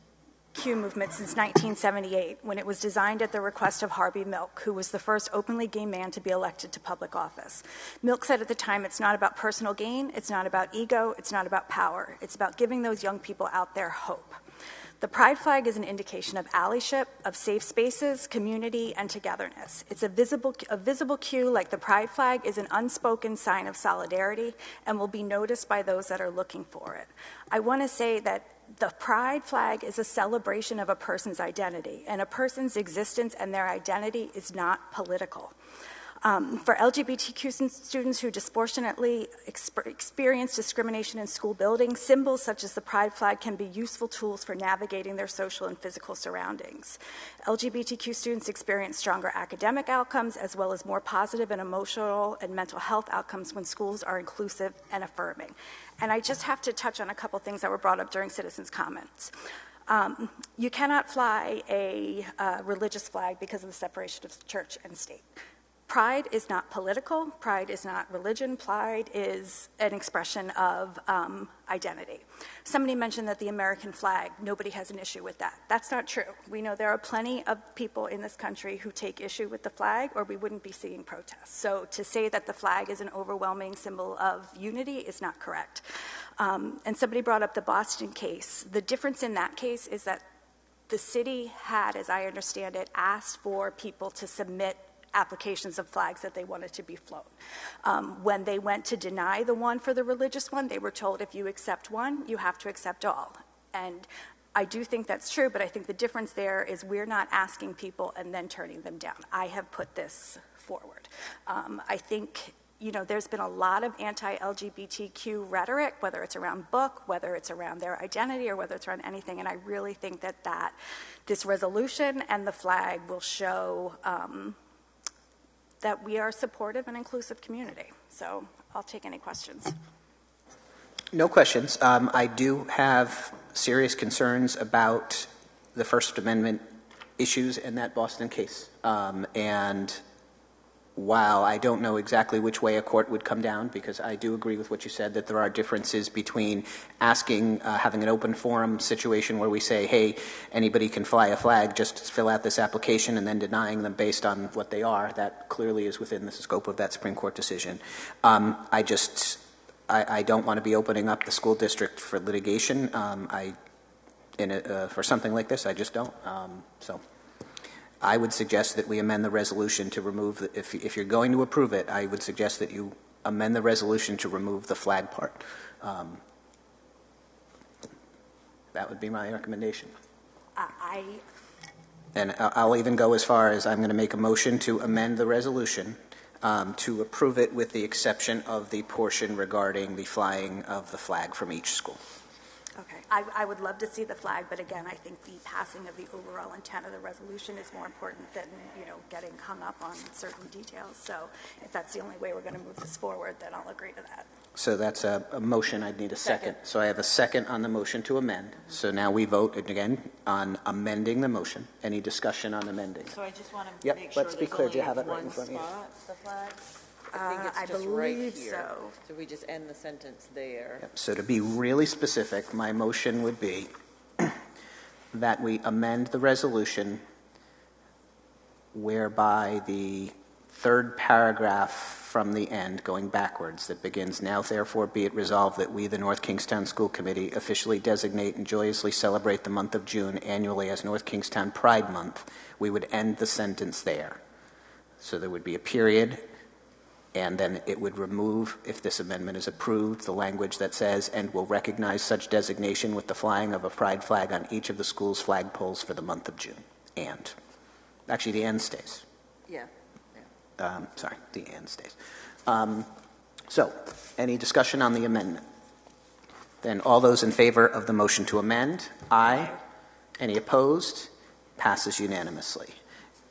movement since 1978, when it was designed at the request of Harvey Milk, who was the first openly gay man to be elected to public office. Milk said at the time, it's not about personal gain, it's not about ego, it's not about power, it's about giving those young people out there hope. The pride flag is an indication of allyship, of safe spaces, community, and togetherness. It's a visible cue, like the pride flag is an unspoken sign of solidarity and will be noticed by those that are looking for it. I want to say that the pride flag is a celebration of a person's identity, and a person's existence and their identity is not political. For LGBTQ students who disproportionately experience discrimination in school buildings, symbols such as the pride flag can be useful tools for navigating their social and physical surroundings. LGBTQ students experience stronger academic outcomes as well as more positive and emotional and mental health outcomes when schools are inclusive and affirming. And I just have to touch on a couple things that were brought up during citizens' comments. You cannot fly a religious flag because of the separation of church and state. Pride is not political. Pride is not religion. Pride is an expression of identity. Somebody mentioned that the American flag, nobody has an issue with that. That's not true. We know there are plenty of people in this country who take issue with the flag, or we wouldn't be seeing protests. So to say that the flag is an overwhelming symbol of unity is not correct. And somebody brought up the Boston case. The difference in that case is that the city had, as I understand it, asked for people to submit applications of flags that they wanted to be flown. When they went to deny the one for the religious one, they were told if you accept one, you have to accept all. And I do think that's true, but I think the difference there is we're not asking people and then turning them down. I have put this forward. I think there's been a lot of anti-LGBTQ rhetoric, whether it's around book, whether it's around their identity, or whether it's around anything, and I really think that this resolution and the flag will show that we are a supportive and inclusive community. So I'll take any questions. No questions. I do have serious concerns about the First Amendment issues in that Boston case. And while I don't know exactly which way a court would come down, because I do agree with what you said, that there are differences between asking, having an open forum situation where we say, hey, anybody can fly a flag, just fill out this application, and then denying them based on what they are. That clearly is within the scope of that Supreme Court decision. I don't want to be opening up the school district for litigation for something like this. I just don't. So I would suggest that we amend the resolution to remove, if you're going to approve it, I would suggest that you amend the resolution to remove the flag part. That would be my recommendation. And I'll even go as far as I'm going to make a motion to amend the resolution to approve it with the exception of the portion regarding the flying of the flag from each school. Okay, I would love to see the flag, but again, I think the passing of the overall intent of the resolution is more important than, getting hung up on certain details. So if that's the only way we're going to move this forward, then I'll agree to that. So that's a motion. I'd need a second. So I have a second on the motion to amend. So now we vote again on amending the motion. Any discussion on amending? So I just want to Yep, make sure let's be there's clear. only Do you have it right in one front of you? spot, the flag? I think it's I just right believe here. so. So we just end the sentence there. Yep. So to be really specific, my motion would be that we amend the resolution whereby the third paragraph from the end, going backwards, that begins, "Now therefore be it resolved that we, the North Kingstown School Committee, officially designate and joyously celebrate the month of June annually as North Kingstown Pride Month," we would end the sentence there. So there would be a period, and then it would remove, if this amendment is approved, the language that says, "and will recognize such designation with the flying of a pride flag on each of the school's flagpoles for the month of June." And. Actually, the "and" stays. Yeah. Sorry, the "and" stays. So, any discussion on the amendment? Then all those in favor of the motion to amend? Aye. Any opposed? Passes unanimously.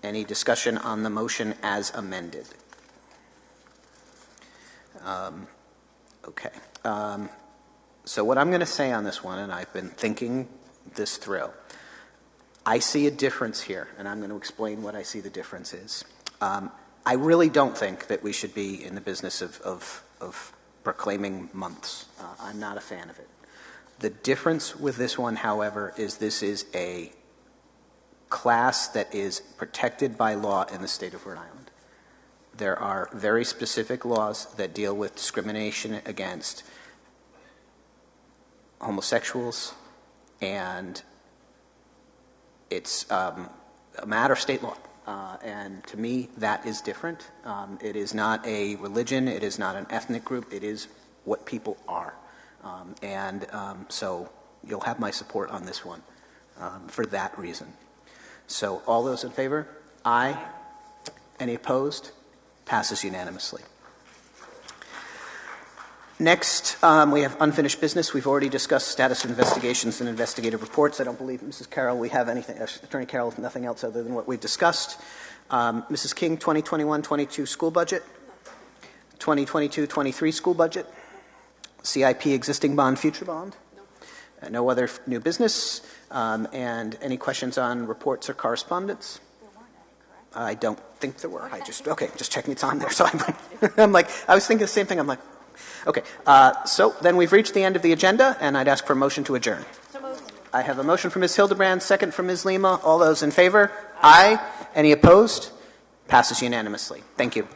Any discussion on the motion as amended? Okay. So what I'm going to say on this one, and I've been thinking this through, I see a difference here, and I'm going to explain what I see the difference is. I really don't think that we should be in the business of proclaiming months. I'm not a fan of it. The difference with this one, however, is this is a class that is protected by law in the state of Rhode Island. There are very specific laws that deal with discrimination against homosexuals, and it's a matter of state law. And to me, that is different. It is not a religion. It is not an ethnic group. It is what people are. So you'll have my support on this one for that reason. So all those in favor? Aye. Any opposed? Passes unanimously. Next, we have unfinished business. We've already discussed status of investigations and investigative reports. I don't believe, Mrs. Carroll, we have anything, Attorney Carroll, nothing else other than what we've discussed. Mrs. King, 2021-22 school budget, 2022-23 school budget, CIP existing bond, future bond. No other new business. And any questions on reports or correspondence? I don't think there were. Just checking it's on there. So I'm like, I was thinking the same thing. I'm like, okay. So then we've reached the end of the agenda, and I'd ask for a motion to adjourn. So moved. I have a motion from Ms. Hildebrand, second from Ms. Lima. All those in favor? Aye. Any opposed? Passes unanimously. Thank you.